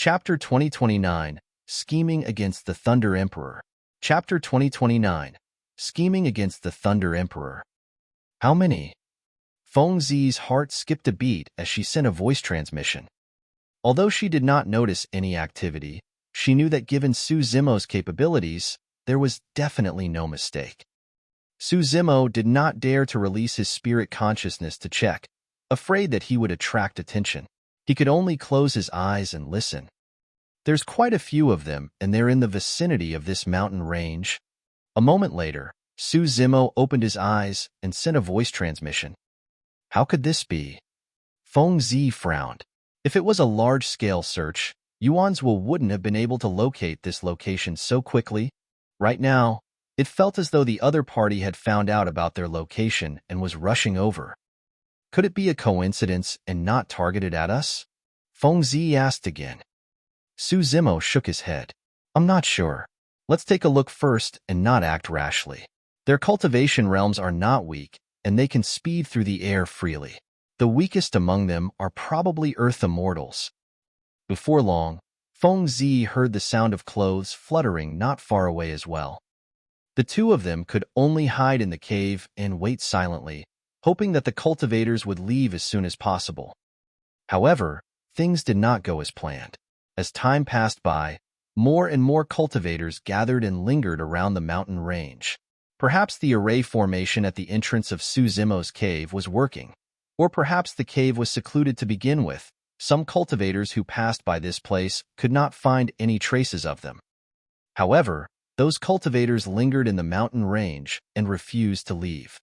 Chapter 2029, Scheming Against the Thunder Emperor. Chapter 2029, Scheming Against the Thunder Emperor. How many? Feng Zi's heart skipped a beat as she sent a voice transmission. Although she did not notice any activity, she knew that given Su Zimo's capabilities, there was definitely no mistake. Su Zimo did not dare to release his spirit consciousness to check, afraid that he would attract attention. He could only close his eyes and listen. There's quite a few of them, and they're in the vicinity of this mountain range. A moment later, Su Zimo opened his eyes and sent a voice transmission. How could this be? Feng Zi frowned. If it was a large-scale search, Yuanzhou wouldn't have been able to locate this location so quickly. Right now, it felt as though the other party had found out about their location and was rushing over. Could it be a coincidence and not targeted at us? Feng Zi asked again. Su Zimo shook his head. I'm not sure. Let's take a look first and not act rashly. Their cultivation realms are not weak, and they can speed through the air freely. The weakest among them are probably Earth Immortals. Before long, Feng Zi heard the sound of clothes fluttering not far away as well. The two of them could only hide in the cave and wait silently, hoping that the cultivators would leave as soon as possible. However, things did not go as planned. As time passed by, more and more cultivators gathered and lingered around the mountain range. Perhaps the array formation at the entrance of Su Zimo's cave was working, or perhaps the cave was secluded to begin with. Some cultivators who passed by this place could not find any traces of them. However, those cultivators lingered in the mountain range and refused to leave.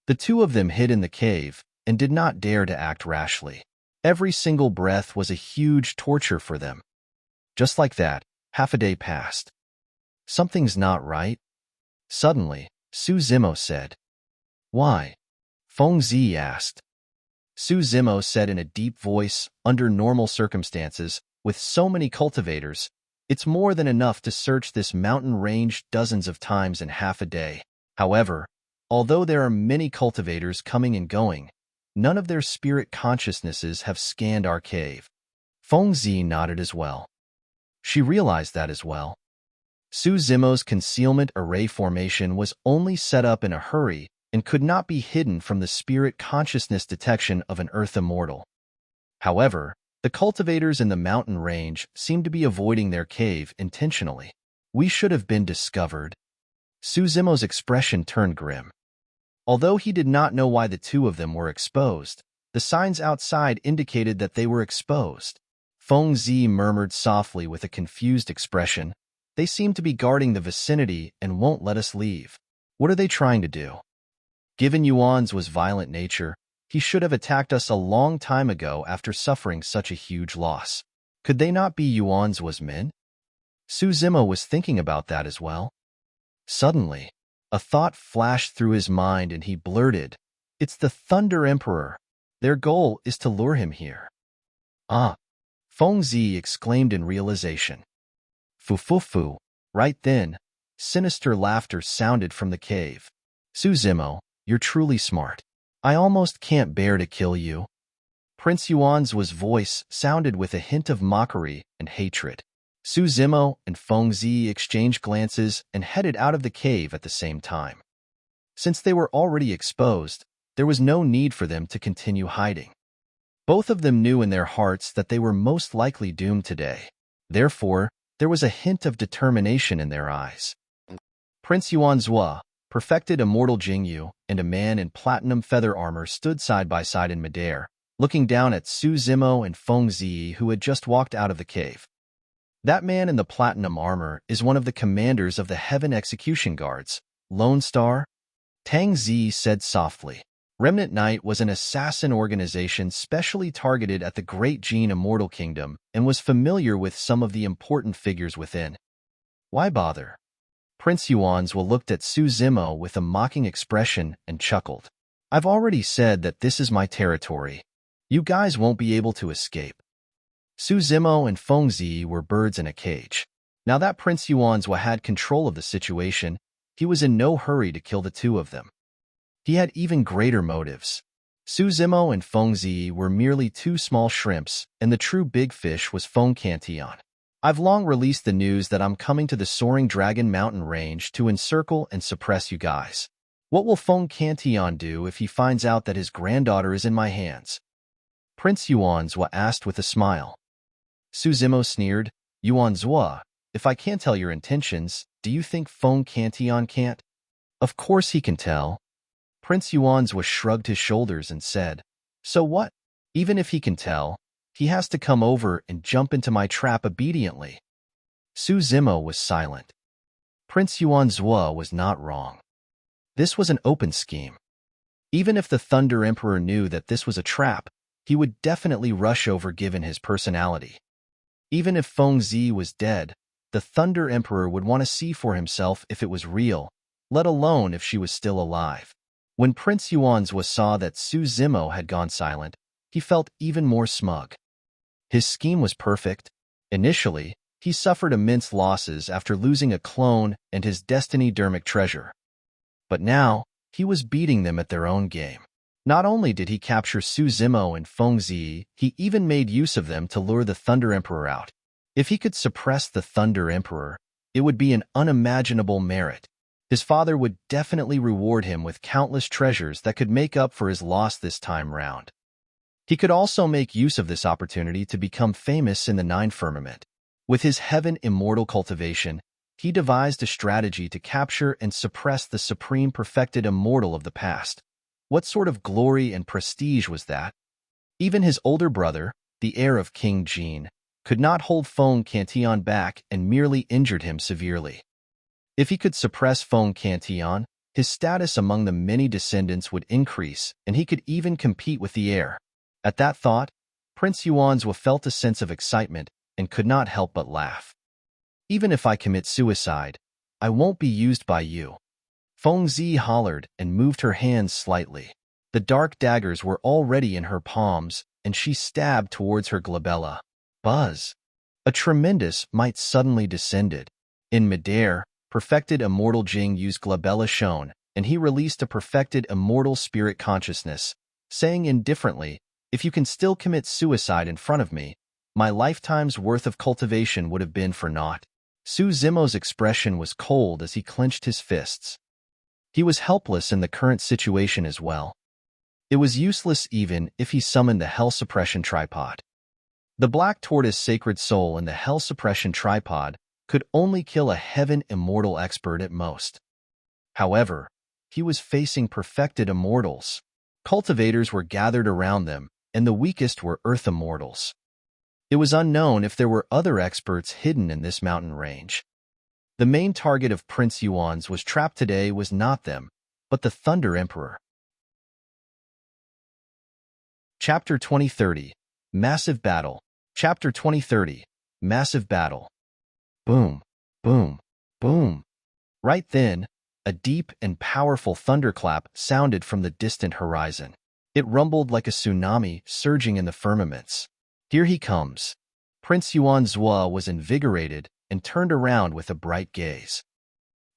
The two of them hid in the cave and did not dare to act rashly. Every single breath was a huge torture for them. Just like that, half a day passed. Something's not right. Suddenly, Su Zimo said. Why? Feng Zi asked. Su Zimo said in a deep voice, under normal circumstances, with so many cultivators, it's more than enough to search this mountain range dozens of times in half a day. However, although there are many cultivators coming and going, none of their spirit consciousnesses have scanned our cave. Feng Zi nodded as well. She realized that as well. Su Zimo's concealment array formation was only set up in a hurry and could not be hidden from the spirit consciousness detection of an Earth Immortal. However, the cultivators in the mountain range seemed to be avoiding their cave intentionally. We should have been discovered. Su Zimo's expression turned grim. Although he did not know why the two of them were exposed, the signs outside indicated that they were exposed. Feng Zi murmured softly with a confused expression. They seem to be guarding the vicinity and won't let us leave. What are they trying to do? Given Yuan's violent nature, he should have attacked us a long time ago after suffering such a huge loss. Could they not be Yuan's men? Su Zimo was thinking about that as well. Suddenly, a thought flashed through his mind and he blurted, "It's the Thunder Emperor. Their goal is to lure him here." Ah! Feng Zi exclaimed in realization. Fu. Right then, sinister laughter sounded from the cave. Su Zimo, you're truly smart. I almost can't bear to kill you. Prince Yuan's voice sounded with a hint of mockery and hatred. Su Zimo and Feng Zi exchanged glances and headed out of the cave at the same time. Since they were already exposed, there was no need for them to continue hiding. Both of them knew in their hearts that they were most likely doomed today. Therefore, there was a hint of determination in their eyes. Prince Yuanzhou, perfected Immortal Jingyu, and a man in platinum feather armor stood side by side in midair, looking down at Su Zimo and Feng Zi, who had just walked out of the cave. That man in the platinum armor is one of the commanders of the Heaven Execution Guards, Lone Star. Tang Zi said softly. Remnant Knight was an assassin organization specially targeted at the Great Qian Immortal Kingdom and was familiar with some of the important figures within. Why bother? Prince Yuanzhou looked at Su Zimo with a mocking expression and chuckled. I've already said that this is my territory. You guys won't be able to escape. Su Zimo and Feng Zi were birds in a cage. Now that Prince Yuanzhou had control of the situation, he was in no hurry to kill the two of them. He had even greater motives. Su Zimo and Feng Zi were merely two small shrimps, and the true big fish was Feng Cantion. I've long released the news that I'm coming to the Soaring Dragon Mountain Range to encircle and suppress you guys. What will Feng Cantion do if he finds out that his granddaughter is in my hands? Prince Yuanzhua asked with a smile. Su Zimo sneered, Yuanzhua, if I can't tell your intentions, do you think Feng Cantion can't? Of course he can tell. Prince Yuanzhua shrugged his shoulders and said, so what? Even if he can tell, he has to come over and jump into my trap obediently. Su Zimo was silent. Prince Yuanzhua was not wrong. This was an open scheme. Even if the Thunder Emperor knew that this was a trap, he would definitely rush over given his personality. Even if Feng Zi was dead, the Thunder Emperor would want to see for himself if it was real, let alone if she was still alive. When Prince Yuanzhua saw that Su Zimo had gone silent, he felt even more smug. His scheme was perfect. Initially, he suffered immense losses after losing a clone and his destiny dermic treasure. But now, he was beating them at their own game. Not only did he capture Su Zimo and Feng Zi, he even made use of them to lure the Thunder Emperor out. If he could suppress the Thunder Emperor, it would be an unimaginable merit. His father would definitely reward him with countless treasures that could make up for his loss this time round. He could also make use of this opportunity to become famous in the Nine Firmament. With his heaven immortal cultivation, he devised a strategy to capture and suppress the supreme perfected immortal of the past. What sort of glory and prestige was that? Even his older brother, the heir of King Qian, could not hold Feng Cantion back and merely injured him severely. If he could suppress Feng Cantion, his status among the many descendants would increase, and he could even compete with the heir. At that thought, Prince Yuanzhua felt a sense of excitement and could not help but laugh. Even if I commit suicide, I won't be used by you. Feng Zi hollered and moved her hands slightly. The dark daggers were already in her palms, and she stabbed towards her glabella. Buzz! A tremendous might suddenly descended. In midair, perfected immortal Jing used glabella shone, and he released a perfected immortal spirit consciousness, saying indifferently, if you can still commit suicide in front of me, my lifetime's worth of cultivation would have been for naught. Su Zimo's expression was cold as he clenched his fists. He was helpless in the current situation as well. It was useless even if he summoned the Hell Suppression Tripod. The Black Tortoise Sacred Soul and the Hell Suppression Tripod could only kill a Heaven Immortal expert at most. However, he was facing perfected immortals. Cultivators were gathered around them, and the weakest were Earth Immortals. It was unknown if there were other experts hidden in this mountain range. The main target of Prince Yuan's was trapped today was not them, but the Thunder Emperor. Chapter 2030, Massive Battle. Chapter 2030, Massive Battle. Boom, boom, boom. Right then, a deep and powerful thunderclap sounded from the distant horizon. It rumbled like a tsunami surging in the firmaments. Here he comes. Prince Yuanzhua was invigorated and turned around with a bright gaze.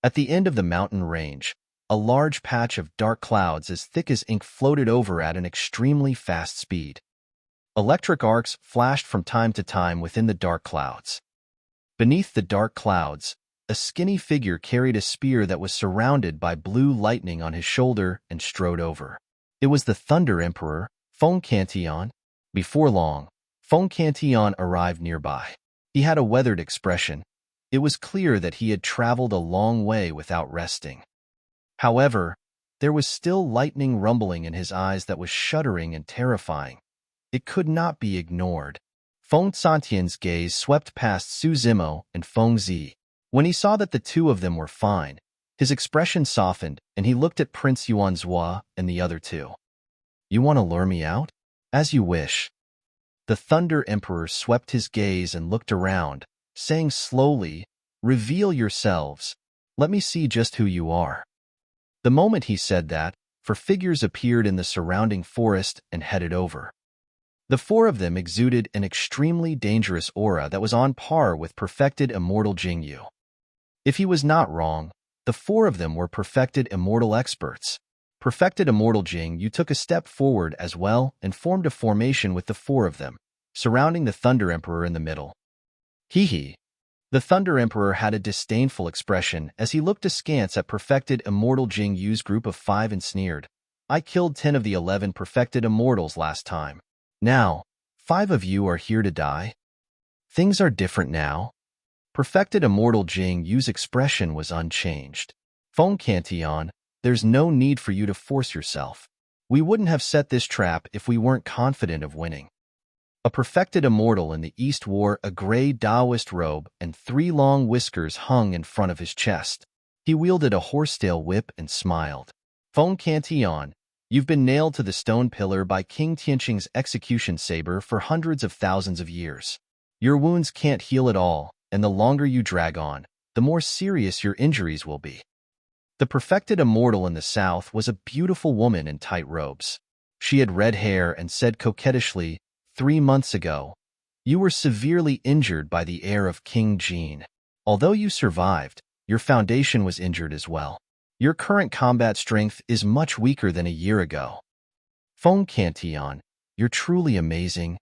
At the end of the mountain range, a large patch of dark clouds as thick as ink floated over at an extremely fast speed. Electric arcs flashed from time to time within the dark clouds. Beneath the dark clouds, a skinny figure carried a spear that was surrounded by blue lightning on his shoulder and strode over. It was the Thunder Emperor, Feng Cantion. Before long, Feng Cantion arrived nearby. He had a weathered expression. It was clear that he had traveled a long way without resting. However, there was still lightning rumbling in his eyes that was shuddering and terrifying. It could not be ignored. Feng Cantion's gaze swept past Su Zimo and Feng Zi. When he saw that the two of them were fine, his expression softened and he looked at Prince Yuanzhua and the other two. You want to lure me out? As you wish. The Thunder Emperor swept his gaze and looked around, saying slowly, reveal yourselves. Let me see just who you are. The moment he said that, four figures appeared in the surrounding forest and headed over. The four of them exuded an extremely dangerous aura that was on par with perfected immortal Jingyu. If he was not wrong, the four of them were perfected immortal experts. Perfected Immortal Jing, you took a step forward as well and formed a formation with the four of them, surrounding the Thunder Emperor in the middle. Hee hee. The Thunder Emperor had a disdainful expression as he looked askance at Perfected Immortal Jing Yu's group of 5 and sneered, I killed 10 of the 11 Perfected Immortals last time. Now, 5 of you are here to die? Things are different now. Perfected Immortal Jing Yu's expression was unchanged. Feng Qian, there's no need for you to force yourself. We wouldn't have set this trap if we weren't confident of winning. A perfected immortal in the east wore a gray Taoist robe and 3 long whiskers hung in front of his chest. He wielded a horsetail whip and smiled. Feng Qian, you've been nailed to the stone pillar by King Tianqing's execution saber for hundreds of thousands of years. Your wounds can't heal at all, and the longer you drag on, the more serious your injuries will be. The perfected immortal in the south was a beautiful woman in tight robes. She had red hair and said coquettishly, 3 months ago, you were severely injured by the heir of King Qian. Although you survived, your foundation was injured as well. Your current combat strength is much weaker than a year ago. Feng Qian, you're truly amazing.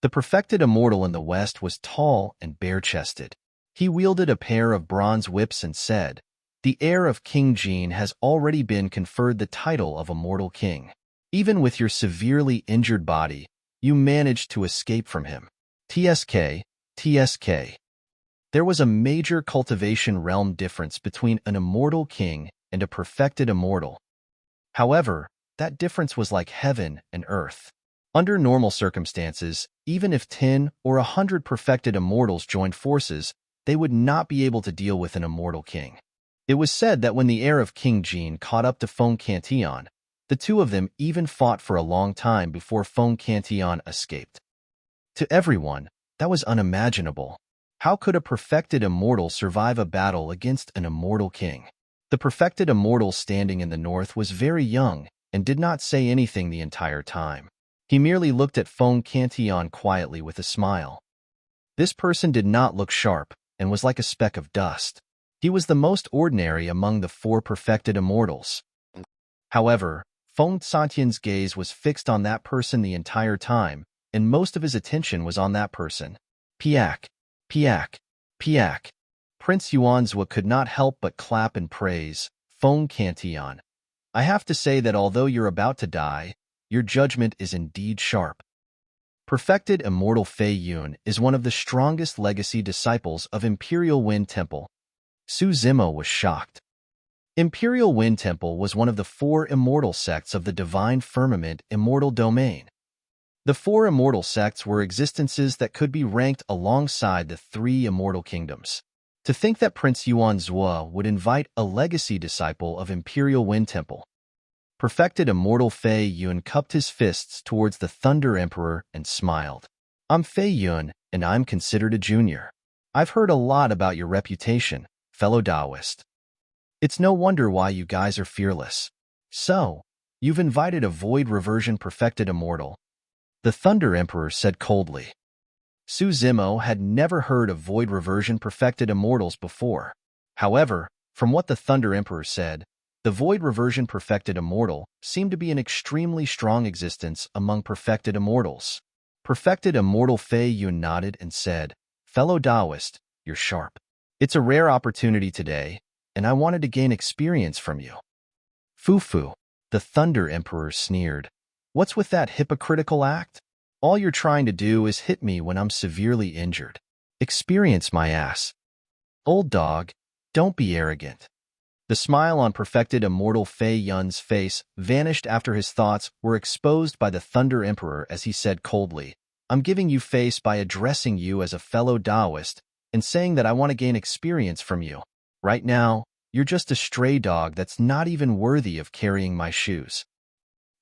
The perfected immortal in the west was tall and bare-chested. He wielded a pair of bronze whips and said, the heir of King Qian has already been conferred the title of Immortal King. Even with your severely injured body, you managed to escape from him. TSK. There was a major cultivation realm difference between an immortal king and a perfected immortal. However, that difference was like heaven and earth. Under normal circumstances, even if 10 or 100 perfected immortals joined forces, they would not be able to deal with an immortal king. It was said that when the heir of King Qian caught up to Feng Qian, the two of them even fought for a long time before Feng Qian escaped. To everyone, that was unimaginable. How could a perfected immortal survive a battle against an immortal king? The perfected immortal standing in the north was very young and did not say anything the entire time. He merely looked at Feng Qian quietly with a smile. This person did not look sharp and was like a speck of dust. He was the most ordinary among the 4 perfected immortals. However, Feng Qian's gaze was fixed on that person the entire time, and most of his attention was on that person. Piak. Prince Yuanzhua could not help but clap and praise Feng Qian. I have to say that although you're about to die, your judgment is indeed sharp. Perfected Immortal Fei Yun is one of the strongest legacy disciples of Imperial Wind Temple. Su Zimo was shocked. Imperial Wind Temple was one of the 4 immortal sects of the Divine Firmament Immortal Domain. The 4 immortal sects were existences that could be ranked alongside the 3 immortal kingdoms. To think that Prince Yuanzhua would invite a legacy disciple of Imperial Wind Temple. Perfected Immortal Fei Yun cupped his fists towards the Thunder Emperor and smiled. I'm Fei Yun, and I'm considered a junior. I've heard a lot about your reputation, fellow Taoist. It's no wonder why you guys are fearless. So, you've invited a Void Reversion Perfected Immortal. The Thunder Emperor said coldly. Su Zimo had never heard of Void Reversion Perfected Immortals before. However, from what the Thunder Emperor said, the Void Reversion Perfected Immortal seemed to be an extremely strong existence among Perfected Immortals. Perfected Immortal Fei Yun nodded and said, fellow Taoist, you're sharp. It's a rare opportunity today, and I wanted to gain experience from you. Fufu, the Thunder Emperor sneered. What's with that hypocritical act? All you're trying to do is hit me when I'm severely injured. Experience my ass. Old dog, don't be arrogant. The smile on Perfected Immortal Fei Yun's face vanished after his thoughts were exposed by the Thunder Emperor as he said coldly, I'm giving you face by addressing you as a fellow Taoist and saying that I want to gain experience from you. Right now, you're just a stray dog that's not even worthy of carrying my shoes.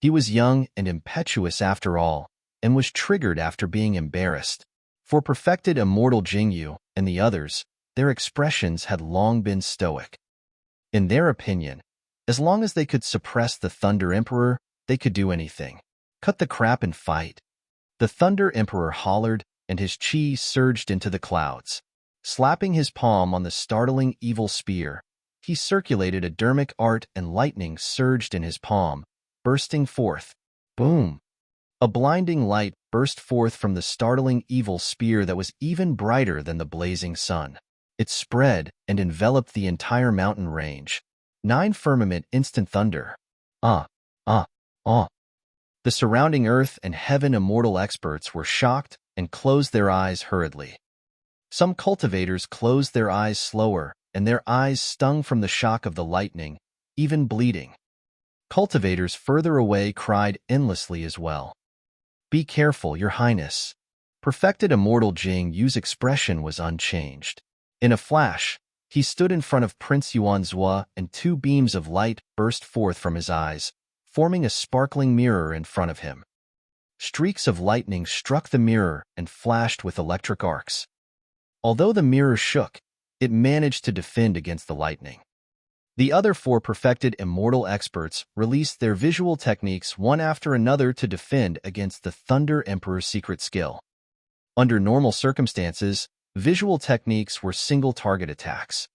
He was young and impetuous after all, and was triggered after being embarrassed. For Perfected Immortal Jingyu and the others, their expressions had long been stoic. In their opinion, as long as they could suppress the Thunder Emperor, they could do anything. Cut the crap and fight. The Thunder Emperor hollered, and his chi surged into the clouds. Slapping his palm on the startling evil spear, He circulated a dermic art and lightning surged in his palm, bursting forth. Boom! A blinding light burst forth from the startling evil spear that was even brighter than the blazing sun. It spread and enveloped the entire mountain range. 9 firmament instant thunder. Ah, ah, ah. The surrounding earth and heaven immortal experts were shocked and closed their eyes hurriedly. Some cultivators closed their eyes slower, and their eyes stung from the shock of the lightning, even bleeding. Cultivators further away cried endlessly as well. Be careful, Your Highness. Perfected Immortal Jing Yu's expression was unchanged. In a flash, he stood in front of Prince Yuanzhua and 2 beams of light burst forth from his eyes, forming a sparkling mirror in front of him. Streaks of lightning struck the mirror and flashed with electric arcs. Although the mirror shook, it managed to defend against the lightning. The other 4 perfected immortal experts released their visual techniques one after another to defend against the Thunder Emperor's secret skill. Under normal circumstances, visual techniques were single-target attacks.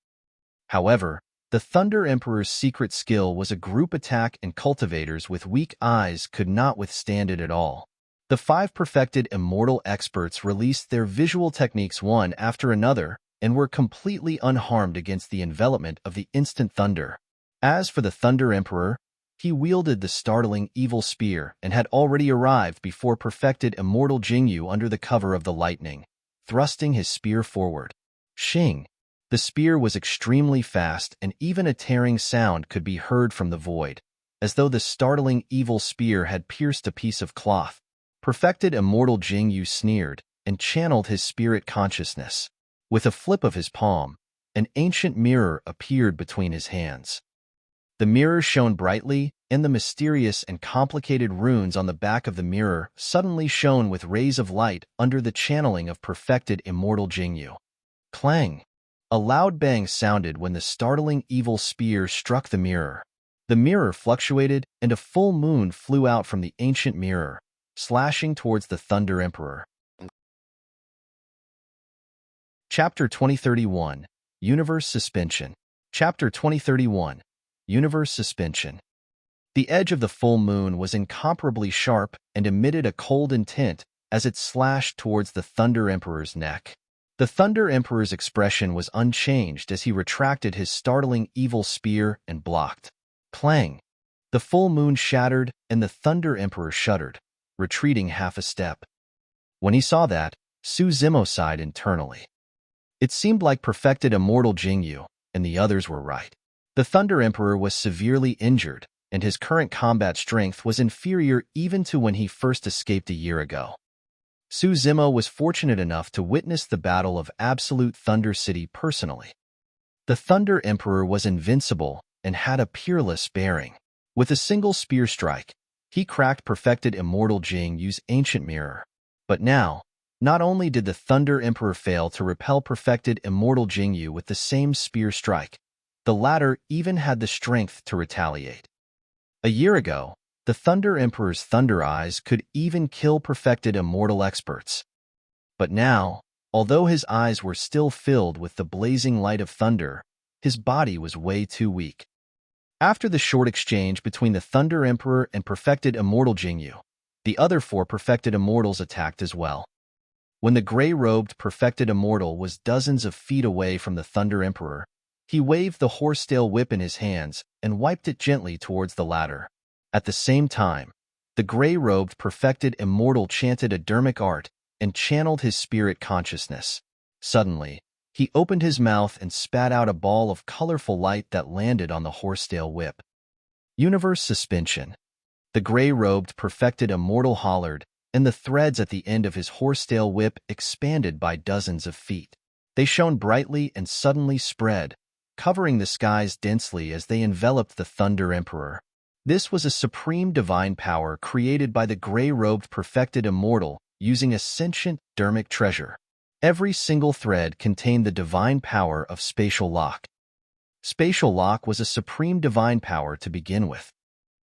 However, the Thunder Emperor's secret skill was a group attack, and cultivators with weak eyes could not withstand it at all. The 5 perfected immortal experts released their visual techniques one after another and were completely unharmed against the envelopment of the instant thunder. As for the Thunder Emperor, he wielded the startling evil spear and had already arrived before perfected immortal Jingyu under the cover of the lightning, thrusting his spear forward. Shing! The spear was extremely fast, and even a tearing sound could be heard from the void, as though the startling evil spear had pierced a piece of cloth. Perfected immortal Jingyu sneered and channeled his spirit consciousness. With a flip of his palm, an ancient mirror appeared between his hands. The mirror shone brightly, and the mysterious and complicated runes on the back of the mirror suddenly shone with rays of light under the channeling of perfected immortal Jingyu. Clang! A loud bang sounded when the startling evil spear struck the mirror. The mirror fluctuated, and a full moon flew out from the ancient mirror, slashing towards the Thunder Emperor. Chapter 2031, Universe Suspension. Chapter 2031, Universe Suspension. The edge of the full moon was incomparably sharp and emitted a cold intent as it slashed towards the Thunder Emperor's neck. The Thunder Emperor's expression was unchanged as he retracted his startling evil spear and blocked. Clang! The full moon shattered, and the Thunder Emperor shuddered, retreating half a step. When he saw that, Su Zimo sighed internally. It seemed like perfected immortal Jingyu, and the others were right. The Thunder Emperor was severely injured, and his current combat strength was inferior even to when he first escaped a year ago. Su Zimo was fortunate enough to witness the Battle of Absolute Thunder City personally. The Thunder Emperor was invincible and had a peerless bearing. With a single spear strike, he cracked perfected immortal Jingyu's ancient mirror. But now, not only did the Thunder Emperor fail to repel perfected immortal Jingyu with the same spear strike, the latter even had the strength to retaliate. A year ago, the Thunder Emperor's thunder eyes could even kill perfected immortal experts. But now, although his eyes were still filled with the blazing light of thunder, his body was way too weak. After the short exchange between the Thunder Emperor and perfected immortal Jingyu, the other 4 perfected immortals attacked as well. When the gray-robed perfected immortal was dozens of feet away from the Thunder Emperor, he waved the horsetail whip in his hands and wiped it gently towards the latter. At the same time, the gray-robed perfected immortal chanted a dermic art and channeled his spirit consciousness. Suddenly, he opened his mouth and spat out a ball of colorful light that landed on the horsetail whip. Universe Suspension. The gray-robed perfected immortal hollered, and the threads at the end of his horsetail whip expanded by dozens of feet. They shone brightly and suddenly spread, covering the skies densely as they enveloped the Thunder Emperor. This was a supreme divine power created by the gray-robed perfected immortal using a sentient dermic treasure. Every single thread contained the divine power of Spatial Lock. Spatial Lock was a supreme divine power to begin with.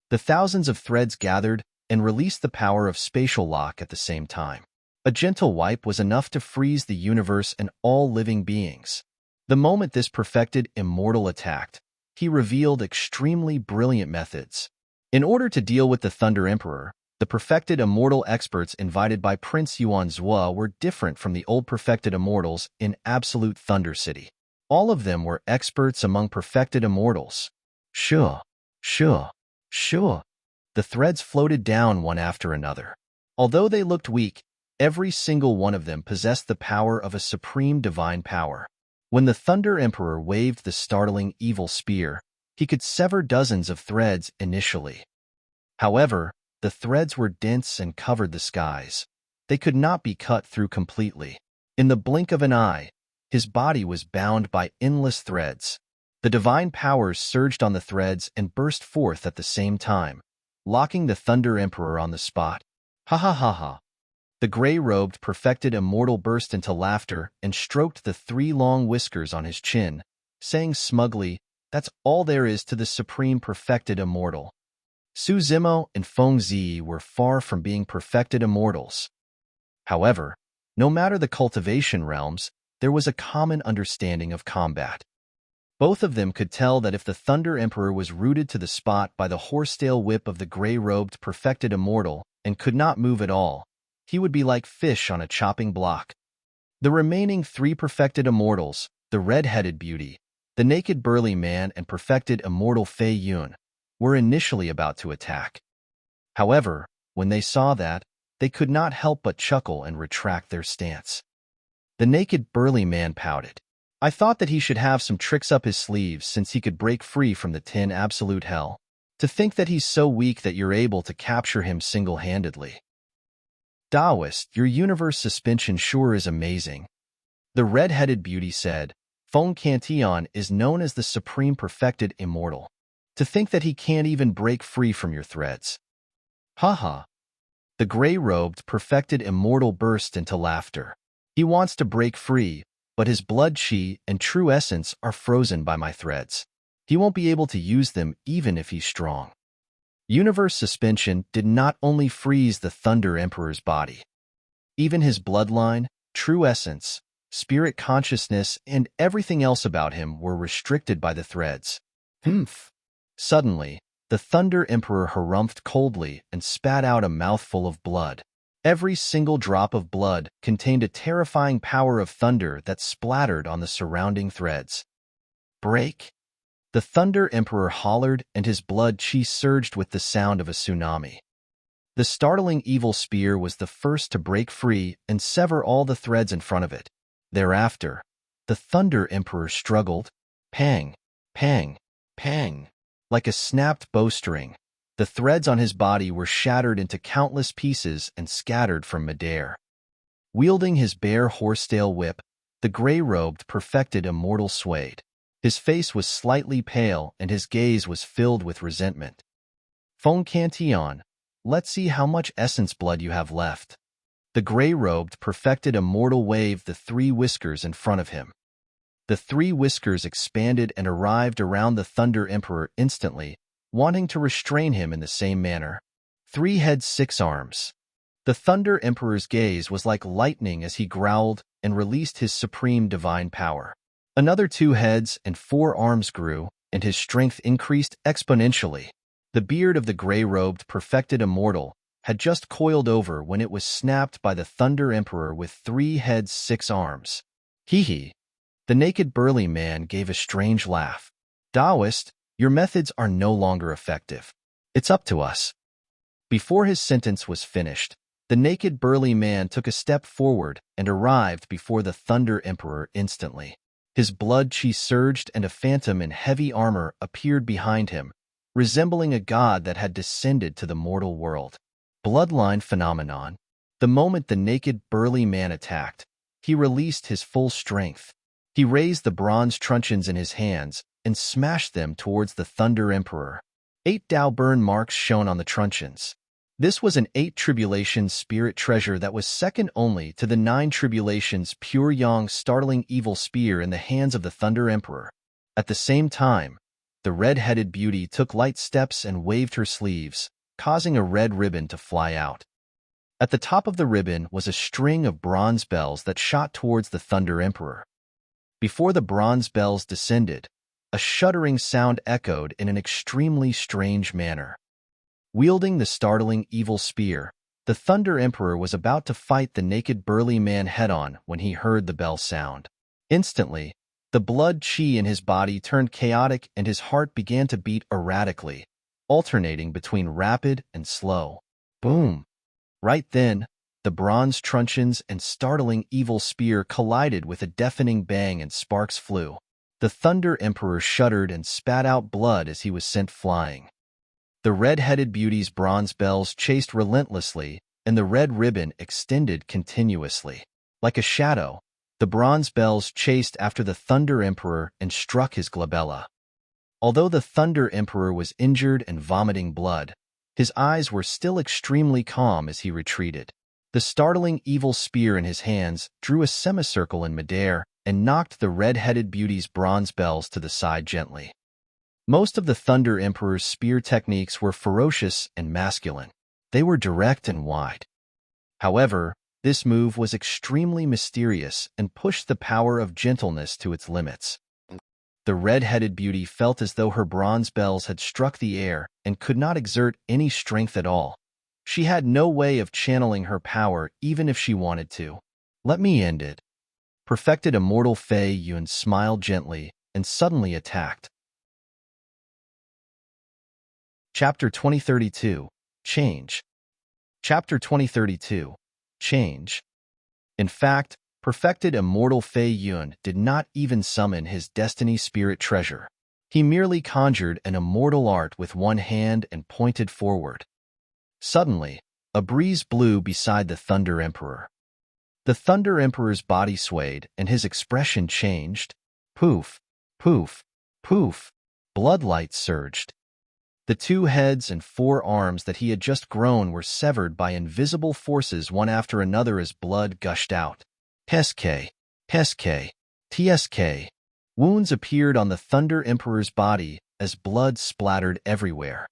The thousands of threads gathered and released the power of Spatial Lock at the same time. A gentle wipe was enough to freeze the universe and all living beings. The moment this perfected immortal attacked, he revealed extremely brilliant methods. In order to deal with the Thunder Emperor, the perfected immortal experts invited by Prince Yuan Zhua were different from the old perfected immortals in Absolute Thunder City. All of them were experts among perfected immortals. Sure, sure, sure. The threads floated down one after another. Although they looked weak, every single one of them possessed the power of a supreme divine power. When the Thunder Emperor waved the startling evil spear, he could sever dozens of threads initially. However, the threads were dense and covered the skies. They could not be cut through completely. In the blink of an eye, his body was bound by endless threads. The divine powers surged on the threads and burst forth at the same time, locking the Thunder Emperor on the spot. Ha ha ha ha. The gray-robed perfected immortal burst into laughter and stroked the 3 long whiskers on his chin, saying smugly, "That's all there is to the supreme perfected immortal." Su Zimo and Feng Zi were far from being perfected immortals. However, no matter the cultivation realms, there was a common understanding of combat. Both of them could tell that if the Thunder Emperor was rooted to the spot by the horsetail whip of the gray-robed perfected immortal and could not move at all, he would be like fish on a chopping block. The remaining 3 perfected immortals, the red-headed beauty, the naked burly man, and perfected immortal Fei Yun, were initially about to attack. However, when they saw that, they could not help but chuckle and retract their stance. The naked burly man pouted. "I thought that he should have some tricks up his sleeves since he could break free from the 10 absolute hell. To think that he's so weak that you're able to capture him single-handedly. Taoist, your universe suspension sure is amazing." The red-headed beauty said, "Feng Qian is known as the supreme perfected immortal. To think that he can't even break free from your threads." Ha. The gray-robed perfected immortal burst into laughter. "He wants to break free, but his blood chi and true essence are frozen by my threads. He won't be able to use them even if he's strong." Universe suspension did not only freeze the Thunder Emperor's body. Even his bloodline, true essence, spirit consciousness, and everything else about him were restricted by the threads. Humph. Suddenly, the Thunder Emperor harumphed coldly and spat out a mouthful of blood. Every single drop of blood contained a terrifying power of thunder that splattered on the surrounding threads. "Break!" The Thunder Emperor hollered, and his blood chi surged with the sound of a tsunami. The startling evil spear was the first to break free and sever all the threads in front of it. Thereafter, the Thunder Emperor struggled. Pang, pang, pang. Like a snapped bowstring, the threads on his body were shattered into countless pieces and scattered from midair. Wielding his bare horsetail whip, the gray-robed perfected immortal swayed. His face was slightly pale and his gaze was filled with resentment. "Feng Qian, let's see how much essence blood you have left." The gray-robed perfected immortal waved the 3 whiskers in front of him. The 3 whiskers expanded and arrived around the Thunder Emperor instantly, wanting to restrain him in the same manner. 3 heads, 6 arms. The Thunder Emperor's gaze was like lightning as he growled and released his supreme divine power. Another 2 heads and 4 arms grew, and his strength increased exponentially. The beard of the gray-robed perfected immortal had just coiled over when it was snapped by the Thunder Emperor with 3 heads, 6 arms. Hee. The naked burly man gave a strange laugh. "Taoist, your methods are no longer effective. It's up to us." Before his sentence was finished, the naked burly man took a step forward and arrived before the Thunder Emperor instantly. His blood chi surged and a phantom in heavy armor appeared behind him, resembling a god that had descended to the mortal world. Bloodline phenomenon. The moment the naked burly man attacked, he released his full strength. He raised the bronze truncheons in his hands and smashed them towards the Thunder Emperor. 8 Dao burn marks shone on the truncheons. This was an 8 tribulations spirit treasure that was second only to the 9 tribulations pure yang startling evil spear in the hands of the Thunder Emperor. At the same time, the red-headed beauty took light steps and waved her sleeves, causing a red ribbon to fly out. At the top of the ribbon was a string of bronze bells that shot towards the Thunder Emperor. Before the bronze bells descended, a shuddering sound echoed in an extremely strange manner. Wielding the startling evil spear, the Thunder Emperor was about to fight the naked burly man head-on when he heard the bell sound. Instantly, the blood chi in his body turned chaotic and his heart began to beat erratically, alternating between rapid and slow. Boom! Right then, the bronze truncheons and startling evil spear collided with a deafening bang and sparks flew. The Thunder Emperor shuddered and spat out blood as he was sent flying. The red-headed beauty's bronze bells chased relentlessly, and the red ribbon extended continuously. Like a shadow, the bronze bells chased after the Thunder Emperor and struck his glabella. Although the Thunder Emperor was injured and vomiting blood, his eyes were still extremely calm as he retreated. The startling evil spear in his hands drew a semicircle in midair and knocked the red-headed beauty's bronze bells to the side gently. Most of the Thunder Emperor's spear techniques were ferocious and masculine. They were direct and wide. However, this move was extremely mysterious and pushed the power of gentleness to its limits. The red-headed beauty felt as though her bronze bells had struck the air and could not exert any strength at all. She had no way of channeling her power even if she wanted to. "Let me end it." Perfected Immortal Fei Yuan smiled gently and suddenly attacked. Chapter 2032, Change. Chapter 2032, Change. In fact, Perfected Immortal Fei Yuan did not even summon his Destiny Spirit treasure. He merely conjured an immortal art with one hand and pointed forward. Suddenly, a breeze blew beside the Thunder Emperor. The Thunder Emperor's body swayed and his expression changed. Poof, poof, poof. Bloodlight surged. The 2 heads and 4 arms that he had just grown were severed by invisible forces one after another as blood gushed out. Tsk, tsk, tsk. Wounds appeared on the Thunder Emperor's body as blood splattered everywhere.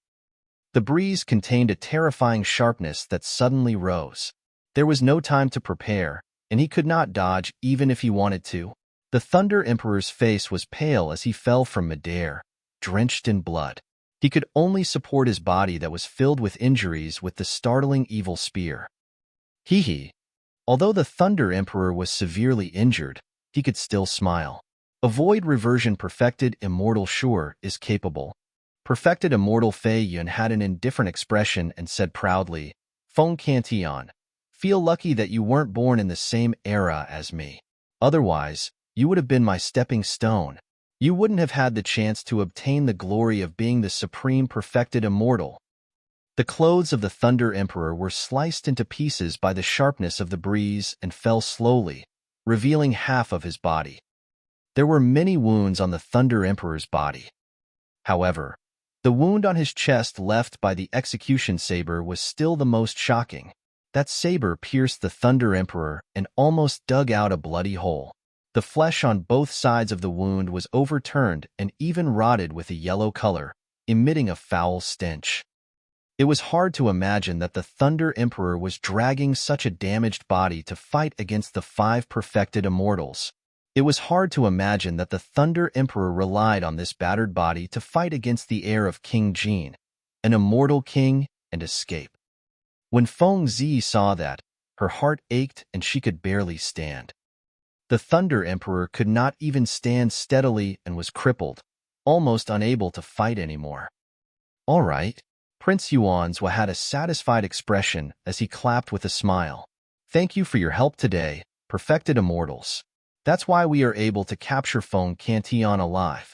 The breeze contained a terrifying sharpness that suddenly rose. There was no time to prepare, and he could not dodge even if he wanted to. The Thunder Emperor's face was pale as he fell from midair, drenched in blood. He could only support his body that was filled with injuries with the startling evil spear. Hee. Although the Thunder Emperor was severely injured, he could still smile. Avoid reversion. Perfected Immortal Sure is capable. Perfected Immortal Fei Yuan had an indifferent expression and said proudly, "Feng Qian, feel lucky that you weren't born in the same era as me. Otherwise, you would have been my stepping stone. You wouldn't have had the chance to obtain the glory of being the supreme perfected immortal." The clothes of the Thunder Emperor were sliced into pieces by the sharpness of the breeze and fell slowly, revealing half of his body. There were many wounds on the Thunder Emperor's body. However, the wound on his chest left by the execution saber was still the most shocking. That saber pierced the Thunder Emperor and almost dug out a bloody hole. The flesh on both sides of the wound was overturned and even rotted with a yellow color, emitting a foul stench. It was hard to imagine that the Thunder Emperor was dragging such a damaged body to fight against the 5 perfected immortals. It was hard to imagine that the Thunder Emperor relied on this battered body to fight against the heir of King Qian, an immortal king, and escape. When Feng Zi saw that, her heart ached and she could barely stand. The Thunder Emperor could not even stand steadily and was crippled, almost unable to fight anymore. "All right." Prince Yuanzhua had a satisfied expression as he clapped with a smile. "Thank you for your help today, perfected immortals. That's why we are able to capture Feng Qian alive.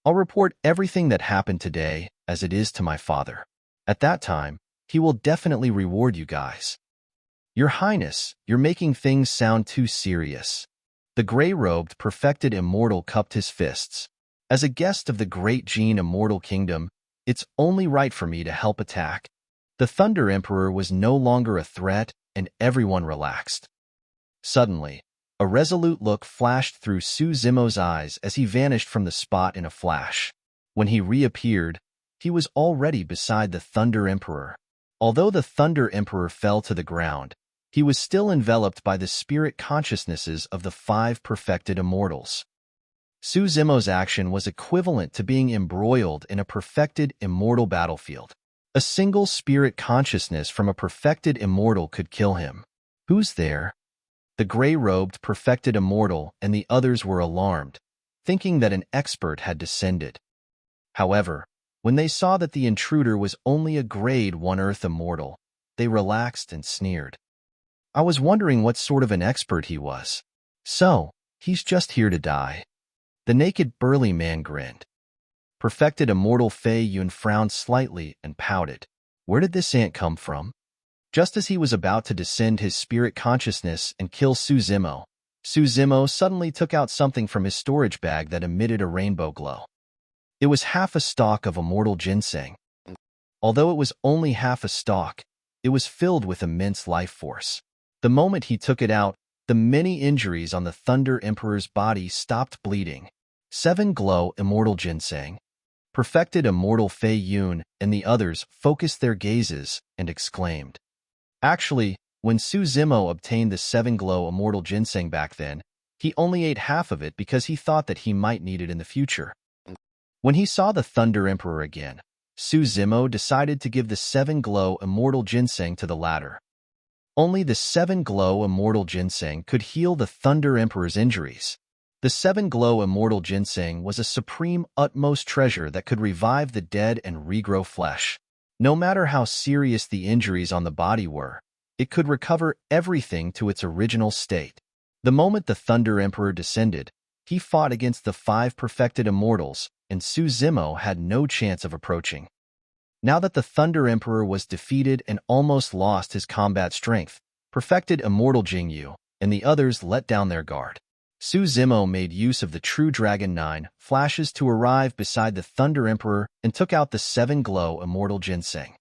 I'll report everything that happened today as it is to my father. At that time, he will definitely reward you guys." "Your Highness, you're making things sound too serious." The gray-robed, perfected immortal cupped his fists. "As a guest of the great Qian immortal kingdom, it's only right for me to help attack." The Thunder Emperor was no longer a threat, and everyone relaxed. Suddenly, a resolute look flashed through Su Zimo's eyes as he vanished from the spot in a flash. When he reappeared, he was already beside the Thunder Emperor. Although the Thunder Emperor fell to the ground, he was still enveloped by the spirit consciousnesses of the 5 perfected immortals. Su Zimo's action was equivalent to being embroiled in a perfected immortal battlefield. A single spirit consciousness from a perfected immortal could kill him. Who's there? The gray-robed perfected immortal and the others were alarmed, thinking that an expert had descended. However, when they saw that the intruder was only a grade 1 Earth immortal, they relaxed and sneered. I was wondering what sort of an expert he was. So, he's just here to die. The naked burly man grinned. Perfected immortal Fei Yun frowned slightly and pouted. Where did this ant come from? Just as he was about to descend his spirit consciousness and kill Su Zimo suddenly took out something from his storage bag that emitted a rainbow glow. It was half a stalk of immortal ginseng. Although it was only half a stalk, it was filled with immense life force. The moment he took it out, the many injuries on the Thunder Emperor's body stopped bleeding. 7 glow immortal ginseng. Perfected immortal Fei Yun and the others focused their gazes and exclaimed. Actually, when Su Zimo obtained the 7 glow immortal ginseng back then, he only ate half of it because he thought that he might need it in the future. When he saw the Thunder Emperor again, Su Zimo decided to give the 7 glow immortal ginseng to the latter. Only the 7 glow immortal ginseng could heal the Thunder Emperor's injuries. The 7 glow immortal ginseng was a supreme utmost treasure that could revive the dead and regrow flesh. No matter how serious the injuries on the body were, it could recover everything to its original state. The moment the Thunder Emperor descended, he fought against the 5 perfected immortals, and Su Zimo had no chance of approaching. Now that the Thunder Emperor was defeated and almost lost his combat strength, perfected immortal Jingyu and the others let down their guard. Su Zimo made use of the True Dragon 9 flashes to arrive beside the Thunder Emperor and took out the 7 glow immortal ginseng.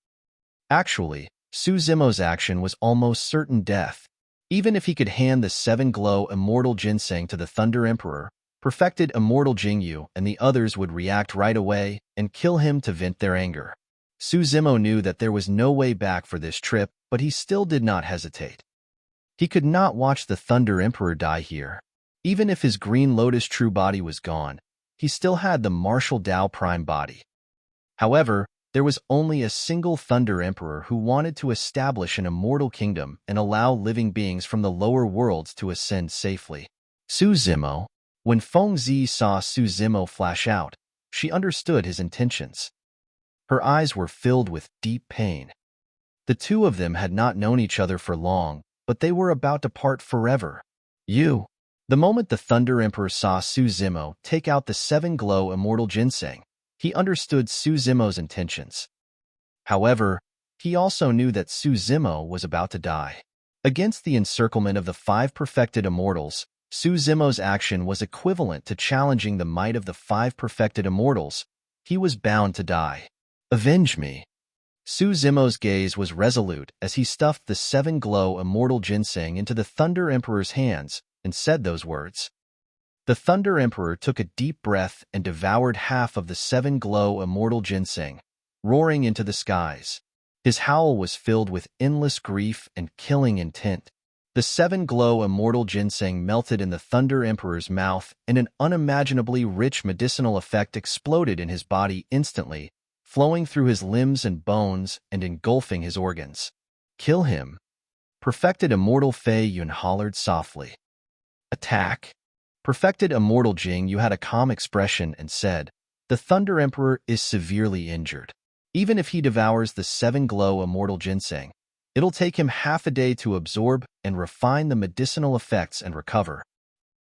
Actually, Su Zimo's action was almost certain death. Even if he could hand the 7 glow immortal ginseng to the Thunder Emperor, perfected immortal Jingyu and the others would react right away and kill him to vent their anger. Su Zimo knew that there was no way back for this trip, but he still did not hesitate. He could not watch the Thunder Emperor die here. Even if his Green Lotus true body was gone, he still had the Martial Dao Prime body. However, there was only a single Thunder Emperor who wanted to establish an immortal kingdom and allow living beings from the lower worlds to ascend safely. Su Zimo. When Feng Zi saw Su Zimo flash out, she understood his intentions. Her eyes were filled with deep pain. The two of them had not known each other for long, but they were about to part forever. You. The moment the Thunder Emperor saw Su Zimo take out the 7 glow immortal ginseng, he understood Su Zimo's intentions. However, he also knew that Su Zimo was about to die. Against the encirclement of the 5 perfected immortals, Su Zimo's action was equivalent to challenging the might of the 5 perfected immortals. He was bound to die. Avenge me. Su Zimo's gaze was resolute as he stuffed the 7 glow immortal ginseng into the Thunder Emperor's hands and said those words. The Thunder Emperor took a deep breath and devoured half of the 7 glow immortal ginseng, roaring into the skies. His howl was filled with endless grief and killing intent. The 7 glow immortal ginseng melted in the Thunder Emperor's mouth, and an unimaginably rich medicinal effect exploded in his body instantly, flowing through his limbs and bones and engulfing his organs. Kill him. Perfected immortal Fei Yun hollered softly. Attack. Perfected immortal Jing Yu had a calm expression and said, the Thunder Emperor is severely injured. Even if he devours the 7 glow immortal ginseng, it'll take him half a day to absorb and refine the medicinal effects and recover.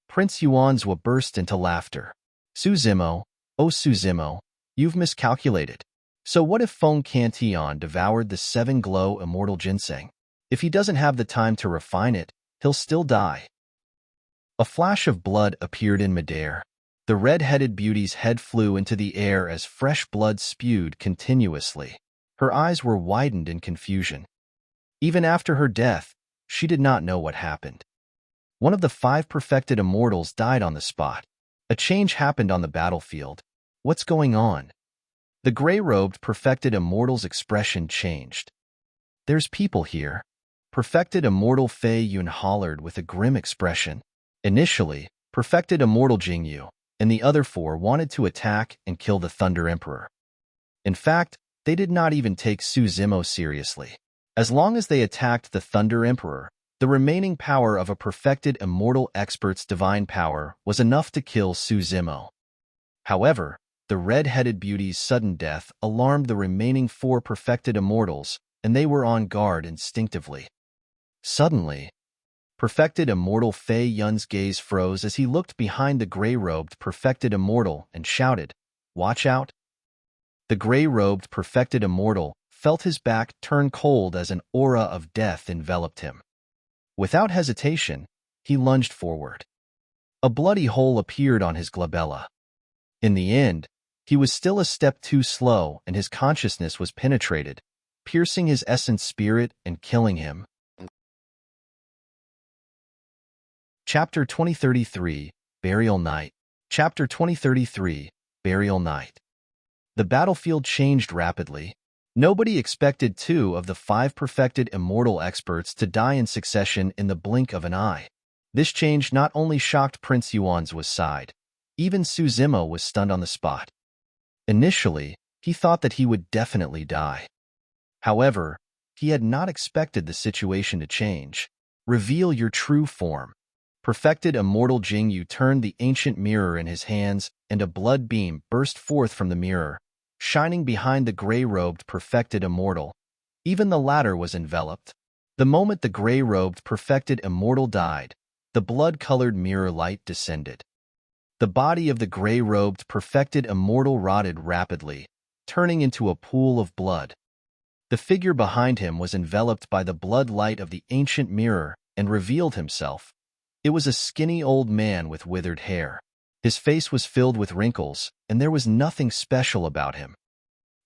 Prince Yuanzhua burst into laughter. Su Zimo, oh Su Zimo, you've miscalculated. So what if Feng Tian devoured the 7 glow immortal ginseng? If he doesn't have the time to refine it, he'll still die. A flash of blood appeared in midair. The red-headed beauty's head flew into the air as fresh blood spewed continuously. Her eyes were widened in confusion. Even after her death, she did not know what happened. One of the 5 perfected immortals died on the spot. A change happened on the battlefield. What's going on? The gray-robed perfected immortal's expression changed. There's people here. Perfected immortal Fei Yun hollered with a grim expression. Initially, perfected immortal Jingyu and the other 4 wanted to attack and kill the Thunder Emperor. In fact, they did not even take Su Zimo seriously. As long as they attacked the Thunder Emperor, the remaining power of a perfected immortal expert's divine power was enough to kill Su Zimo. However, the red-headed beauty's sudden death alarmed the remaining 4 perfected immortals, and they were on guard instinctively. Suddenly, perfected immortal Fei Yun's gaze froze as he looked behind the gray-robed perfected immortal and shouted, "Watch out!" The gray-robed perfected immortal felt his back turn cold as an aura of death enveloped him. Without hesitation, he lunged forward. A bloody hole appeared on his glabella. In the end, he was still a step too slow and his consciousness was penetrated, piercing his essence spirit and killing him. Chapter 2033, Burial Night. Chapter 2033, Burial Night. The battlefield changed rapidly. Nobody expected 2 of the 5 perfected immortal experts to die in succession in the blink of an eye. This change not only shocked Prince Yuan's side, even Su Zimo was stunned on the spot. Initially, he thought that he would definitely die. However, he had not expected the situation to change. Reveal your true form. Perfected immortal Jing Yu turned the ancient mirror in his hands, and a blood beam burst forth from the mirror, shining behind the gray-robed perfected immortal. Even the latter was enveloped. The moment the gray-robed perfected immortal died, the blood-colored mirror light descended. The body of the gray-robed perfected immortal rotted rapidly, turning into a pool of blood. The figure behind him was enveloped by the blood light of the ancient mirror and revealed himself. It was a skinny old man with withered hair. His face was filled with wrinkles, and there was nothing special about him.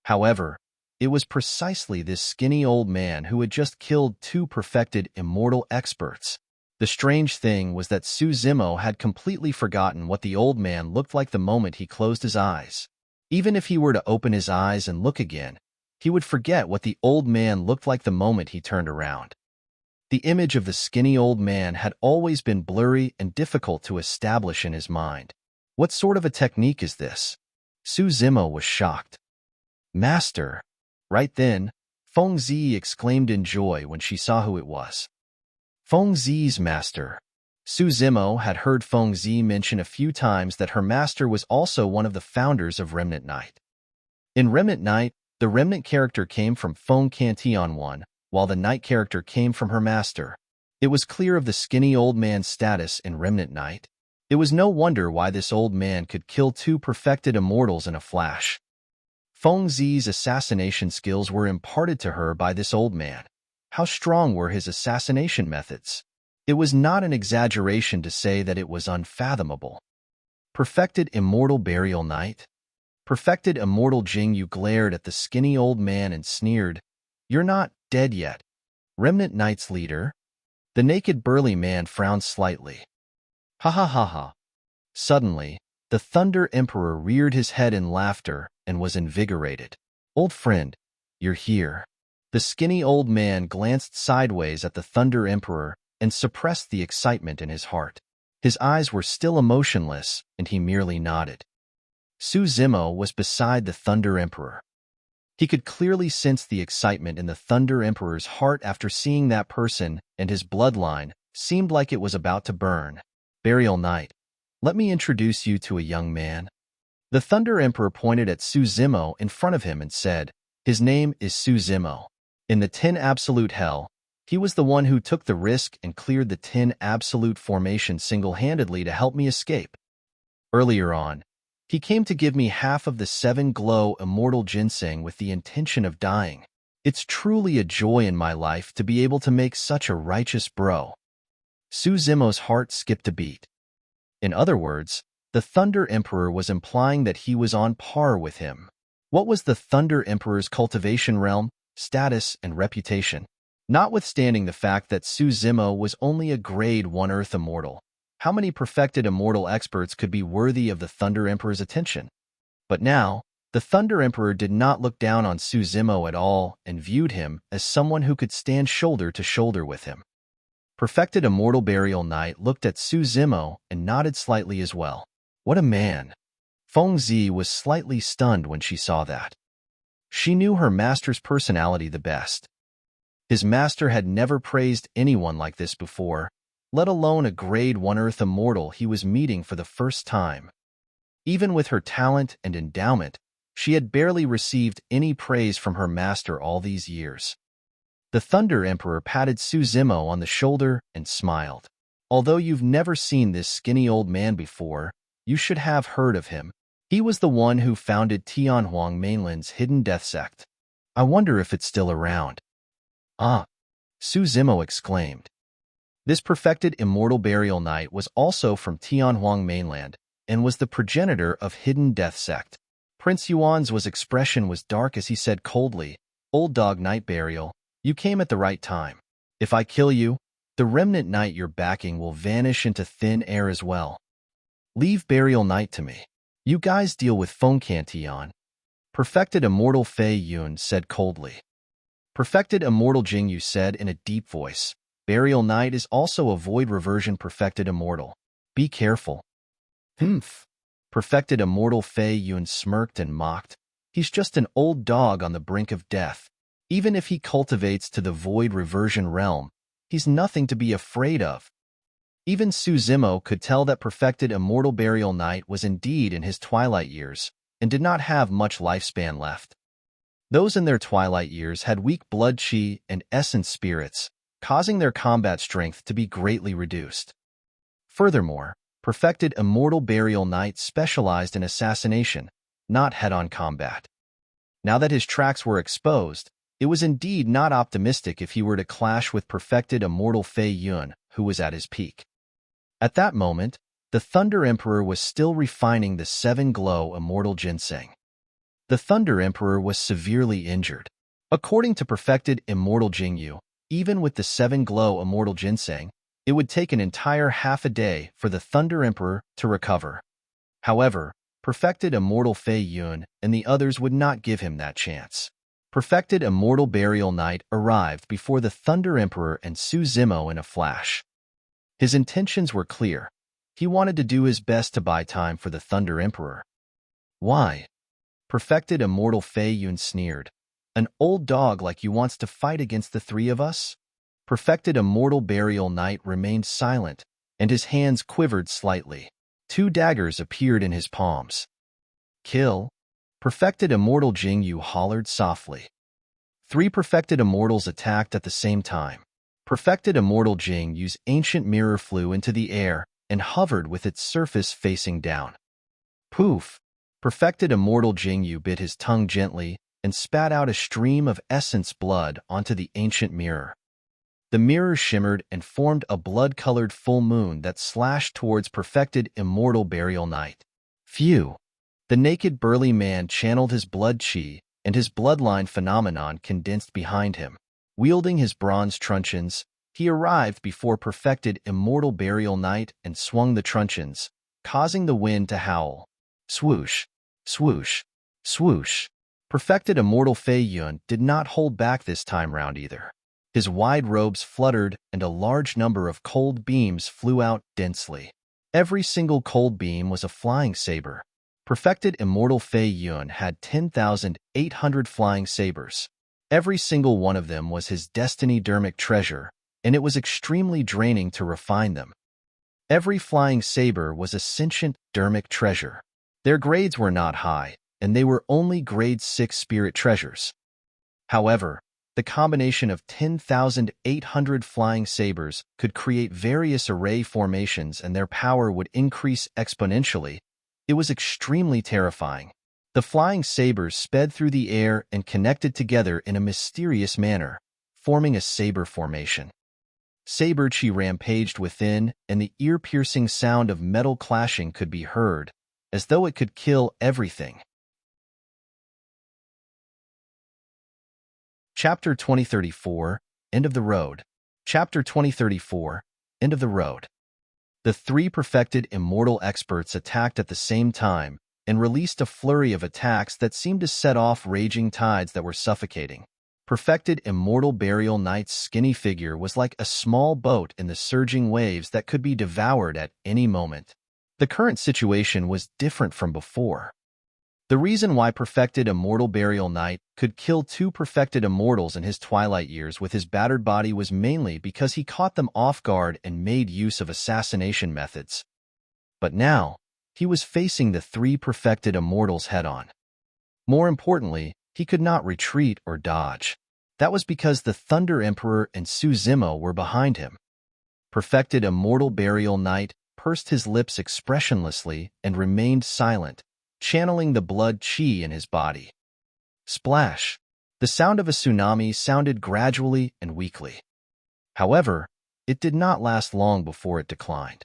However, it was precisely this skinny old man who had just killed 2 perfected immortal experts. The strange thing was that Su Zimo had completely forgotten what the old man looked like the moment he closed his eyes. Even if he were to open his eyes and look again, he would forget what the old man looked like the moment he turned around. The image of the skinny old man had always been blurry and difficult to establish in his mind. What sort of a technique is this? Su Zimo was shocked. "Master!" Right then, Feng Zi exclaimed in joy when she saw who it was. Feng Zi's master. Su Zimo had heard Feng Zi mention a few times that her master was also one of the founders of Remnant Knight. In Remnant Knight, the Remnant character came from Feng Cantian, while the Knight character came from her master. It was clear of the skinny old man's status in Remnant Knight. It was no wonder why this old man could kill 2 perfected immortals in a flash. Feng Zi's assassination skills were imparted to her by this old man. How strong were his assassination methods? It was not an exaggeration to say that it was unfathomable. Perfected immortal burial night? Perfected immortal Jing Yu glared at the skinny old man and sneered, "You're not dead yet." Remnant Knight's leader? The naked burly man frowned slightly. "Ha ha ha ha." Suddenly, the Thunder Emperor reared his head in laughter and was invigorated. "Old friend, you're here." The skinny old man glanced sideways at the Thunder Emperor and suppressed the excitement in his heart. His eyes were still emotionless, and he merely nodded. Su Zimo was beside the Thunder Emperor. He could clearly sense the excitement in the Thunder Emperor's heart after seeing that person, and his bloodline seemed like it was about to burn. "Burial Night, let me introduce you to a young man." The Thunder Emperor pointed at Su Zimo in front of him and said, "His name is Su Zimo. In the 10 Absolute Hell, he was the one who took the risk and cleared the 10 Absolute formation single-handedly to help me escape. Earlier on, he came to give me half of the 7 Glow Immortal Ginseng with the intention of dying. It's truly a joy in my life to be able to make such a righteous bro." Su Zimo's heart skipped a beat. In other words, the Thunder Emperor was implying that he was on par with him. What was the Thunder Emperor's cultivation realm, status, and reputation? Notwithstanding the fact that Su Zimo was only a Grade 1 Earth Immortal, how many perfected immortal experts could be worthy of the Thunder Emperor's attention? But now, the Thunder Emperor did not look down on Su Zimo at all and viewed him as someone who could stand shoulder to shoulder with him. Perfected Immortal Burial Knight looked at Su Zimo and nodded slightly as well. What a man! Feng Zi was slightly stunned when she saw that. She knew her master's personality the best. His master had never praised anyone like this before, let alone a grade 1 Earth immortal he was meeting for the first time. Even with her talent and endowment, she had barely received any praise from her master all these years. The Thunder Emperor patted Su Zimo on the shoulder and smiled. Although you've never seen this skinny old man before, you should have heard of him. He was the one who founded Tianhuang Mainland's hidden death sect. I wonder if it's still around. Ah, Su Zimo exclaimed. This perfected immortal burial knight was also from Tianhuang Mainland and was the progenitor of hidden death sect. Prince Yuan's expression was dark as he said coldly, Old Dog Knight Burial, you came at the right time. If I kill you, the remnant knight you're backing will vanish into thin air as well. Leave Burial Knight to me. You guys deal with Feng Tian. Perfected Immortal Fei Yun said coldly. Perfected Immortal Jingyu said in a deep voice, Burial Knight is also a Void Reversion Perfected Immortal. Be careful. Humph. Perfected Immortal Fei Yun smirked and mocked. He's just an old dog on the brink of death. Even if he cultivates to the Void Reversion realm, he's nothing to be afraid of. Even Su Zimo could tell that Perfected Immortal Burial Knight was indeed in his twilight years and did not have much lifespan left. Those in their twilight years had weak blood chi and essence spirits, causing their combat strength to be greatly reduced. Furthermore, Perfected Immortal Burial Knight specialized in assassination, not head-on combat. Now that his tracks were exposed, it was indeed not optimistic if he were to clash with Perfected Immortal Fei Yun, who was at his peak. At that moment, the Thunder Emperor was still refining the 7-glow Immortal Ginseng. The Thunder Emperor was severely injured. According to Perfected Immortal Jingyu, even with the 7-glow Immortal Ginseng, it would take an entire half a day for the Thunder Emperor to recover. However, Perfected Immortal Fei Yun and the others would not give him that chance. Perfected Immortal Burial Knight arrived before the Thunder Emperor and Su Zimo in a flash. His intentions were clear. He wanted to do his best to buy time for the Thunder Emperor. Why? Perfected Immortal Fei Yun sneered. An old dog like you wants to fight against the three of us? Perfected Immortal Burial Knight remained silent, and his hands quivered slightly. 2 daggers appeared in his palms. Kill? Perfected Immortal Jingyu hollered softly. 3 Perfected Immortals attacked at the same time. Perfected Immortal Jingyu's ancient mirror flew into the air and hovered with its surface facing down. Poof! Perfected Immortal Jingyu bit his tongue gently and spat out a stream of essence blood onto the ancient mirror. The mirror shimmered and formed a blood-colored full moon that slashed towards Perfected Immortal Burial Knight. Phew! The naked burly man channeled his blood chi, and his bloodline phenomenon condensed behind him. Wielding his bronze truncheons, he arrived before Perfected Immortal Burial Knight and swung the truncheons, causing the wind to howl. Swoosh! Swoosh! Swoosh! Perfected Immortal Fei Yun did not hold back this time round either. His wide robes fluttered and a large number of cold beams flew out densely. Every single cold beam was a flying saber. Perfected Immortal Fei Yun had 10,800 flying sabers. Every single one of them was his destiny dermic treasure, and it was extremely draining to refine them. Every flying saber was a sentient dermic treasure. Their grades were not high, and they were only grade 6 spirit treasures. However, the combination of 10,800 flying sabers could create various array formations and their power would increase exponentially. It was extremely terrifying. The flying sabers sped through the air and connected together in a mysterious manner, forming a saber formation. Saber chi rampaged within, and the ear-piercing sound of metal clashing could be heard, as though it could kill everything. Chapter 2034, End of the Road. Chapter 2034, End of the Road. The 3 perfected immortal experts attacked at the same time and released a flurry of attacks that seemed to set off raging tides that were suffocating. Perfected Immortal Burial Knight's skinny figure was like a small boat in the surging waves that could be devoured at any moment. The current situation was different from before. The reason why perfected Immortal Burial Knight could kill two perfected immortals in his twilight years with his battered body was mainly because he caught them off guard and made use of assassination methods. But now, he was facing the three perfected immortals head-on. More importantly, he could not retreat or dodge. That was because the Thunder Emperor and Su Zimo were behind him. Perfected Immortal Burial Knight pursed his lips expressionlessly and remained silent, channeling the blood qi in his body. Splash! The sound of a tsunami sounded gradually and weakly. However, it did not last long before it declined.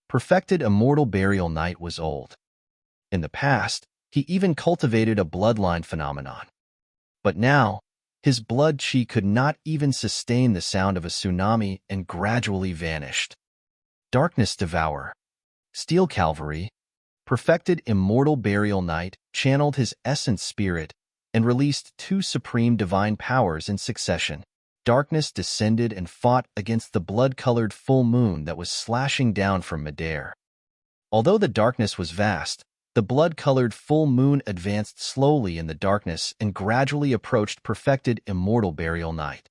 Perfected Immortal Burial Knight was old. In the past, he even cultivated a bloodline phenomenon. But now, his blood qi could not even sustain the sound of a tsunami and gradually vanished. Darkness Devour. Steel Cavalry. Perfected Immortal Burial Knight channeled his essence spirit and released two supreme divine powers in succession. Darkness descended and fought against the blood-colored full moon that was slashing down from midair. Although the darkness was vast, the blood-colored full moon advanced slowly in the darkness and gradually approached perfected Immortal Burial Knight.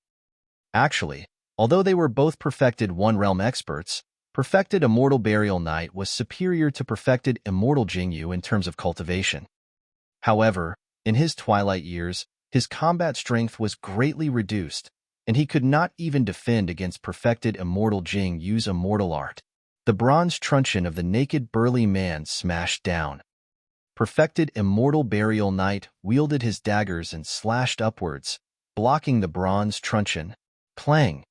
Actually, although they were both perfected one-realm experts, perfected Immortal Burial Knight was superior to perfected Immortal Jingyu in terms of cultivation. However, in his twilight years, his combat strength was greatly reduced, and he could not even defend against perfected Immortal Jingyu's immortal art. The bronze truncheon of the naked burly man smashed down. Perfected Immortal Burial Knight wielded his daggers and slashed upwards, blocking the bronze truncheon. Clang!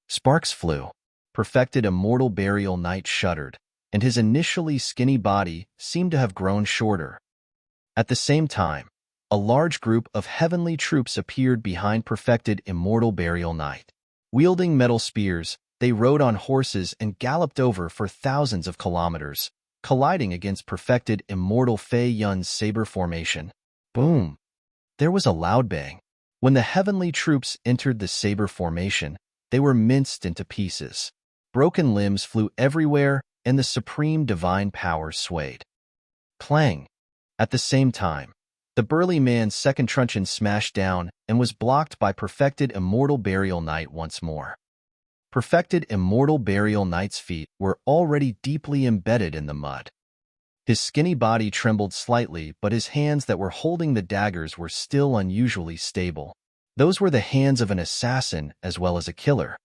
Sparks flew. Perfected Immortal Burial Knight shuddered, and his initially skinny body seemed to have grown shorter. At the same time, a large group of heavenly troops appeared behind perfected Immortal Burial Knight. Wielding metal spears, they rode on horses and galloped over for thousands of kilometers, colliding against perfected Immortal Fei Yun's saber formation. Boom! There was a loud bang. When the heavenly troops entered the saber formation, they were minced into pieces. Broken limbs flew everywhere, and the supreme divine power swayed. Clang! At the same time, the burly man's second truncheon smashed down and was blocked by perfected Immortal Burial Knight once more. Perfected Immortal Burial Knight's feet were already deeply embedded in the mud. His skinny body trembled slightly, but his hands that were holding the daggers were still unusually stable. Those were the hands of an assassin as well as a killer.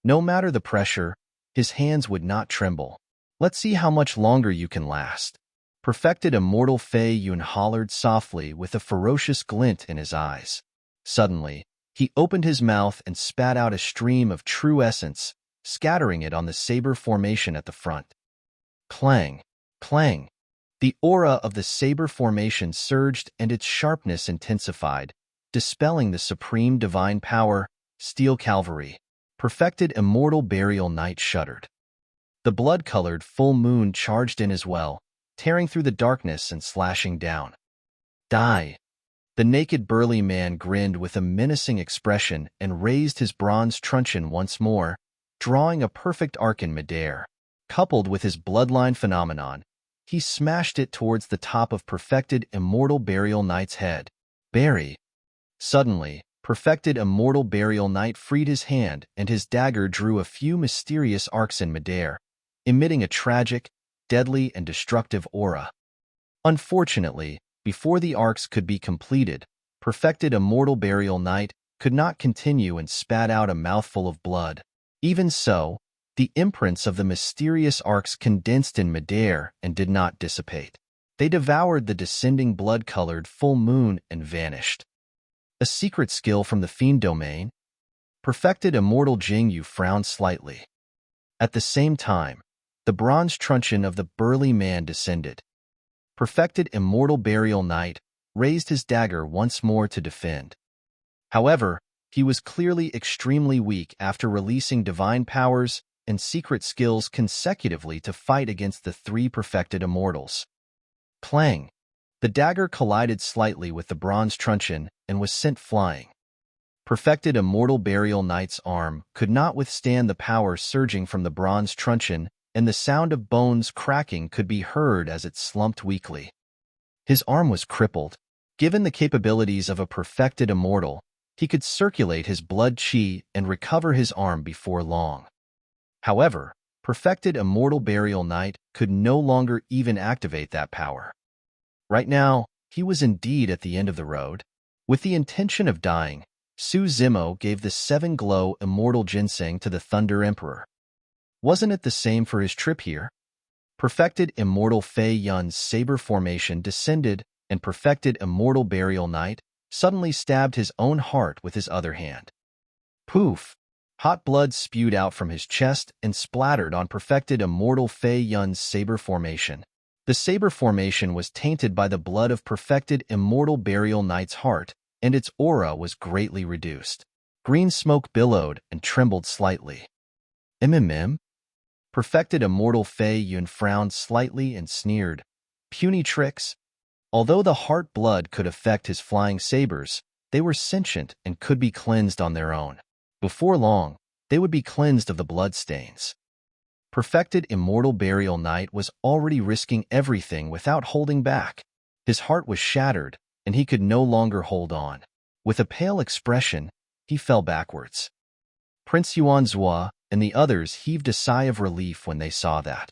No matter the pressure, his hands would not tremble. Let's see how much longer you can last. Perfected Immortal Fei Yun hollered softly with a ferocious glint in his eyes. Suddenly, he opened his mouth and spat out a stream of true essence, scattering it on the saber formation at the front. Clang! Clang! The aura of the saber formation surged and its sharpness intensified, dispelling the supreme divine power. Steel Cavalry. Perfected Immortal Burial Knight shuddered. The blood-colored full moon charged in as well, tearing through the darkness and slashing down. Die! The naked burly man grinned with a menacing expression and raised his bronze truncheon once more, drawing a perfect arc in midair. Coupled with his bloodline phenomenon, he smashed it towards the top of perfected Immortal Burial Knight's head. Bury! Suddenly, perfected Immortal Burial Knight freed his hand and his dagger drew a few mysterious arcs in midair, emitting a tragic, deadly and destructive aura. Unfortunately, before the arcs could be completed, perfected Immortal Burial Knight could not continue and spat out a mouthful of blood. Even so, the imprints of the mysterious arcs condensed in midair and did not dissipate. They devoured the descending blood-colored full moon and vanished. A secret skill from the Fiend domain? Perfected Immortal Jingyu frowned slightly. At the same time, the bronze truncheon of the burly man descended. Perfected Immortal Burial Knight raised his dagger once more to defend. However, he was clearly extremely weak after releasing divine powers and secret skills consecutively to fight against the three perfected immortals. Clang! The dagger collided slightly with the bronze truncheon and was sent flying. Perfected Immortal Burial Knight's arm could not withstand the power surging from the bronze truncheon and the sound of bones cracking could be heard as it slumped weakly. His arm was crippled. Given the capabilities of a perfected immortal, he could circulate his blood qi and recover his arm before long. However, perfected immortal burial knight could no longer even activate that power. Right now, he was indeed at the end of the road. With the intention of dying, Su Zimo gave the 7-glow immortal ginseng to the Thunder Emperor. Wasn't it the same for his trip here? Perfected immortal Fei Yun's saber formation descended, and perfected immortal burial knight suddenly stabbed his own heart with his other hand. Poof! Hot blood spewed out from his chest and splattered on perfected immortal Fei Yun's saber formation. The saber formation was tainted by the blood of perfected immortal burial knight's heart, and its aura was greatly reduced. Green smoke billowed and trembled slightly. Mm. Perfected immortal Fei Yun frowned slightly and sneered. Puny tricks. Although the heart blood could affect his flying sabers, they were sentient and could be cleansed on their own. Before long, they would be cleansed of the bloodstains. Perfected immortal burial knight was already risking everything without holding back. His heart was shattered, and he could no longer hold on. With a pale expression, he fell backwards. Prince Yuanzhua and the others heaved a sigh of relief when they saw that.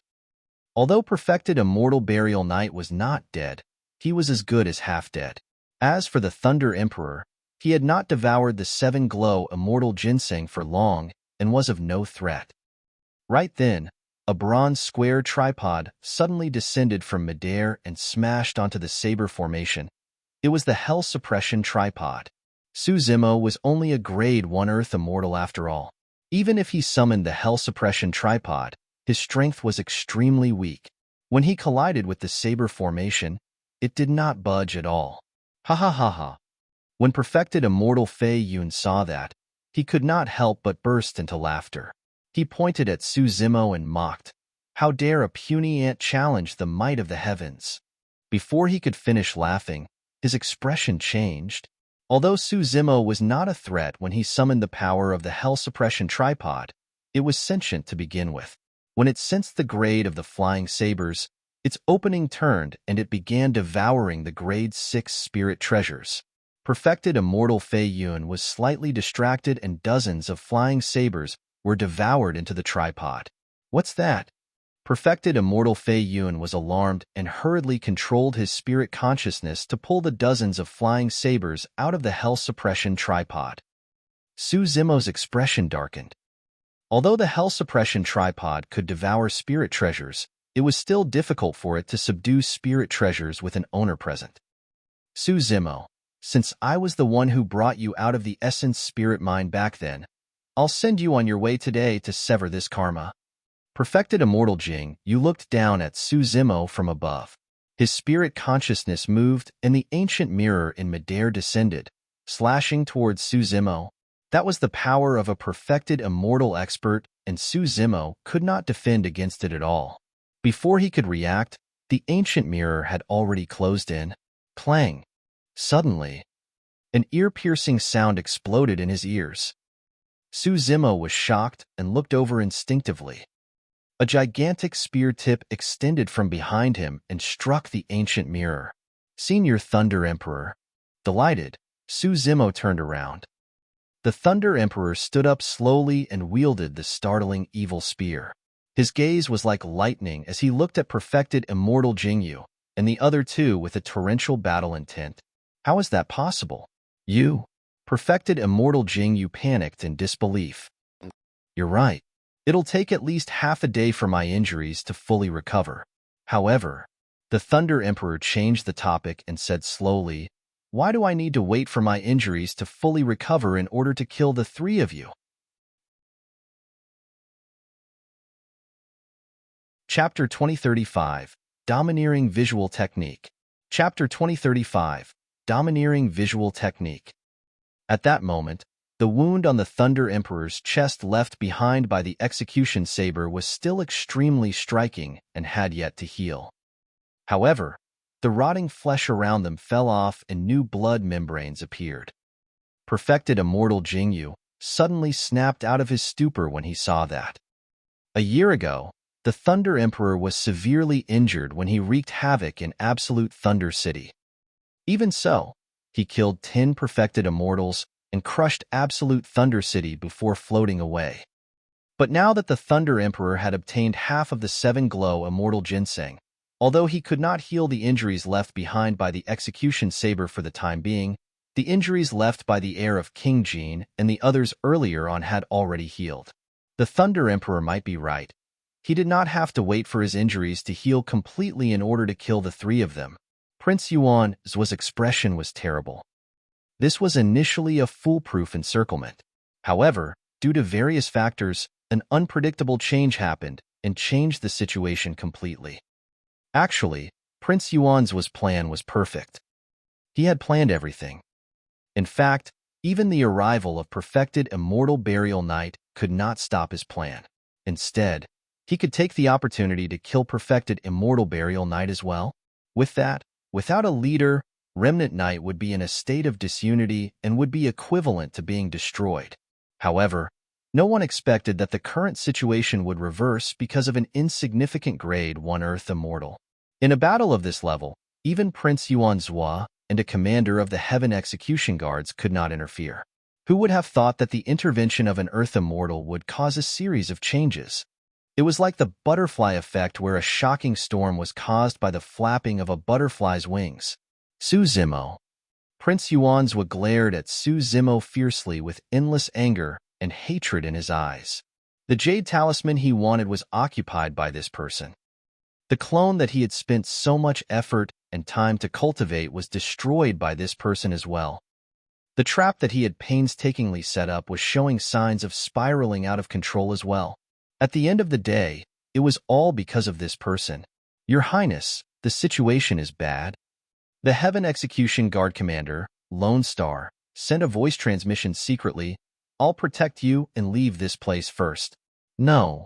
Although perfected immortal burial knight was not dead, he was as good as half dead. As for the Thunder Emperor, he had not devoured the 7-glow immortal ginseng for long and was of no threat. Right then, a bronze square tripod suddenly descended from midair and smashed onto the saber formation. It was the Hell Suppression Tripod. Su Zimo was only a Grade 1 Earth Immortal after all. Even if he summoned the Hell Suppression Tripod, his strength was extremely weak. When he collided with the saber formation, it did not budge at all. Ha ha ha ha. When perfected immortal Fei Yun saw that, he could not help but burst into laughter. He pointed at Su Zimo and mocked. How dare a puny ant challenge the might of the heavens? Before he could finish laughing, his expression changed. Although Su Zimo was not a threat when he summoned the power of the Hell Suppression Tripod, it was sentient to begin with. When it sensed the grade of the flying sabers, its opening turned and it began devouring the Grade 6 spirit treasures. Perfected immortal Fei Yun was slightly distracted and dozens of flying sabers were devoured into the tripod. What's that? Perfected immortal Fei Yun was alarmed and hurriedly controlled his spirit consciousness to pull the dozens of flying sabers out of the Hell Suppression Tripod. Su Zimo's expression darkened. Although the Hell Suppression Tripod could devour spirit treasures, it was still difficult for it to subdue spirit treasures with an owner present. Su Zimo, since I was the one who brought you out of the Essence Spirit Mine back then, I'll send you on your way today to sever this karma. Perfected immortal Jing, you looked down at Su Zimo from above. His spirit consciousness moved and the ancient mirror in midair descended, slashing towards Su Zimo. That was the power of a perfected immortal expert, and Su Zimo could not defend against it at all. Before he could react, the ancient mirror had already closed in. Clang! Suddenly, an ear-piercing sound exploded in his ears. Su Zimo was shocked and looked over instinctively. A gigantic spear tip extended from behind him and struck the ancient mirror. Senior Thunder Emperor. Delighted, Su Zimo turned around. The Thunder Emperor stood up slowly and wielded the startling evil spear. His gaze was like lightning as he looked at perfected immortal Jingyu and the other two with a torrential battle intent. How is that possible? You? Perfected immortal Jingyu panicked in disbelief. You're right. It'll take at least half a day for my injuries to fully recover. However, the Thunder Emperor changed the topic and said slowly, why do I need to wait for my injuries to fully recover in order to kill the three of you? Chapter 2035, Domineering Visual Technique. Chapter 2035, Domineering Visual Technique. At that moment, the wound on the Thunder Emperor's chest left behind by the execution saber was still extremely striking and had yet to heal. However, the rotting flesh around them fell off and new blood membranes appeared. Perfected immortal Jingyu suddenly snapped out of his stupor when he saw that. A year ago, The Thunder Emperor was severely injured when he wreaked havoc in Absolute Thunder City. Even so, he killed 10 perfected immortals and crushed Absolute Thunder City before floating away. But now that the Thunder Emperor had obtained half of the 7-glow immortal ginseng, although he could not heal the injuries left behind by the execution saber for the time being, the injuries left by the heir of King Qian and the others earlier on had already healed. The Thunder Emperor might be right. He did not have to wait for his injuries to heal completely in order to kill the 3 of them. Prince Yuan's expression was terrible. This was initially a foolproof encirclement. However, due to various factors, an unpredictable change happened and changed the situation completely. Actually, Prince Yuan's plan was perfect. He had planned everything. In fact, even the arrival of perfected Immortal Burial Knight could not stop his plan. Instead, he could take the opportunity to kill perfected Immortal Burial Knight as well. With that, without a leader, Remnant Knight would be in a state of disunity and would be equivalent to being destroyed. However, no one expected that the current situation would reverse because of an insignificant grade 1 Earth Immortal. In a battle of this level, even Prince Yuanzhua and a commander of the Heaven Execution Guards could not interfere. Who would have thought that the intervention of an Earth Immortal would cause a series of changes? It was like the butterfly effect where a shocking storm was caused by the flapping of a butterfly's wings. Su Zimo. Prince Yuanzhua glared at Su Zimo fiercely with endless anger and hatred in his eyes. The Jade talisman he wanted was occupied by this person. The clone that he had spent so much effort and time to cultivate was destroyed by this person as well. The trap that he had painstakingly set up was showing signs of spiraling out of control as well. At the end of the day, it was all because of this person. Your Highness, the situation is bad. The Heaven Execution Guard Commander, Lone Star, sent a voice transmission secretly. I'll protect you and leave this place first. No.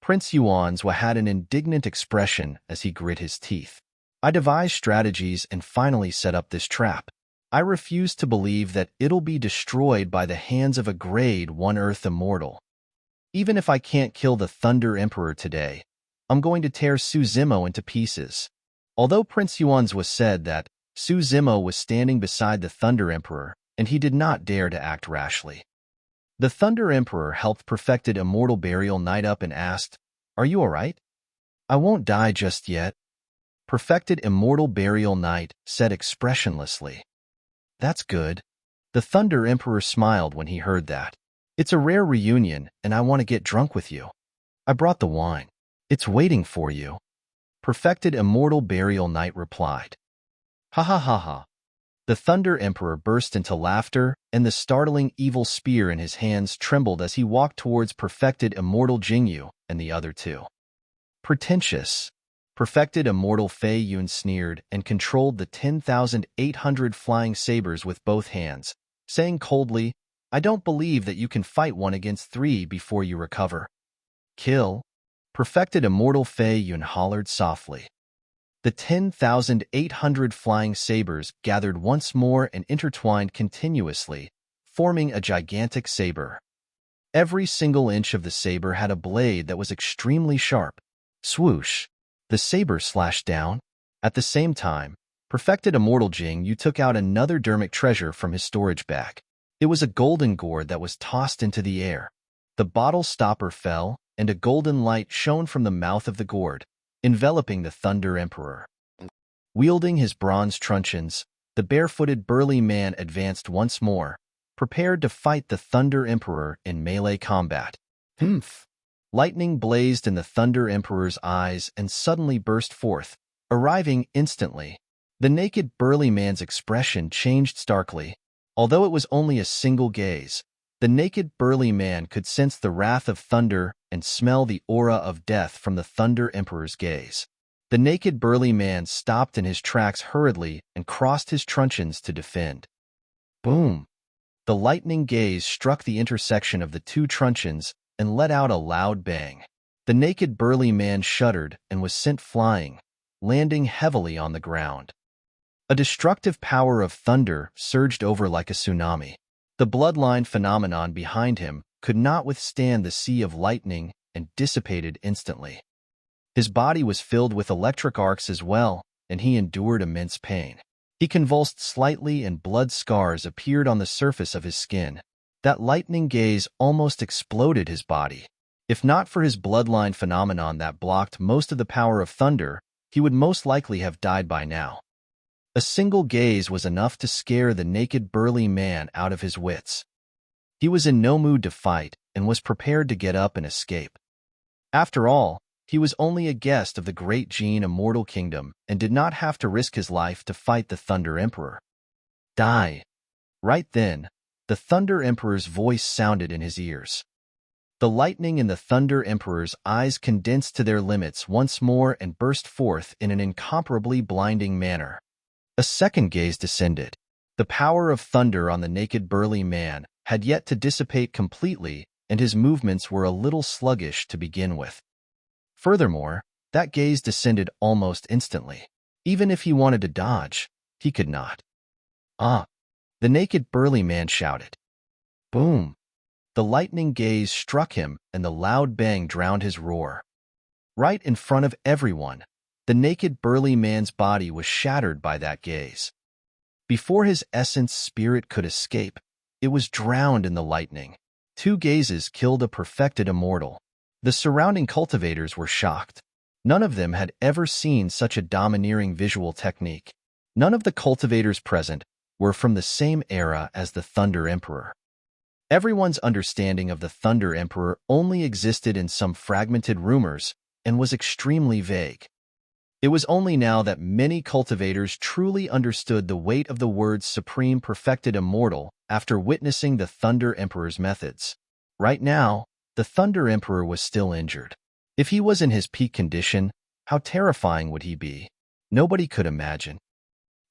Prince Yuanzhua had an indignant expression as he grit his teeth. I devised strategies and finally set up this trap. I refuse to believe that it'll be destroyed by the hands of a grade 1 Earth Immortal. Even if I can't kill the Thunder Emperor today, I'm going to tear Su Zimo into pieces. Although Prince Yuanzhua said that Su Zimo was standing beside the Thunder Emperor, and he did not dare to act rashly. The Thunder Emperor helped perfected Immortal Burial Knight up and asked, "Are you alright?" "I won't die just yet," perfected Immortal Burial Knight said expressionlessly. "That's good." The Thunder Emperor smiled when he heard that. "It's a rare reunion, and I want to get drunk with you. I brought the wine. It's waiting for you," perfected Immortal Burial Knight replied. "Ha ha ha ha." The Thunder Emperor burst into laughter, and the startling evil spear in his hands trembled as he walked towards perfected Immortal Jingyu and the other 2. Pretentious. Perfected Immortal Fei Yun sneered and controlled the 10,800 flying sabers with both hands, saying coldly, "I don't believe that you can fight 1 against 3 before you recover." "Kill." Perfected Immortal Fei Yun hollered softly. The 10,800 flying sabers gathered once more and intertwined continuously, forming a gigantic saber. Every single inch of the saber had a blade that was extremely sharp. Swoosh! The saber slashed down. At the same time, perfected Immortal Jingyu took out another dermic treasure from his storage bag. It was a golden gourd that was tossed into the air. The bottle stopper fell, and a golden light shone from the mouth of the gourd, enveloping the Thunder Emperor. Wielding his bronze truncheons, the barefooted burly man advanced once more, prepared to fight the Thunder Emperor in melee combat. Humph! Lightning blazed in the Thunder Emperor's eyes and suddenly burst forth, arriving instantly. The naked burly man's expression changed starkly. Although it was only a single gaze, the naked burly man could sense the wrath of thunder and smell the aura of death from the Thunder Emperor's gaze. The naked burly man stopped in his tracks hurriedly and crossed his truncheons to defend. Boom! The lightning gaze struck the intersection of the 2 truncheons and let out a loud bang. The naked burly man shuddered and was sent flying, landing heavily on the ground. A destructive power of thunder surged over like a tsunami. The bloodline phenomenon behind him could not withstand the sea of lightning and dissipated instantly. His body was filled with electric arcs as well, and he endured immense pain. He convulsed slightly and blood scars appeared on the surface of his skin. That lightning gaze almost exploded his body. If not for his bloodline phenomenon that blocked most of the power of thunder, he would most likely have died by now. A single gaze was enough to scare the naked burly man out of his wits. He was in no mood to fight and was prepared to get up and escape. After all, he was only a guest of the great Qian Immortal Kingdom and did not have to risk his life to fight the Thunder Emperor. Die! Right then, the Thunder Emperor's voice sounded in his ears. The lightning in the Thunder Emperor's eyes condensed to their limits once more and burst forth in an incomparably blinding manner. A second gaze descended. The power of thunder on the naked burly man had yet to dissipate completely, and his movements were a little sluggish to begin with. Furthermore, that gaze descended almost instantly. Even if he wanted to dodge, he could not. "Ah!" the naked burly man shouted. Boom! The lightning gaze struck him, and the loud bang drowned his roar. Right in front of everyone, the naked burly man's body was shattered by that gaze. Before his essence spirit could escape, it was drowned in the lightning. 2 gazes killed a perfected immortal. The surrounding cultivators were shocked. None of them had ever seen such a domineering visual technique. None of the cultivators present were from the same era as the Thunder Emperor. Everyone's understanding of the Thunder Emperor only existed in some fragmented rumors and was extremely vague. It was only now that many cultivators truly understood the weight of the words Supreme Perfected Immortal after witnessing the Thunder Emperor's methods. Right now, the Thunder Emperor was still injured. If he was in his peak condition, how terrifying would he be? Nobody could imagine.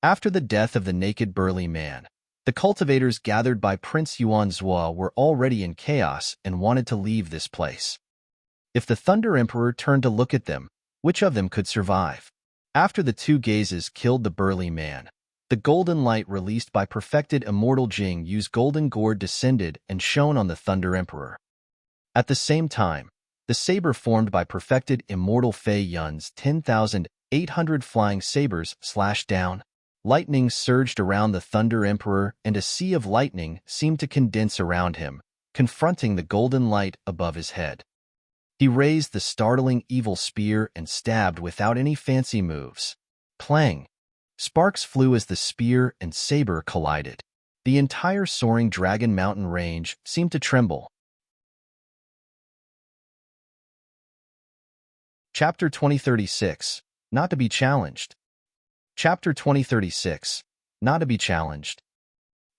After the death of the naked burly man, the cultivators gathered by Prince Yuanzhua were already in chaos and wanted to leave this place. If the Thunder Emperor turned to look at them, which of them could survive? After the 2 gazes killed the burly man, the golden light released by perfected immortal Jing Yu's golden gourd descended and shone on the Thunder Emperor. At the same time, the saber formed by perfected immortal Fei Yun's 10,800 flying sabers slashed down. Lightning surged around the Thunder Emperor, and a sea of lightning seemed to condense around him, confronting the golden light above his head. He raised the startling evil spear and stabbed without any fancy moves. Clang! Sparks flew as the spear and saber collided. The entire soaring Dragon Mountain range seemed to tremble. Chapter 2036, Not to be Challenged. Chapter 2036, Not to be Challenged.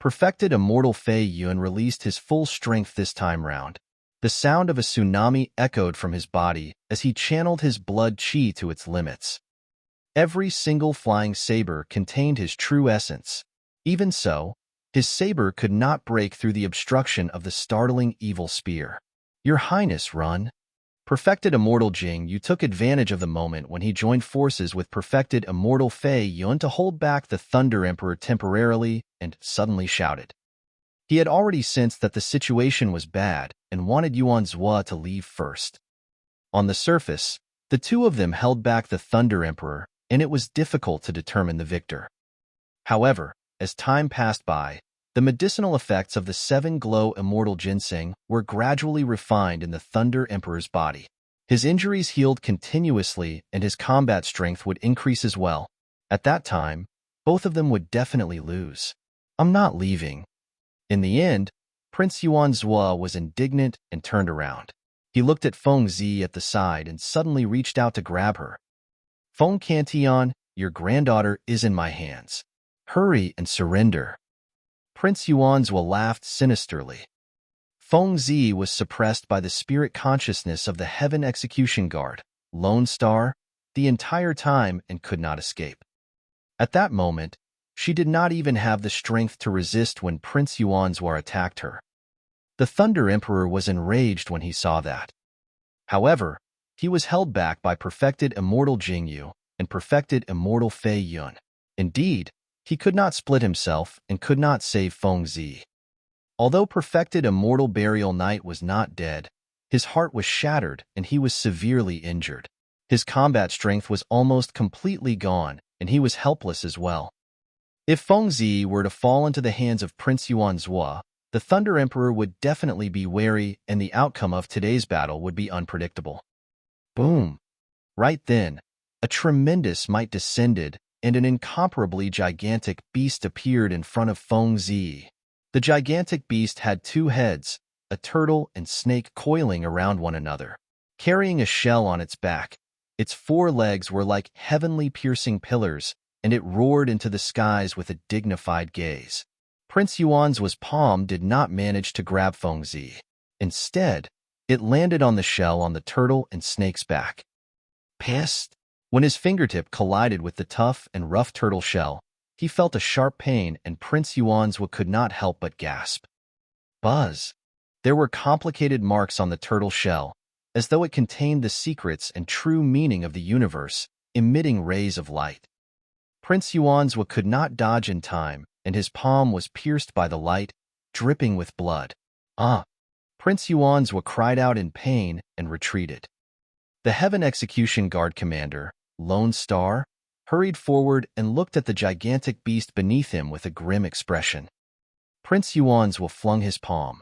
Perfected Immortal Fei Yuan released his full strength this time round. The sound of a tsunami echoed from his body as he channeled his blood qi to its limits. Every single flying saber contained his true essence. Even so, his saber could not break through the obstruction of the startling evil spear. "Your Highness, run!" Perfected Immortal Jing Yu took advantage of the moment when he joined forces with Perfected Immortal Fei Yuan to hold back the Thunder Emperor temporarily and suddenly shouted. He had already sensed that the situation was bad and wanted Yuanzhua to leave first. On the surface, the 2 of them held back the Thunder Emperor, and it was difficult to determine the victor. However, as time passed by, the medicinal effects of the 7-glow immortal ginseng were gradually refined in the Thunder Emperor's body. His injuries healed continuously and his combat strength would increase as well. At that time, both of them would definitely lose. "I'm not leaving." In the end, Prince Yuanzhua was indignant and turned around. He looked at Feng Zi at the side and suddenly reached out to grab her. "Feng Cantian, your granddaughter is in my hands. Hurry and surrender." Prince Yuanzhua laughed sinisterly. Feng Zi was suppressed by the spirit consciousness of the Heaven Execution Guard, Lone Star, the entire time and could not escape. At that moment, she did not even have the strength to resist when Prince Yuanzhua attacked her. The Thunder Emperor was enraged when he saw that. However, he was held back by perfected Immortal Jing Yu and perfected Immortal Fei Yuan. Indeed, he could not split himself and could not save Feng Zi. Although perfected Immortal Burial Knight was not dead, his heart was shattered and he was severely injured. His combat strength was almost completely gone, and he was helpless as well. If Fengzi were to fall into the hands of Prince Yuanzhua, the Thunder Emperor would definitely be wary, and the outcome of today's battle would be unpredictable. Boom! Right then, a tremendous might descended, and an incomparably gigantic beast appeared in front of Fengzi. The gigantic beast had two heads, a turtle and snake coiling around one another. Carrying a shell on its back, its four legs were like heavenly piercing pillars, and it roared into the skies with a dignified gaze. Prince Yuan's palm did not manage to grab Fengzi. Instead, it landed on the shell on the turtle and snake's back. Pissed. When his fingertip collided with the tough and rough turtle shell, he felt a sharp pain, and Prince Yuanzhua could not help but gasp. Buzz! There were complicated marks on the turtle shell, as though it contained the secrets and true meaning of the universe, emitting rays of light. Prince Yuanzhua could not dodge in time, and his palm was pierced by the light, dripping with blood. Ah! Prince Yuanzhua cried out in pain and retreated. The Heaven Execution Guard commander, Lone Star, hurried forward and looked at the gigantic beast beneath him with a grim expression. Prince Yuanzhua flung his palm.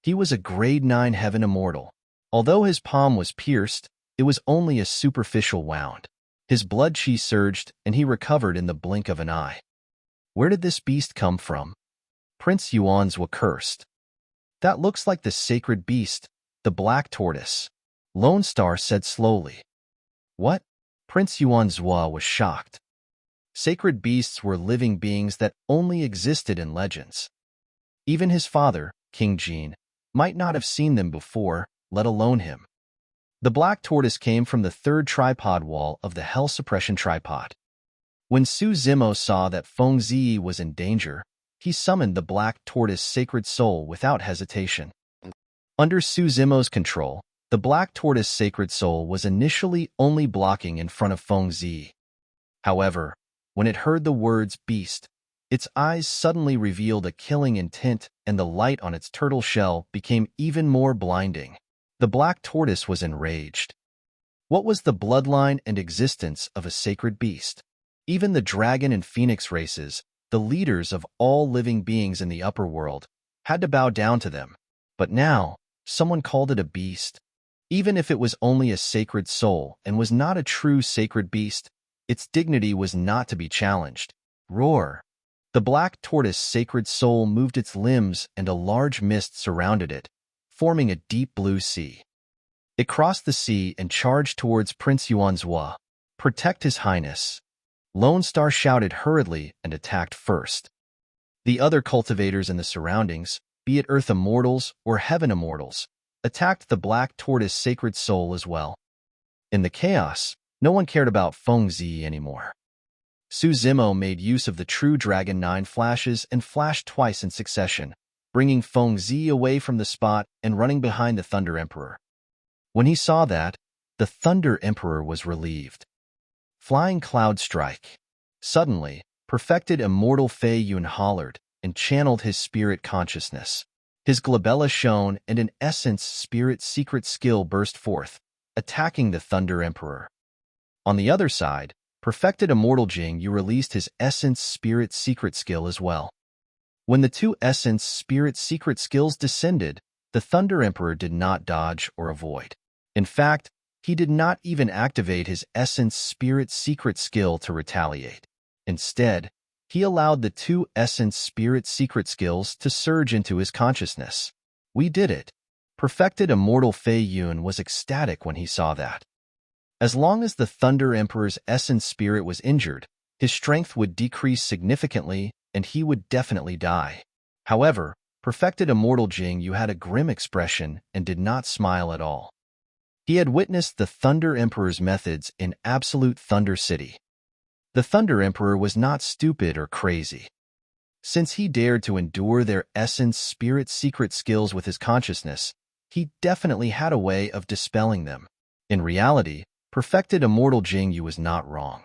He was a grade 9 Heaven Immortal. Although his palm was pierced, it was only a superficial wound. His blood chi surged, and he recovered in the blink of an eye. Where did this beast come from? Prince Yuanzhua cursed. That looks like the sacred beast, the black tortoise, Lone Star said slowly. What? Prince Yuanzhua was shocked. Sacred beasts were living beings that only existed in legends. Even his father, King Qian, might not have seen them before, let alone him. The black tortoise came from the third tripod wall of the Hell Suppression Tripod. When Su Zimo saw that Fengzi was in danger, he summoned the black tortoise sacred soul without hesitation. Under Su Zimo's control, the black tortoise sacred soul was initially only blocking in front of Fengzi. However, when it heard the words beast, its eyes suddenly revealed a killing intent, and the light on its turtle shell became even more blinding. The black tortoise was enraged. What was the bloodline and existence of a sacred beast? Even the dragon and phoenix races, the leaders of all living beings in the upper world, had to bow down to them. But now, someone called it a beast. Even if it was only a sacred soul and was not a true sacred beast, its dignity was not to be challenged. Roar! The black tortoise sacred soul moved its limbs, and a large mist surrounded it, forming a deep blue sea. It crossed the sea and charged towards Prince Yuanzhua. Protect His Highness! Lone Star shouted hurriedly and attacked first. The other cultivators in the surroundings, be it Earth Immortals or Heaven Immortals, attacked the black tortoise sacred soul as well. In the chaos, no one cared about Fengzi anymore. Su Zimo made use of the True Dragon 9 flashes and flashed twice in succession, bringing Fengzi away from the spot and running behind the Thunder Emperor. When he saw that, the Thunder Emperor was relieved. Flying Cloud Strike. Suddenly, perfected Immortal Fei Yun hollered and channeled his spirit consciousness. His glabella shone, and an Essence Spirit secret skill burst forth, attacking the Thunder Emperor. On the other side, perfected Immortal Jing Yu released his Essence Spirit secret skill as well. When the two Essence Spirit secret skills descended, the Thunder Emperor did not dodge or avoid. In fact, he did not even activate his Essence Spirit secret skill to retaliate. Instead, he allowed the two Essence Spirit secret skills to surge into his consciousness. We did it. Perfected Immortal Fei Yun was ecstatic when he saw that. As long as the Thunder Emperor's Essence Spirit was injured, his strength would decrease significantly, and he would definitely die. However, perfected Immortal Jing Yu had a grim expression and did not smile at all. He had witnessed the Thunder Emperor's methods in Absolute Thunder City. The Thunder Emperor was not stupid or crazy. Since he dared to endure their Essence Spirit secret skills with his consciousness, he definitely had a way of dispelling them. In reality, perfected Immortal Jing Yu was not wrong.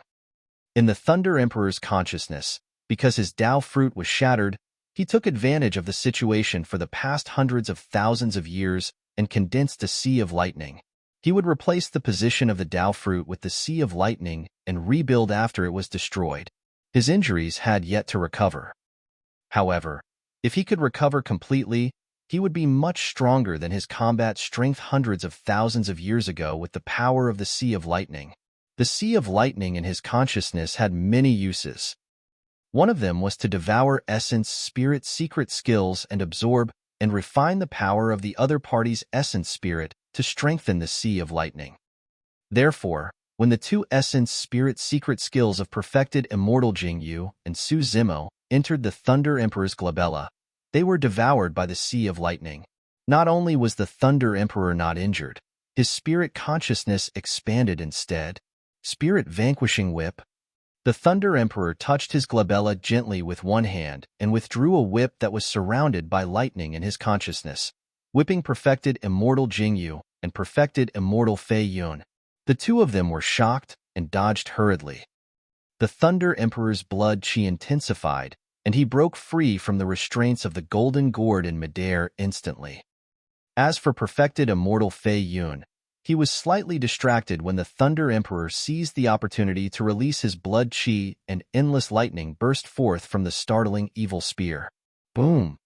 In the Thunder Emperor's consciousness, because his Tao fruit was shattered, he took advantage of the situation for the past hundreds of thousands of years and condensed a sea of lightning. He would replace the position of the Tao fruit with the Sea of Lightning and rebuild after it was destroyed. His injuries had yet to recover. However, if he could recover completely, he would be much stronger than his combat strength hundreds of thousands of years ago with the power of the Sea of Lightning. The Sea of Lightning in his consciousness had many uses. One of them was to devour essence spirit secret skills and absorb and refine the power of the other party's essence spirit to strengthen the Sea of Lightning. Therefore, when the two essence spirit secret skills of perfected Immortal Jingyu and Su Zimo entered the Thunder Emperor's glabella, they were devoured by the Sea of Lightning. Not only was the Thunder Emperor not injured, his spirit consciousness expanded instead. Spirit Vanquishing Whip. The Thunder Emperor touched his glabella gently with one hand and withdrew a whip that was surrounded by lightning in his consciousness, whipping perfected Immortal Jingyu and perfected Immortal Fei Yun. The two of them were shocked and dodged hurriedly. The Thunder Emperor's blood qi intensified, and he broke free from the restraints of the golden gourd in midair instantly. As for perfected Immortal Fei Yun, he was slightly distracted when the Thunder Emperor seized the opportunity to release his blood qi and endless lightning burst forth from the startling evil spear. Boom!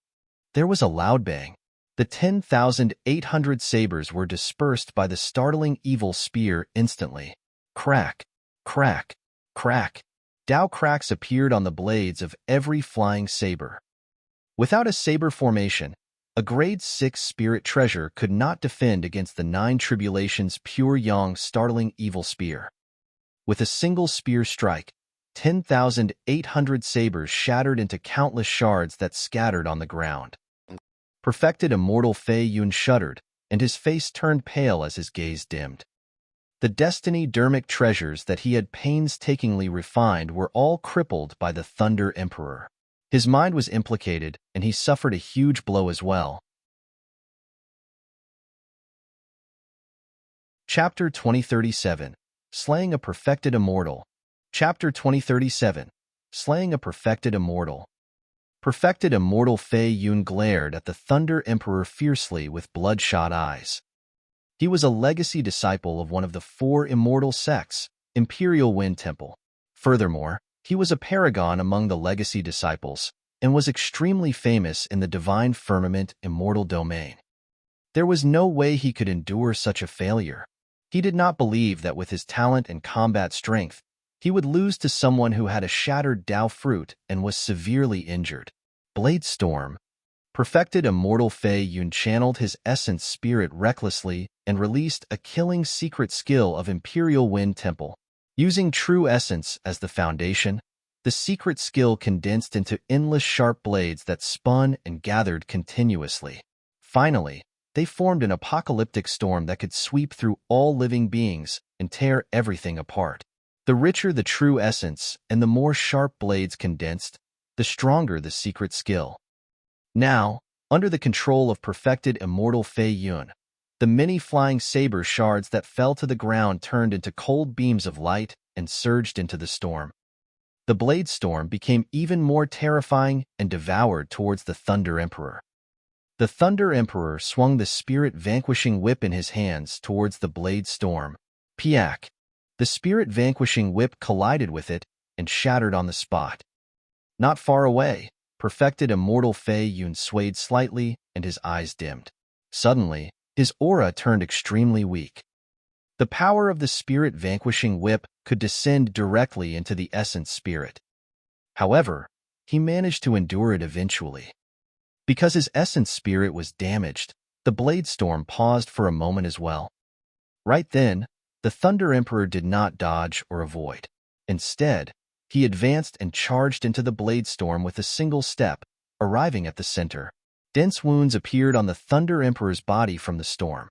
There was a loud bang. The 10,800 sabers were dispersed by the startling evil spear instantly. Crack! Crack! Crack! Tao cracks appeared on the blades of every flying saber. Without a saber formation, a grade 6 spirit treasure could not defend against the 9 tribulations pure yang startling evil spear. With a single spear strike, 10,800 sabers shattered into countless shards that scattered on the ground. Perfected Immortal Fei Yun shuddered, and his face turned pale as his gaze dimmed. The destiny dermic treasures that he had painstakingly refined were all crippled by the Thunder Emperor. His mind was implicated, and he suffered a huge blow as well. Chapter 2037, Slaying a Perfected Immortal. Chapter 2037, Slaying a Perfected Immortal. Perfected Immortal Fei Yun glared at the Thunder Emperor fiercely with bloodshot eyes. He was a legacy disciple of one of the 4 immortal sects, Imperial Wind Temple. Furthermore, he was a paragon among the legacy disciples, and was extremely famous in the divine firmament immortal domain. There was no way he could endure such a failure. He did not believe that with his talent and combat strength, he would lose to someone who had a shattered Tao fruit and was severely injured. Blade Storm. Perfected Immortal Fei Yun channeled his essence spirit recklessly and released a killing secret skill of Imperial Wind Temple. Using true essence as the foundation, the secret skill condensed into endless sharp blades that spun and gathered continuously. Finally, they formed an apocalyptic storm that could sweep through all living beings and tear everything apart. The richer the true essence and the more sharp blades condensed, the stronger the secret skill. Now, under the control of perfected Immortal Fei Yun, the many flying saber shards that fell to the ground turned into cold beams of light and surged into the storm. The blade storm became even more terrifying and devoured towards the Thunder Emperor. The Thunder Emperor swung the Spirit Vanquishing Whip in his hands towards the blade storm. Piak! The Spirit Vanquishing Whip collided with it and shattered on the spot. Not far away, perfected Immortal Fei Yun swayed slightly and his eyes dimmed. Suddenly, his aura turned extremely weak. The power of the Spirit Vanquishing Whip could descend directly into the Essence Spirit. However, he managed to endure it eventually. Because his Essence Spirit was damaged, the Blade Storm paused for a moment as well. Right then, the Thunder Emperor did not dodge or avoid. Instead, he advanced and charged into the Blade Storm with a single step, arriving at the center. Dense wounds appeared on the Thunder Emperor's body from the storm.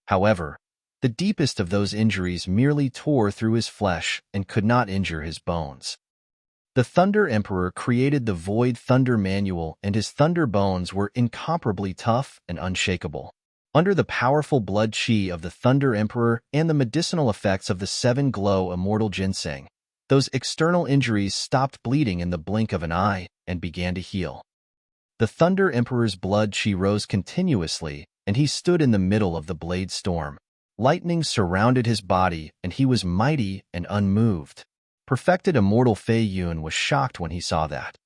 However, the deepest of those injuries merely tore through his flesh and could not injure his bones. The Thunder Emperor created the Void Thunder Manual, and his thunder bones were incomparably tough and unshakable. Under the powerful blood qi of the Thunder Emperor and the medicinal effects of the 7 Glow Immortal Ginseng, those external injuries stopped bleeding in the blink of an eye and began to heal. The Thunder Emperor's blood qi rose continuously, and he stood in the middle of the blade storm. Lightning surrounded his body, and he was mighty and unmoved. Perfected Immortal Fei Yun was shocked when he saw that.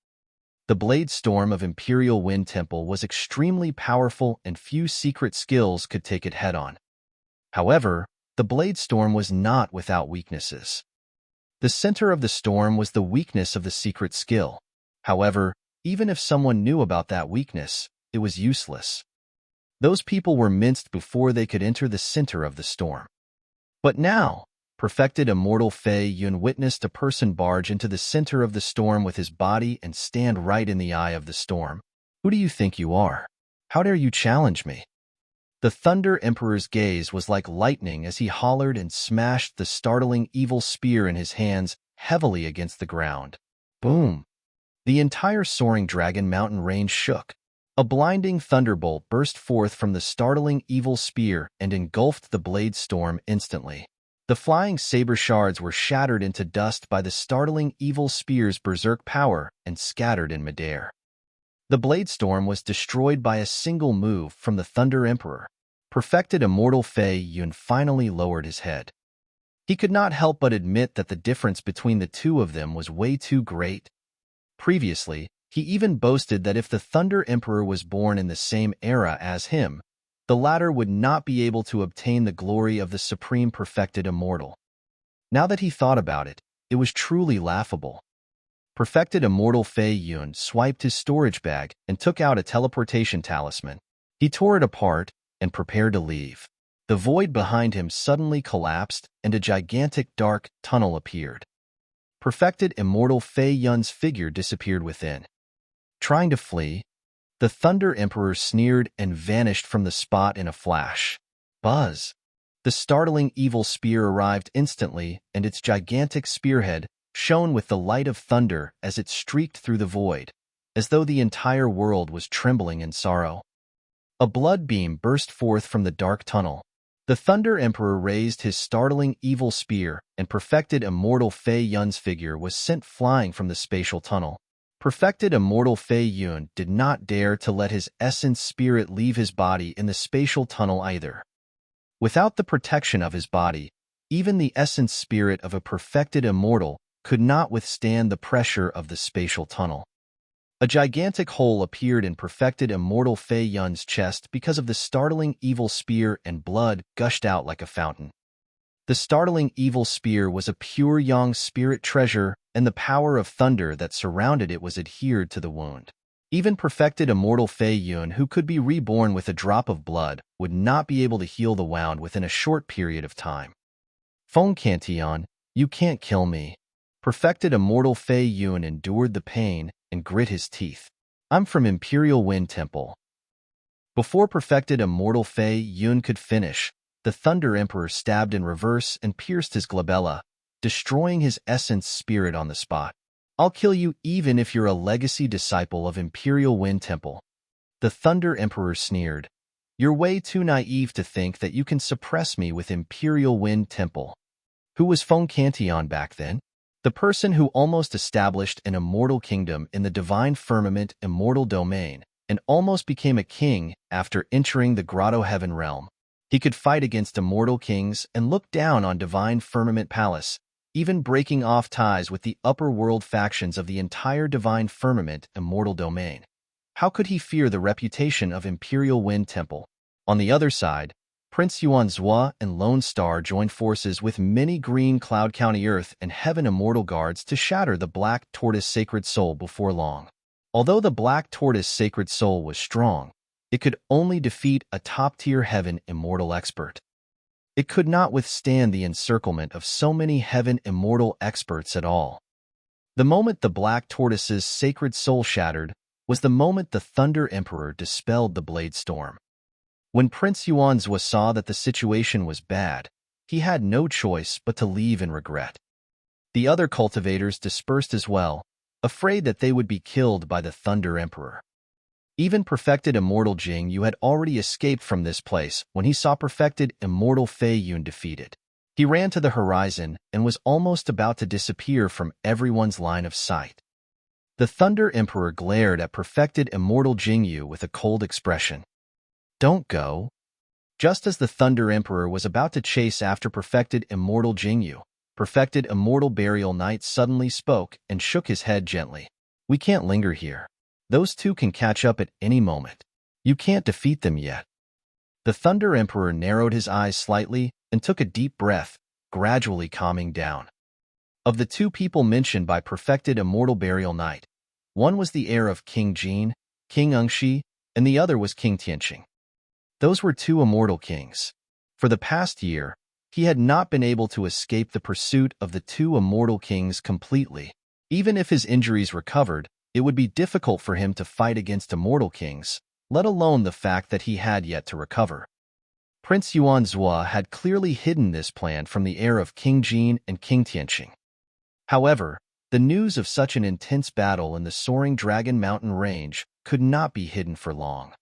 The Blade Storm of Imperial Wind Temple was extremely powerful, and few secret skills could take it head-on. However, the Blade Storm was not without weaknesses. The center of the storm was the weakness of the secret skill. However, even if someone knew about that weakness, it was useless. Those people were minced before they could enter the center of the storm. But now, Perfected Immortal Fei Yun witnessed a person barge into the center of the storm with his body and stand right in the eye of the storm. Who do you think you are? How dare you challenge me? The Thunder Emperor's gaze was like lightning as he hollered and smashed the startling evil spear in his hands heavily against the ground. Boom! The entire soaring dragon mountain range shook. A blinding thunderbolt burst forth from the startling evil spear and engulfed the blade storm instantly. The flying saber shards were shattered into dust by the startling evil spear's berserk power and scattered in midair. The blade storm was destroyed by a single move from the Thunder Emperor. Perfected Immortal Fei Yun finally lowered his head. He could not help but admit that the difference between the two of them was way too great. Previously, he even boasted that if the Thunder Emperor was born in the same era as him, the latter would not be able to obtain the glory of the Supreme Perfected Immortal. Now that he thought about it, it was truly laughable. Perfected Immortal Fei Yun swiped his storage bag and took out a teleportation talisman. He tore it apart and prepared to leave. The void behind him suddenly collapsed and a gigantic dark tunnel appeared. Perfected Immortal Fei Yun's figure disappeared within. Trying to flee, the Thunder Emperor sneered and vanished from the spot in a flash. Buzz! The startling evil spear arrived instantly, and its gigantic spearhead shone with the light of thunder as it streaked through the void, as though the entire world was trembling in sorrow. A blood beam burst forth from the dark tunnel. The Thunder Emperor raised his startling evil spear, and Perfected Immortal Fei Yun's figure was sent flying from the spatial tunnel. Perfected Immortal Fei Yun did not dare to let his essence spirit leave his body in the spatial tunnel either. Without the protection of his body, even the essence spirit of a perfected immortal could not withstand the pressure of the spatial tunnel. A gigantic hole appeared in Perfected Immortal Fei Yun's chest because of the startling evil spear, and blood gushed out like a fountain. The startling evil spear was a pure yang spirit treasure, and the power of thunder that surrounded it was adhered to the wound. Even Perfected Immortal Fei Yun, who could be reborn with a drop of blood, would not be able to heal the wound within a short period of time. Feng Qian, you can't kill me. Perfected Immortal Fei Yun endured the pain and grit his teeth. I'm from Imperial Wind Temple. Before Perfected Immortal Fei Yun could finish, the Thunder Emperor stabbed in reverse and pierced his glabella, destroying his essence spirit on the spot. I'll kill you even if you're a legacy disciple of Imperial Wind Temple. The Thunder Emperor sneered. You're way too naive to think that you can suppress me with Imperial Wind Temple. Who was Feng Qian back then? The person who almost established an immortal kingdom in the Divine Firmament Immortal Domain, and almost became a king after entering the Grotto Heaven realm. He could fight against immortal kings and look down on Divine Firmament Palace, even breaking off ties with the upper world factions of the entire Divine Firmament Immortal Domain. How could he fear the reputation of Imperial Wind Temple? On the other side, Prince Yuan Zhua and Lone Star joined forces with many Green Cloud County Earth and Heaven Immortal Guards to shatter the Black Tortoise Sacred Soul before long. Although the Black Tortoise Sacred Soul was strong, it could only defeat a top-tier Heaven Immortal expert. It could not withstand the encirclement of so many Heaven Immortal experts at all. The moment the Black Tortoise's sacred soul shattered was the moment the Thunder Emperor dispelled the Blade Storm. When Prince Yuan Zhua saw that the situation was bad, he had no choice but to leave in regret. The other cultivators dispersed as well, afraid that they would be killed by the Thunder Emperor. Even Perfected Immortal Jing Yu had already escaped from this place when he saw Perfected Immortal Fei Yun defeated. He ran to the horizon and was almost about to disappear from everyone's line of sight. The Thunder Emperor glared at Perfected Immortal Jing Yu with a cold expression. Don't go. Just as the Thunder Emperor was about to chase after perfected Immortal Jingyu, perfected Immortal Burial Knight suddenly spoke and shook his head gently. We can't linger here. Those two can catch up at any moment. You can't defeat them yet. The Thunder Emperor narrowed his eyes slightly and took a deep breath, gradually calming down. Of the two people mentioned by perfected Immortal Burial Knight, one was the heir of King Jin, King Ungshi, and the other was King Tianqing. Those were two immortal kings. For the past year, he had not been able to escape the pursuit of the two immortal kings completely. Even if his injuries recovered, it would be difficult for him to fight against immortal kings, let alone the fact that he had yet to recover. Prince Yuanzhua had clearly hidden this plan from the heir of King Jin and King Tianqing. However, the news of such an intense battle in the soaring Dragon Mountain range could not be hidden for long.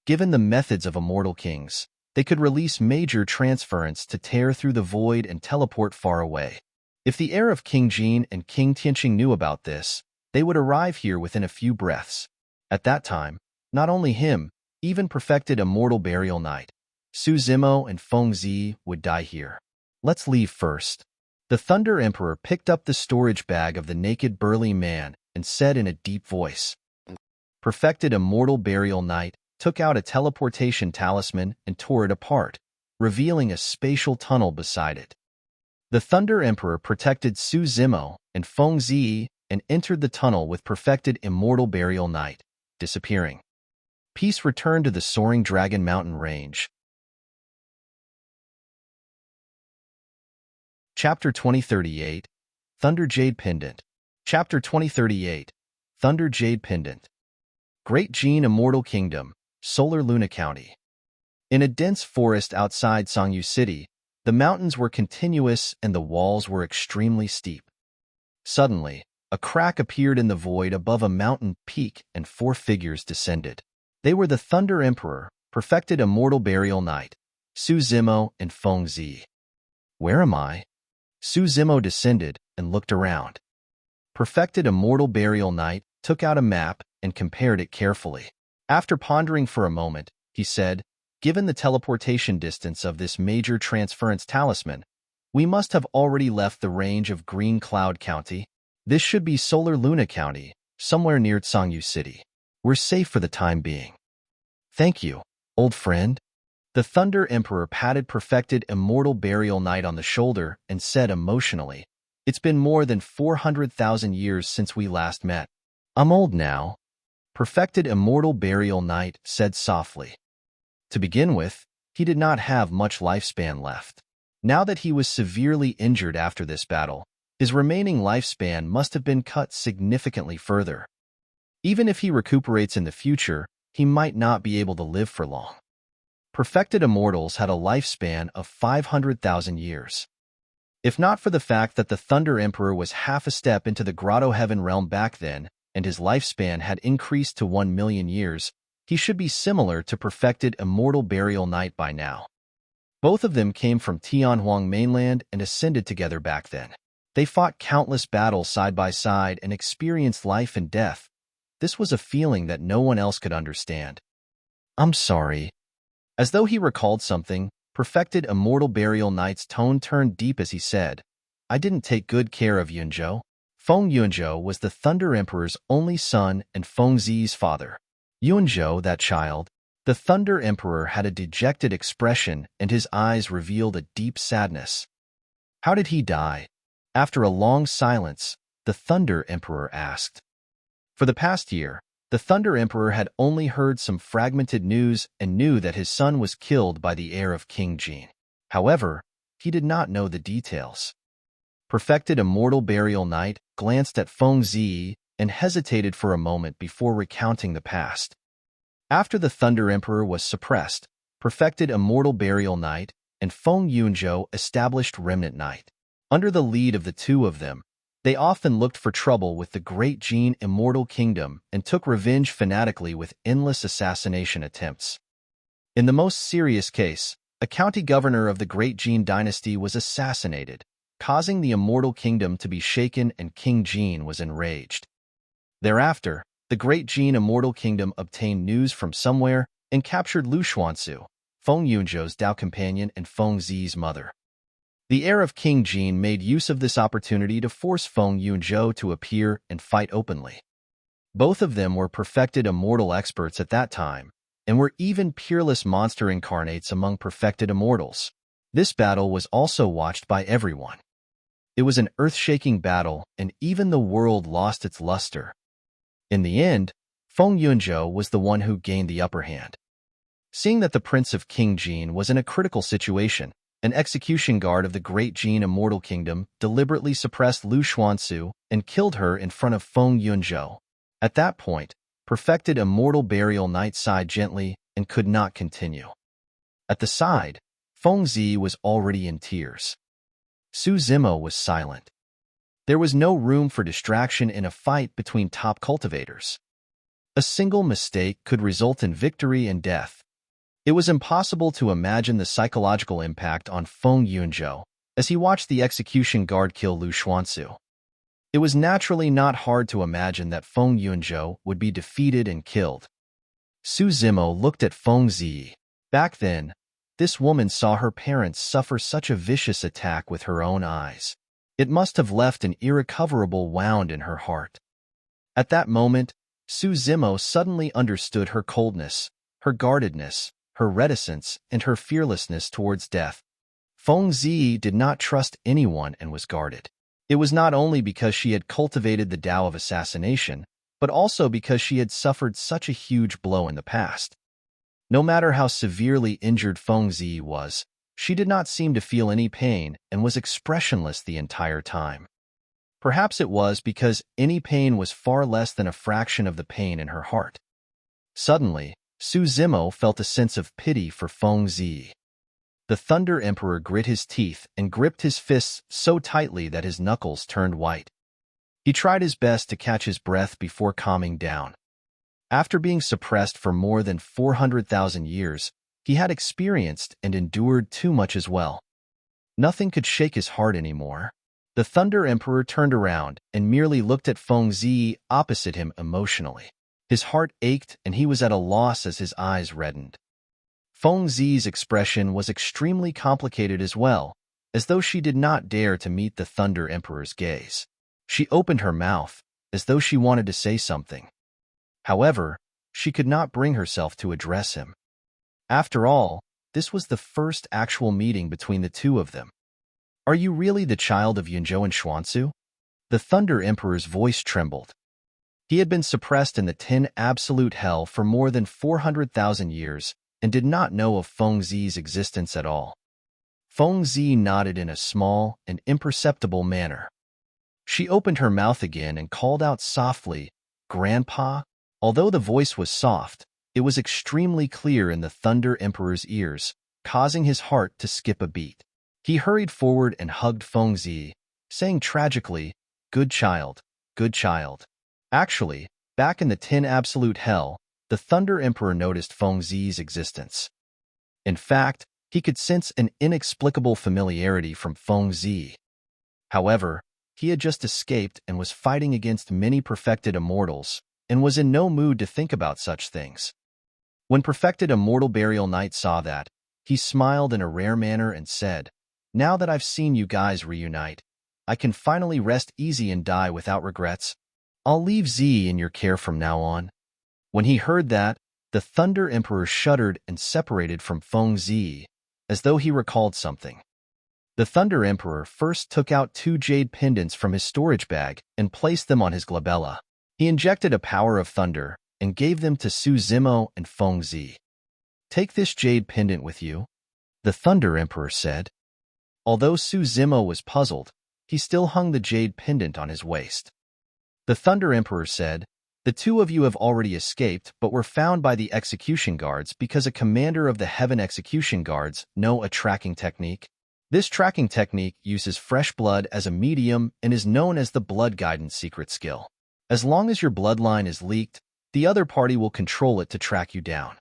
Given the methods of immortal kings, they could release major transference to tear through the void and teleport far away. If the heir of King Jin and King Tianqing knew about this, they would arrive here within a few breaths. At that time, not only him, even perfected Immortal Burial Knight, Su Zimo and Feng Zi would die here. Let's leave first. The Thunder Emperor picked up the storage bag of the naked burly man and said in a deep voice. Perfected Immortal Burial Knight took out a teleportation talisman and tore it apart, revealing a spatial tunnel beside it. The Thunder Emperor protected Su Zimo and Feng Zi and entered the tunnel with perfected Immortal Burial Knight, disappearing. Peace returned to the soaring Dragon Mountain range. Chapter 2038, Thunder Jade Pendant. Chapter 2038, Thunder Jade Pendant. Great Jin Immortal Kingdom, Solar Luna County. In a dense forest outside Sangyu City, the mountains were continuous and the walls were extremely steep. Suddenly, a crack appeared in the void above a mountain peak and four figures descended. They were the Thunder Emperor, perfected Immortal Burial Knight, Su Zimo and Feng Zi. Where am I? Su Zimo descended and looked around. Perfected Immortal Burial Knight took out a map and compared it carefully. After pondering for a moment, he said, given the teleportation distance of this major transference talisman, we must have already left the range of Green Cloud County. This should be Solar Luna County, somewhere near Sangyu City. We're safe for the time being. Thank you, old friend. The Thunder Emperor patted perfected Immortal Burial Knight on the shoulder and said emotionally, it's been more than 400,000 years since we last met. I'm old now. Perfected Immortal Burial Knight said softly. To begin with, he did not have much lifespan left. Now that he was severely injured after this battle, his remaining lifespan must have been cut significantly further. Even if he recuperates in the future, he might not be able to live for long. Perfected Immortals had a lifespan of 500,000 years. If not for the fact that the Thunder Emperor was half a step into the Grotto Heaven realm back then, and his lifespan had increased to 1 million years, he should be similar to perfected Immortal Burial Knight by now. Both of them came from Tianhuang mainland and ascended together back then. They fought countless battles side by side and experienced life and death. This was a feeling that no one else could understand. I'm sorry. As though he recalled something, perfected Immortal Burial Knight's tone turned deep as he said, I didn't take good care of Yunzhou. Feng Yunzhou was the Thunder Emperor's only son and Feng Zi's father. Yunzhou, that child. The Thunder Emperor had a dejected expression and his eyes revealed a deep sadness. How did he die? After a long silence, the Thunder Emperor asked. For the past year, the Thunder Emperor had only heard some fragmented news and knew that his son was killed by the heir of King Jin. However, he did not know the details. Perfected Immortal Burial Knight glanced at Feng Zi and hesitated for a moment before recounting the past. After the Thunder Emperor was suppressed, perfected Immortal Burial Knight and Feng Yunzhou established Remnant Knight. Under the lead of the two of them, they often looked for trouble with the Great Jin Immortal Kingdom and took revenge fanatically with endless assassination attempts. In the most serious case, a county governor of the Great Jin dynasty was assassinated, causing the Immortal Kingdom to be shaken and King Jin was enraged. Thereafter, the Great Jin Immortal Kingdom obtained news from somewhere and captured Lu Xuansu, Feng Yunzhou's Dao companion and Feng Zi's mother. The heir of King Qian made use of this opportunity to force Feng Yunzhou to appear and fight openly. Both of them were perfected immortal experts at that time, and were even peerless monster incarnates among perfected immortals. This battle was also watched by everyone. It was an earth-shaking battle, and even the world lost its luster. In the end, Feng Yunzhou was the one who gained the upper hand. Seeing that the prince of King Qian was in a critical situation, an execution guard of the Great Qian Immortal Kingdom deliberately suppressed Lu Xuansu and killed her in front of Feng Yunzhou. At that point, perfected Immortal Burial Knight sighed gently and could not continue. At the side, Feng Zi was already in tears. Su Zimo was silent. There was no room for distraction in a fight between top cultivators. A single mistake could result in victory and death. It was impossible to imagine the psychological impact on Feng Yunzhou as he watched the execution guard kill Lu Xuansu. It was naturally not hard to imagine that Feng Yunzhou would be defeated and killed. Su Zimo looked at Feng Zi. Back then, this woman saw her parents suffer such a vicious attack with her own eyes. It must have left an irrecoverable wound in her heart. At that moment, Su Zimo suddenly understood her coldness, her guardedness, her reticence, and her fearlessness towards death. Feng Zi did not trust anyone and was guarded. It was not only because she had cultivated the Tao of assassination, but also because she had suffered such a huge blow in the past. No matter how severely injured Feng Zi was, she did not seem to feel any pain and was expressionless the entire time. Perhaps it was because any pain was far less than a fraction of the pain in her heart. Suddenly, Su Zimo felt a sense of pity for Feng Zi. The Thunder Emperor grit his teeth and gripped his fists so tightly that his knuckles turned white. He tried his best to catch his breath before calming down. After being suppressed for more than 400,000 years, he had experienced and endured too much as well. Nothing could shake his heart anymore. The Thunder Emperor turned around and merely looked at Feng Zi opposite him emotionally. His heart ached and he was at a loss as his eyes reddened. Feng Zi's expression was extremely complicated as well, as though she did not dare to meet the Thunder Emperor's gaze. She opened her mouth, as though she wanted to say something. However, she could not bring herself to address him. After all, this was the first actual meeting between the two of them. "Are you really the child of Yunzhou and Xuansu?" The Thunder Emperor's voice trembled. He had been suppressed in the 10 Absolute Hell for more than 400,000 years and did not know of Feng Zi's existence at all. Feng Zi nodded in a small and imperceptible manner. She opened her mouth again and called out softly, "Grandpa?" Although the voice was soft, it was extremely clear in the Thunder Emperor's ears, causing his heart to skip a beat. He hurried forward and hugged Feng Zi, saying tragically, "Good child, good child." Actually, back in the 10 Absolute Hell, the Thunder Emperor noticed Feng Zi's existence. In fact, he could sense an inexplicable familiarity from Feng Zi. However, he had just escaped and was fighting against many perfected immortals, and was in no mood to think about such things. When perfected Immortal Burial Knight saw that, he smiled in a rare manner and said, "Now that I've seen you guys reunite, I can finally rest easy and die without regrets. I'll leave Z in your care from now on." When he heard that, the Thunder Emperor shuddered and separated from Feng Zi, as though he recalled something. The Thunder Emperor first took out 2 jade pendants from his storage bag and placed them on his glabella. He injected a power of thunder and gave them to Su Zimo and Feng Zi. "Take this jade pendant with you," the Thunder Emperor said. Although Su Zimo was puzzled, he still hung the jade pendant on his waist. The Thunder Emperor said, "The two of you have already escaped but were found by the execution guards because a commander of the Heaven Execution Guards knows a tracking technique. This tracking technique uses fresh blood as a medium and is known as the Blood Guidance secret skill. As long as your bloodline is leaked, the other party will control it to track you down."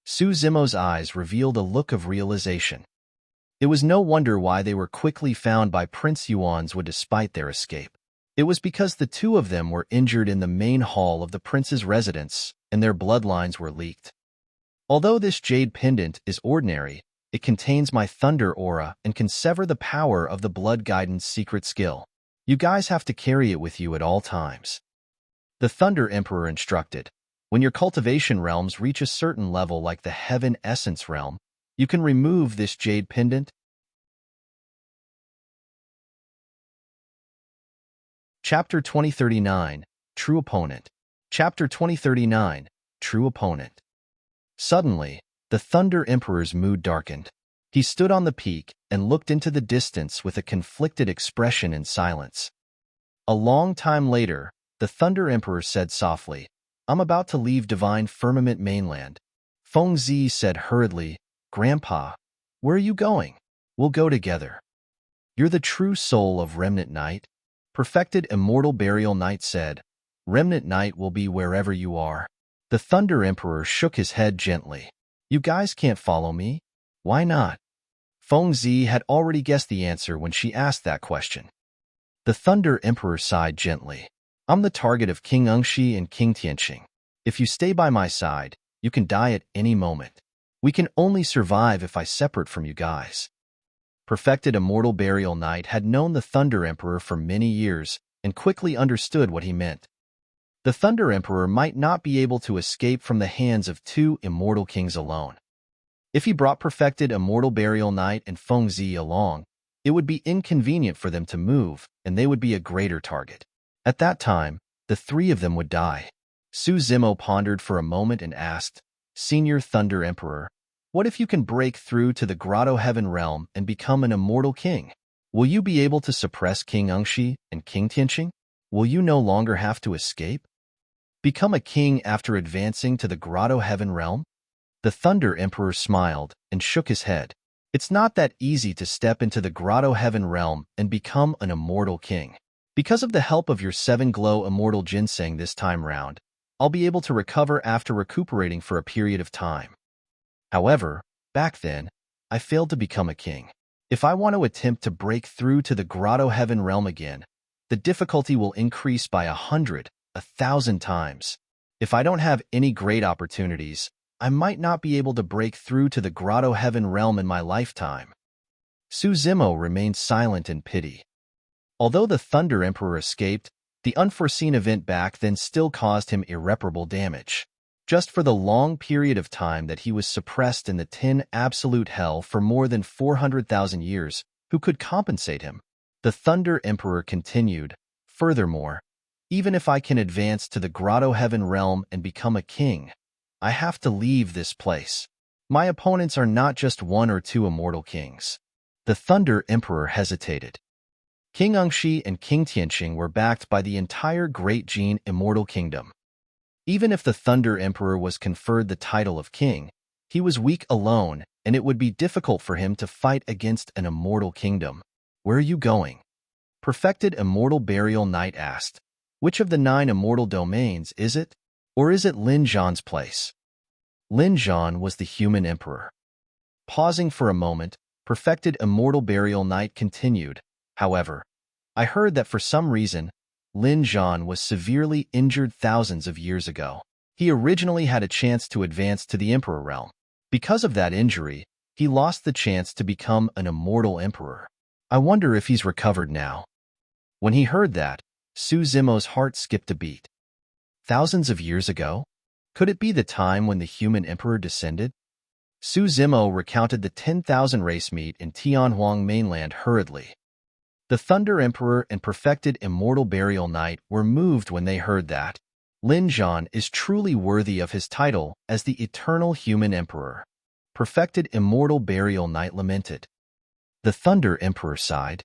Su Zimo's eyes revealed a look of realization. It was no wonder why they were quickly found by Prince Yuan's wood despite their escape. It was because the two of them were injured in the main hall of the prince's residence, and their bloodlines were leaked. Although this jade pendant is ordinary, it contains my thunder aura and can sever the power of the blood guidance secret skill. You guys have to carry it with you at all times. The Thunder Emperor instructed. When your cultivation realms reach a certain level like the Heaven Essence realm, you can remove this jade pendant. Chapter 2039, True Opponent. Chapter 2039, True Opponent. Suddenly, the Thunder Emperor's mood darkened. He stood on the peak and looked into the distance with a conflicted expression in silence. A long time later, the Thunder Emperor said softly, "I'm about to leave Divine Firmament Mainland." Feng Zi said hurriedly, "Grandpa, where are you going?" "We'll go together." "You're the true soul of Remnant Knight?" Perfected Immortal Burial Knight said, "Remnant Knight will be wherever you are." The Thunder Emperor shook his head gently. "You guys can't follow me." "Why not?" Feng Zi had already guessed the answer when she asked that question. The Thunder Emperor sighed gently. "I'm the target of King Ungshi and King Tianqing. If you stay by my side, you can die at any moment. We can only survive if I separate from you guys." Perfected Immortal Burial Knight had known the Thunder Emperor for many years and quickly understood what he meant. The Thunder Emperor might not be able to escape from the hands of two immortal kings alone. If he brought Perfected Immortal Burial Knight and Feng Zi along, it would be inconvenient for them to move, and they would be a greater target. At that time, the three of them would die. Su Zimo pondered for a moment and asked, "Senior Thunder Emperor, what if you can break through to the Grotto Heaven realm and become an immortal king? Will you be able to suppress King Ungshi and King Tianqing? Will you no longer have to escape? Become a king after advancing to the Grotto Heaven realm?" The Thunder Emperor smiled and shook his head. "It's not that easy to step into the Grotto Heaven realm and become an immortal king. Because of the help of your 7-glow immortal ginseng this time round, I'll be able to recover after recuperating for a period of time. However, back then, I failed to become a king. If I want to attempt to break through to the Grotto Heaven realm again, the difficulty will increase by 100, 1,000 times. If I don't have any great opportunities, I might not be able to break through to the Grotto Heaven realm in my lifetime." Su Zimo remained silent in pity. Although the Thunder Emperor escaped, the unforeseen event back then still caused him irreparable damage. Just for the long period of time that he was suppressed in the 10 absolute hell for more than 400,000 years, who could compensate him? The Thunder Emperor continued, "Furthermore, even if I can advance to the Grotto Heaven realm and become a king, I have to leave this place. My opponents are not just one or two immortal kings." The Thunder Emperor hesitated. King Ungshi and King Tianqing were backed by the entire Great Jin Immortal Kingdom. Even if the Thunder Emperor was conferred the title of king, he was weak alone, and it would be difficult for him to fight against an immortal kingdom. "Where are you going?" Perfected Immortal Burial Knight asked. "Which of the 9 immortal domains is it? Or is it Lin Zhan's place?" Lin Zhan was the human emperor. Pausing for a moment, Perfected Immortal Burial Knight continued, "However, I heard that for some reason, Lin Zhan was severely injured thousands of years ago. He originally had a chance to advance to the Emperor realm. Because of that injury, he lost the chance to become an immortal emperor. I wonder if he's recovered now." When he heard that, Su Zimo's heart skipped a beat. Thousands of years ago? Could it be the time when the human emperor descended? Su Zimo recounted the 10,000 race meet in Tianhuang mainland hurriedly. The Thunder Emperor and Perfected Immortal Burial Knight were moved when they heard that. Lin Zhan is truly worthy of his title as the Eternal Human Emperor. Perfected Immortal Burial Knight lamented. The Thunder Emperor sighed.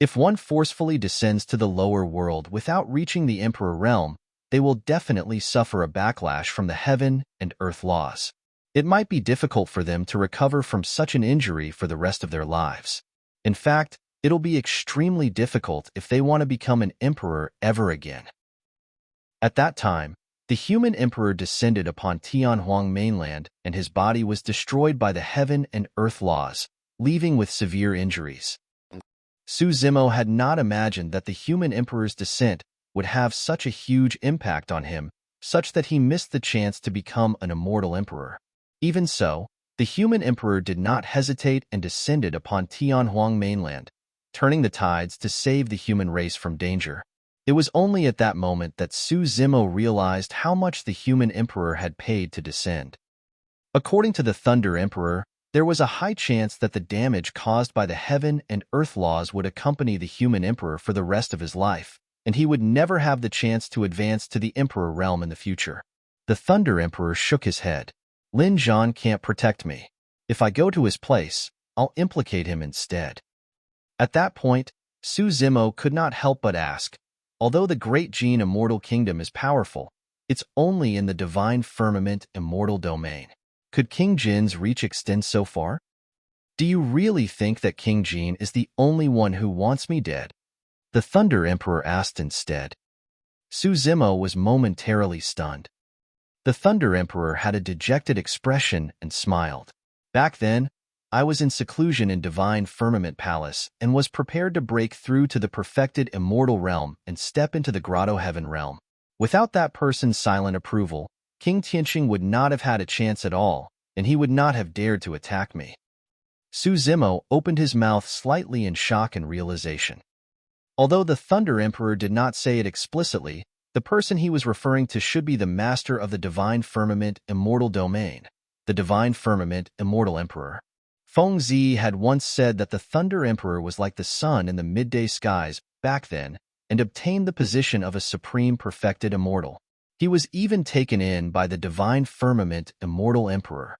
If one forcefully descends to the lower world without reaching the Emperor realm, they will definitely suffer a backlash from the heaven and earth laws. It might be difficult for them to recover from such an injury for the rest of their lives. In fact, it'll be extremely difficult if they want to become an emperor ever again. At that time, the human emperor descended upon Tianhuang mainland and his body was destroyed by the heaven and earth laws, leaving with severe injuries. Su Zimo had not imagined that the human emperor's descent would have such a huge impact on him, such that he missed the chance to become an immortal emperor. Even so, the human emperor did not hesitate and descended upon Tianhuang mainland, turning the tides to save the human race from danger. It was only at that moment that Su Zimo realized how much the human emperor had paid to descend. According to the Thunder Emperor, there was a high chance that the damage caused by the heaven and earth laws would accompany the human emperor for the rest of his life, and he would never have the chance to advance to the emperor realm in the future. The Thunder Emperor shook his head. Lin Zhan can't protect me. If I go to his place, I'll implicate him instead. At that point, Su Zimo could not help but ask, although the great Qian Immortal Kingdom is powerful, it's only in the divine firmament Immortal domain. Could King Jin's reach extend so far? Do you really think that King Qian is the only one who wants me dead? The Thunder Emperor asked instead. Su Zimo was momentarily stunned. The Thunder Emperor had a dejected expression and smiled. Back then, I was in seclusion in Divine Firmament Palace and was prepared to break through to the perfected Immortal realm and step into the Grotto Heaven realm. Without that person's silent approval, King Tianqing would not have had a chance at all, and he would not have dared to attack me. Su Zimo opened his mouth slightly in shock and realization. Although the Thunder Emperor did not say it explicitly, the person he was referring to should be the master of the Divine Firmament Immortal domain, the Divine Firmament Immortal Emperor. Feng Zi had once said that the Thunder Emperor was like the sun in the midday skies back then and obtained the position of a supreme perfected immortal. He was even taken in by the Divine Firmament Immortal Emperor.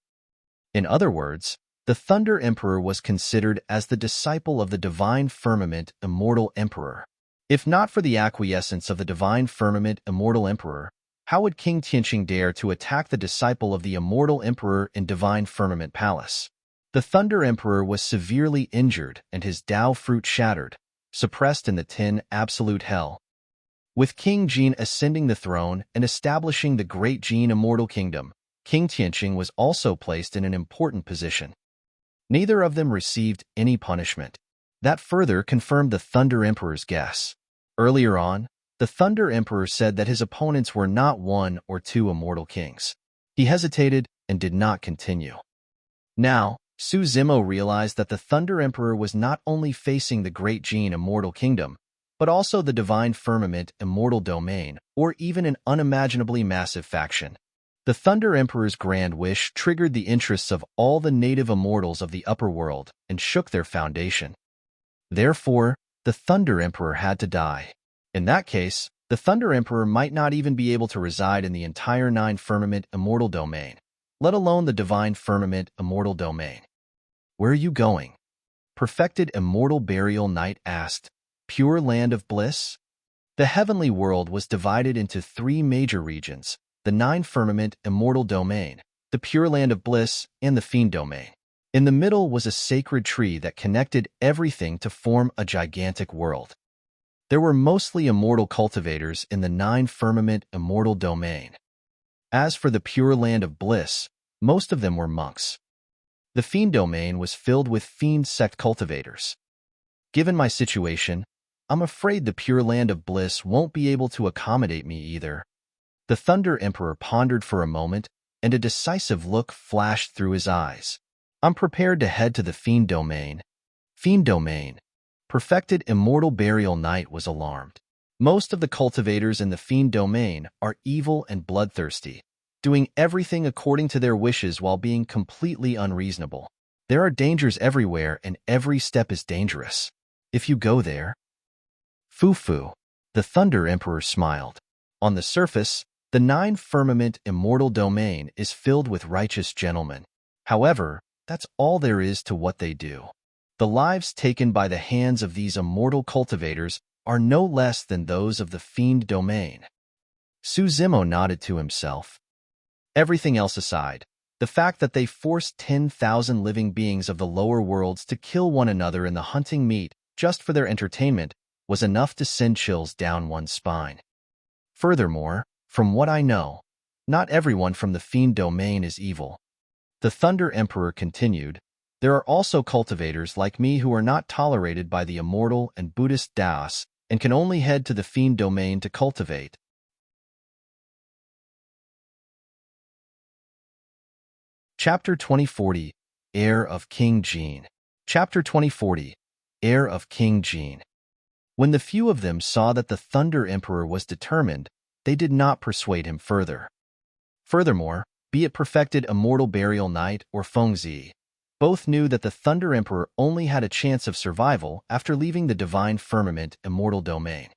In other words, the Thunder Emperor was considered as the disciple of the Divine Firmament Immortal Emperor. If not for the acquiescence of the Divine Firmament Immortal Emperor, how would King Tianqing dare to attack the disciple of the Immortal Emperor in Divine Firmament Palace? The Thunder Emperor was severely injured and his Dao fruit shattered, suppressed in the 10 absolute hell. With King Qian ascending the throne and establishing the great Qian Immortal Kingdom, King Tianqing was also placed in an important position. Neither of them received any punishment. That further confirmed the Thunder Emperor's guess. Earlier on, the Thunder Emperor said that his opponents were not 1 or 2 immortal kings. He hesitated and did not continue. Now, Su Zimo realized that the Thunder Emperor was not only facing the great Qian Immortal Kingdom, but also the Divine Firmament Immortal domain, or even an unimaginably massive faction. The Thunder Emperor's grand wish triggered the interests of all the native immortals of the upper world and shook their foundation. Therefore, the Thunder Emperor had to die. In that case, the Thunder Emperor might not even be able to reside in the entire 9 Firmament Immortal domain, let alone the Divine Firmament Immortal domain. Where are you going? Perfected Immortal Burial Knight asked. Pure Land of Bliss? The heavenly world was divided into 3 major regions, the 9 Firmament Immortal domain, the Pure Land of Bliss, and the Fiend domain. In the middle was a sacred tree that connected everything to form a gigantic world. There were mostly immortal cultivators in the 9 Firmament Immortal domain. As for the Pure Land of Bliss, most of them were monks. The Fiend domain was filled with Fiend Sect cultivators. Given my situation, I'm afraid the Pure Land of Bliss won't be able to accommodate me either. The Thunder Emperor pondered for a moment, and a decisive look flashed through his eyes. I'm prepared to head to the Fiend domain. Fiend domain. Perfected Immortal Burial Knight was alarmed. Most of the cultivators in the Fiend domain are evil and bloodthirsty, doing everything according to their wishes while being completely unreasonable. There are dangers everywhere and every step is dangerous. If you go there... Foo-foo. The Thunder Emperor smiled. On the surface, the 9 Firmament Immortal domain is filled with righteous gentlemen. However, that's all there is to what they do. The lives taken by the hands of these immortal cultivators are no less than those of the Fiend domain. Su Zimo nodded to himself. Everything else aside, the fact that they forced 10,000 living beings of the lower worlds to kill one another in the hunting meet just for their entertainment was enough to send chills down one's spine. Furthermore, from what I know, not everyone from the Fiend domain is evil. The Thunder Emperor continued, there are also cultivators like me who are not tolerated by the immortal and Buddhist Taoists and can only head to the Fiend domain to cultivate. Chapter 2040, Heir of King Qian. Chapter 2040, Heir of King Qian. When the few of them saw that the Thunder Emperor was determined, they did not persuade him further. Furthermore, be it perfected Immortal Burial Knight or Fengzi, both knew that the Thunder Emperor only had a chance of survival after leaving the Divine Firmament Immortal Domain.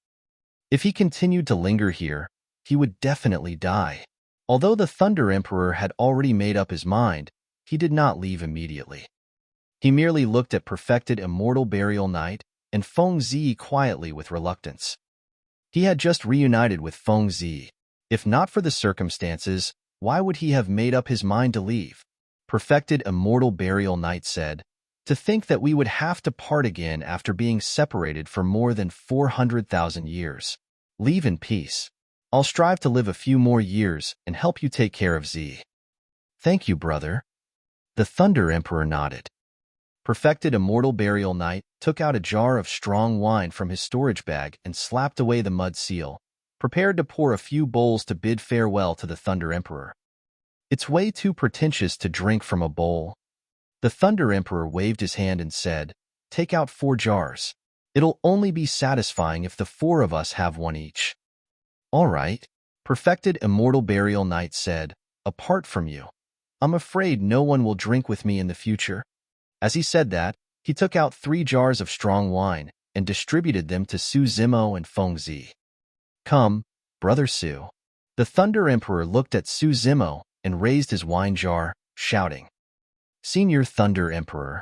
If he continued to linger here, he would definitely die. Although the Thunder Emperor had already made up his mind, he did not leave immediately. He merely looked at perfected Immortal Burial Knight and Fengzi quietly with reluctance. He had just reunited with Fengzi. If not for the circumstances, why would he have made up his mind to leave? Perfected Immortal Burial Knight said, "To think that we would have to part again after being separated for more than 400,000 years. Leave in peace. I'll strive to live a few more years and help you take care of Z." "Thank you, brother." The Thunder Emperor nodded. Perfected Immortal Burial Knight took out a jar of strong wine from his storage bag and slapped away the mud seal, prepared to pour a few bowls to bid farewell to the Thunder Emperor. "It's way too pretentious to drink from a bowl." The Thunder Emperor waved his hand and said, "Take out 4 jars. It'll only be satisfying if the 4 of us have one each." "All right," Perfected Immortal Burial Knight said, "apart from you. I'm afraid no one will drink with me in the future." As he said that, he took out 3 jars of strong wine and distributed them to Su Zimo and Fengzi. "Come, Brother Su." The Thunder Emperor looked at Su Zimo and raised his wine jar, shouting, "Senior Thunder Emperor."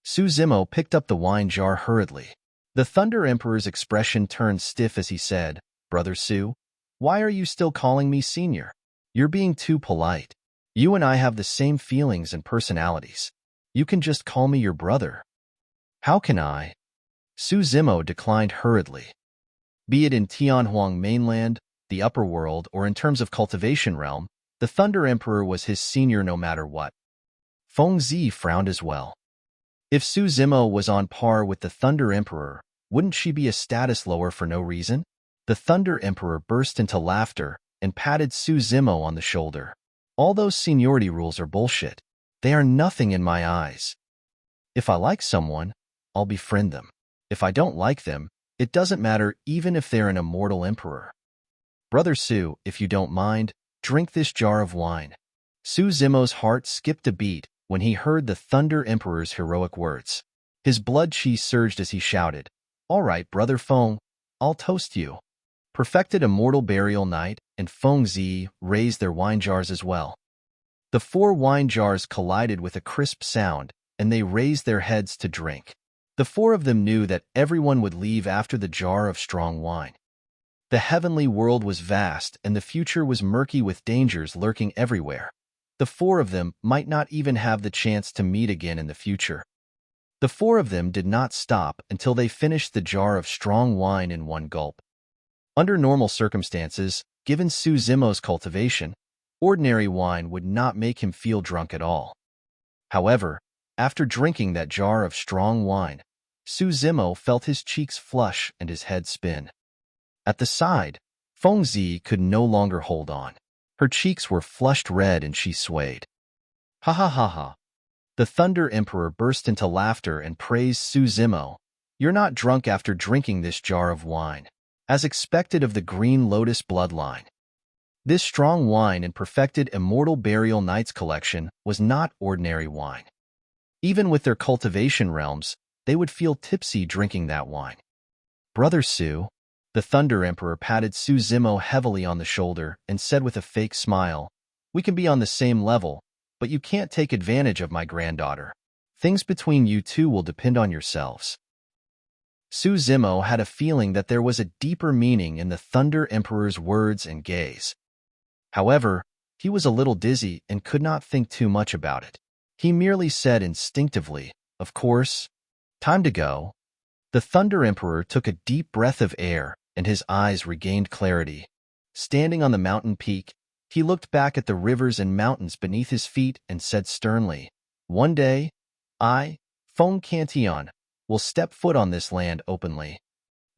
Su Zimo picked up the wine jar hurriedly. The Thunder Emperor's expression turned stiff as he said, "Brother Su, why are you still calling me senior? You're being too polite. You and I have the same feelings and personalities. You can just call me your brother." "How can I?" Su Zimo declined hurriedly. Be it in Tianhuang mainland, the upper world, or in terms of cultivation realm, the Thunder Emperor was his senior no matter what. Fengzi frowned as well. If Su Zimo was on par with the Thunder Emperor, wouldn't she be a status lower for no reason? The Thunder Emperor burst into laughter and patted Su Zimo on the shoulder. "All those seniority rules are bullshit. They are nothing in my eyes. If I like someone, I'll befriend them. If I don't like them, it doesn't matter even if they're an immortal emperor. Brother Su, if you don't mind, drink this jar of wine." Su Zimo's heart skipped a beat when he heard the Thunder Emperor's heroic words. His blood chi surged as he shouted, "All right, Brother Feng, I'll toast you." Perfected Immortal Burial Knight and Fengzi raised their wine jars as well. The 4 wine jars collided with a crisp sound, and they raised their heads to drink. The 4 of them knew that everyone would leave after the jar of strong wine. The heavenly world was vast, and the future was murky with dangers lurking everywhere. The 4 of them might not even have the chance to meet again in the future. The 4 of them did not stop until they finished the jar of strong wine in one gulp. Under normal circumstances, given Su Zimo's cultivation, ordinary wine would not make him feel drunk at all. However, after drinking that jar of strong wine, Su Zimo felt his cheeks flush and his head spin. At the side, Fengzi could no longer hold on. Her cheeks were flushed red and she swayed. "Ha ha ha ha." The Thunder Emperor burst into laughter and praised Su Zimo. "You're not drunk after drinking this jar of wine, as expected of the Green Lotus bloodline." This strong wine in perfected Immortal Burial Knight's collection was not ordinary wine. Even with their cultivation realms, they would feel tipsy drinking that wine. "Brother Su," the Thunder Emperor patted Su Zimo heavily on the shoulder and said with a fake smile, "We can be on the same level, but you can't take advantage of my granddaughter. Things between you two will depend on yourselves." Su Zimo had a feeling that there was a deeper meaning in the Thunder Emperor's words and gaze. However, he was a little dizzy and could not think too much about it. He merely said instinctively, "Of course. Time to go." The Thunder Emperor took a deep breath of air, and his eyes regained clarity. Standing on the mountain peak, he looked back at the rivers and mountains beneath his feet and said sternly, "One day, I, Feng Cantion, will step foot on this land openly."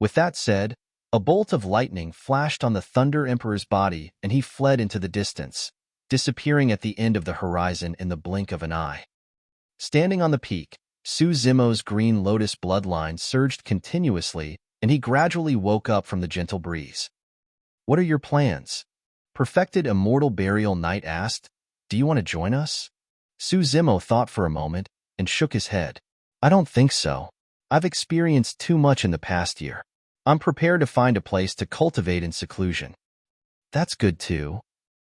With that said, a bolt of lightning flashed on the Thunder Emperor's body and he fled into the distance. disappearing at the end of the horizon in the blink of an eye. Standing on the peak, Su Zimo's green lotus bloodline surged continuously, and he gradually woke up from the gentle breeze. "What are your plans?" Perfected Immortal Burial Knight asked. "Do you want to join us?" Su Zimo thought for a moment and shook his head. "I don't think so. I've experienced too much in the past year. I'm prepared to find a place to cultivate in seclusion." "That's good too."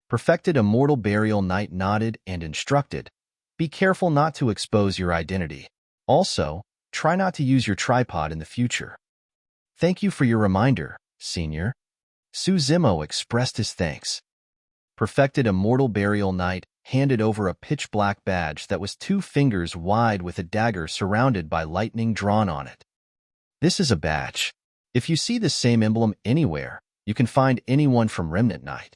Perfected Immortal Burial Knight nodded and instructed, "Be careful not to expose your identity. Also, try not to use your tripod in the future." "Thank you for your reminder, Senior." Su Zimo expressed his thanks. Perfected Immortal Burial Knight handed over a pitch-black badge that was 2 fingers wide with a dagger surrounded by lightning drawn on it. "This is a badge. If you see the same emblem anywhere, you can find anyone from Remnant Knight."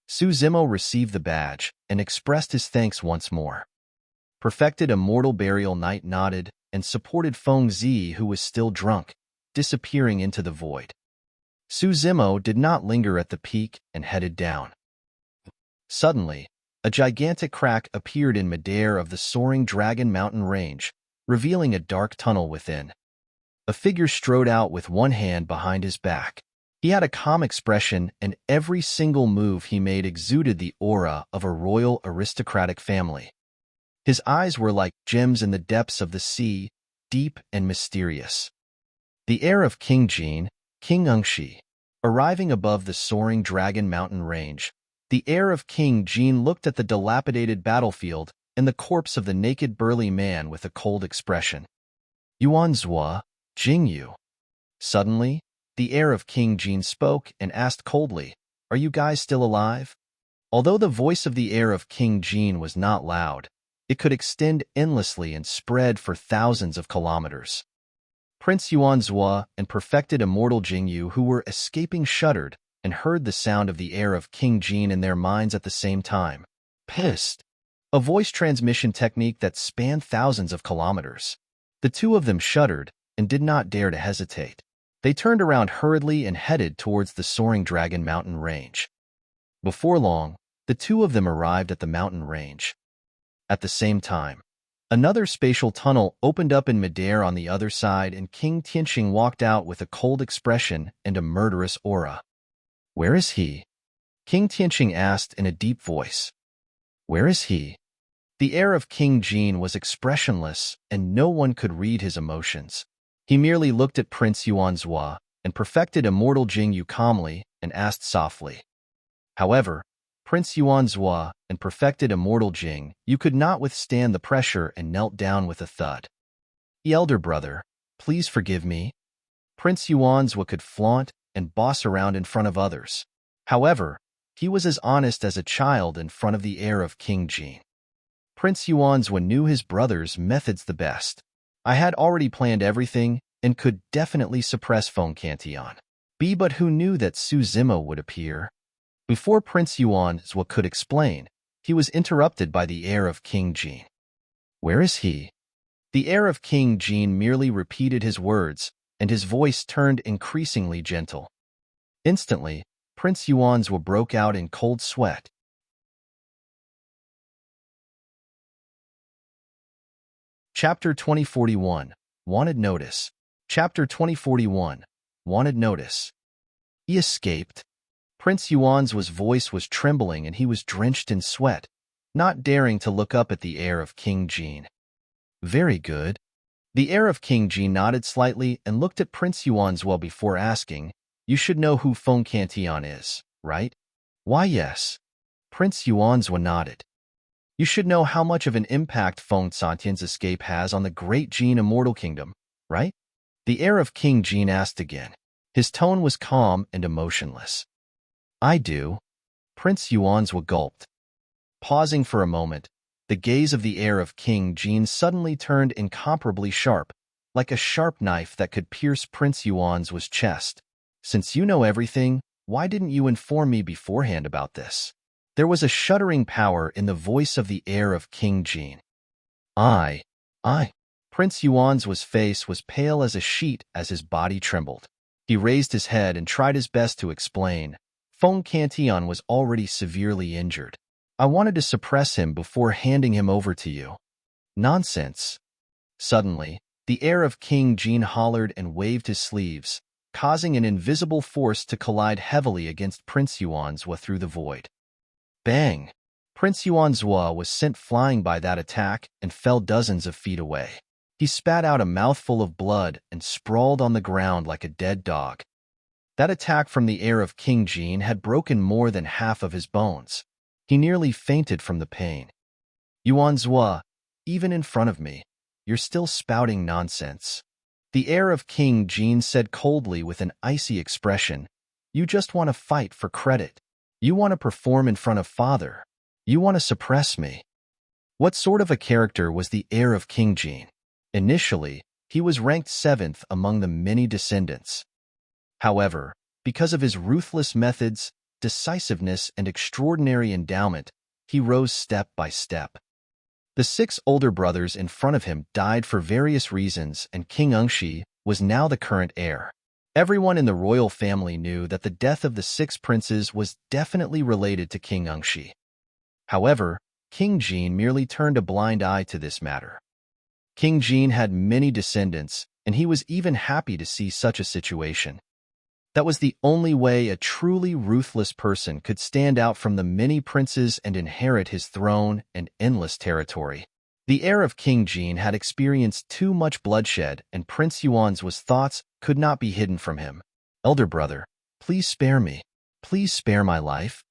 Su Zimo received the badge and expressed his thanks once more. Perfected Immortal Burial Knight nodded and supported Feng Zi, who was still drunk, disappearing into the void. Su Zimo did not linger at the peak and headed down. Suddenly, a gigantic crack appeared in midair of the soaring Dragon Mountain range, revealing a dark tunnel within. A figure strode out with one hand behind his back. He had a calm expression, and every single move he made exuded the aura of a royal aristocratic family. His eyes were like gems in the depths of the sea, deep and mysterious. The heir of King Qian, King Ungshi. Arriving above the soaring Dragon Mountain range, the heir of King Qian looked at the dilapidated battlefield and the corpse of the naked burly man with a cold expression. "Yuan Zhua, Jingyu." Suddenly, the heir of King Qian spoke and asked coldly, "Are you guys still alive?" Although the voice of the heir of King Qian was not loud, it could extend endlessly and spread for thousands of kilometers. Prince Yuan Zhua and Perfected Immortal Jingyu, who were escaping, shuddered and heard the sound of the heir of King Qian in their minds at the same time. "Pissed." A voice transmission technique that spanned thousands of kilometers. The two of them shuddered and did not dare to hesitate. They turned around hurriedly and headed towards the soaring Dragon Mountain range. Before long, the two of them arrived at the mountain range. At the same time, another spatial tunnel opened up in midair on the other side, and King Tianqing walked out with a cold expression and a murderous aura. "Where is he?" King Tianqing asked in a deep voice. "Where is he?" The heir of King Qian was expressionless, and no one could read his emotions. He merely looked at Prince Yuan Zhua and Perfected Immortal Jingyu calmly and asked softly. However, Prince Yuan Zhua and Perfected Immortal Jingyu could not withstand the pressure and knelt down with a thud. "Elder brother, please forgive me." Prince Yuan Zhua could flaunt and boss around in front of others. However, he was as honest as a child in front of the heir of King Qian. Prince Yuan Zhua knew his brother's methods the best. "I had already planned everything and could definitely suppress Feng Cantion. But who knew that Su Zimo would appear?" Before Prince Yuan Zhua could explain, he was interrupted by the heir of King Qian. "Where is he?" The heir of King Qian merely repeated his words, and his voice turned increasingly gentle. Instantly, Prince Yuan Zhua broke out in cold sweat. Chapter 2041, Wanted Notice. Chapter 2041, Wanted Notice. He escaped. Prince Yuan Zhua's voice was trembling and he was drenched in sweat, not daring to look up at the heir of King Qian. "Very good." The heir of King Qian nodded slightly and looked at Prince Yuan Zhua before asking, "You should know who Feng Cantion is, right?" "Why, yes." Prince Yuan Zhua nodded. "You should know how much of an impact Feng Cantion's escape has on the great Qian Immortal Kingdom, right?" The heir of King Qian asked again. His tone was calm and emotionless. "I do." Prince Yuan Zhua gulped. Pausing for a moment, the gaze of the heir of King Qian suddenly turned incomparably sharp, like a sharp knife that could pierce Prince Yuan Zhua's chest. "Since you know everything, why didn't you inform me beforehand about this?" There was a shuddering power in the voice of the heir of King Qian. I. Prince Yuan Zhua's face was pale as a sheet as his body trembled. He raised his head and tried his best to explain. Feng Cantion was already severely injured. I wanted to suppress him before handing him over to you. Nonsense. Suddenly, the heir of King Jin hollered and waved his sleeves, causing an invisible force to collide heavily against Prince Yuanzhua through the void. Bang! Prince Yuanzhua was sent flying by that attack and fell dozens of feet away. He spat out a mouthful of blood and sprawled on the ground like a dead dog. That attack from the heir of King Jin had broken more than half of his bones. He nearly fainted from the pain. Yuanzhua, even in front of me, you're still spouting nonsense. The heir of King Jin said coldly with an icy expression, you just want to fight for credit. You want to perform in front of father. You want to suppress me. What sort of a character was the heir of King Jin? Initially, he was ranked 7th among the many descendants. However, because of his ruthless methods, decisiveness, and extraordinary endowment, he rose step by step. The 6 older brothers in front of him died for various reasons, and King Ungshi was now the current heir. Everyone in the royal family knew that the death of the 6 princes was definitely related to King Ungshi. However, King Jin merely turned a blind eye to this matter. King Jin had many descendants, and he was even happy to see such a situation. That was the only way a truly ruthless person could stand out from the many princes and inherit his throne and endless territory. The heir of King Jin had experienced too much bloodshed, and Prince Yuan's thoughts could not be hidden from him. Elder brother, please spare me. Please spare my life.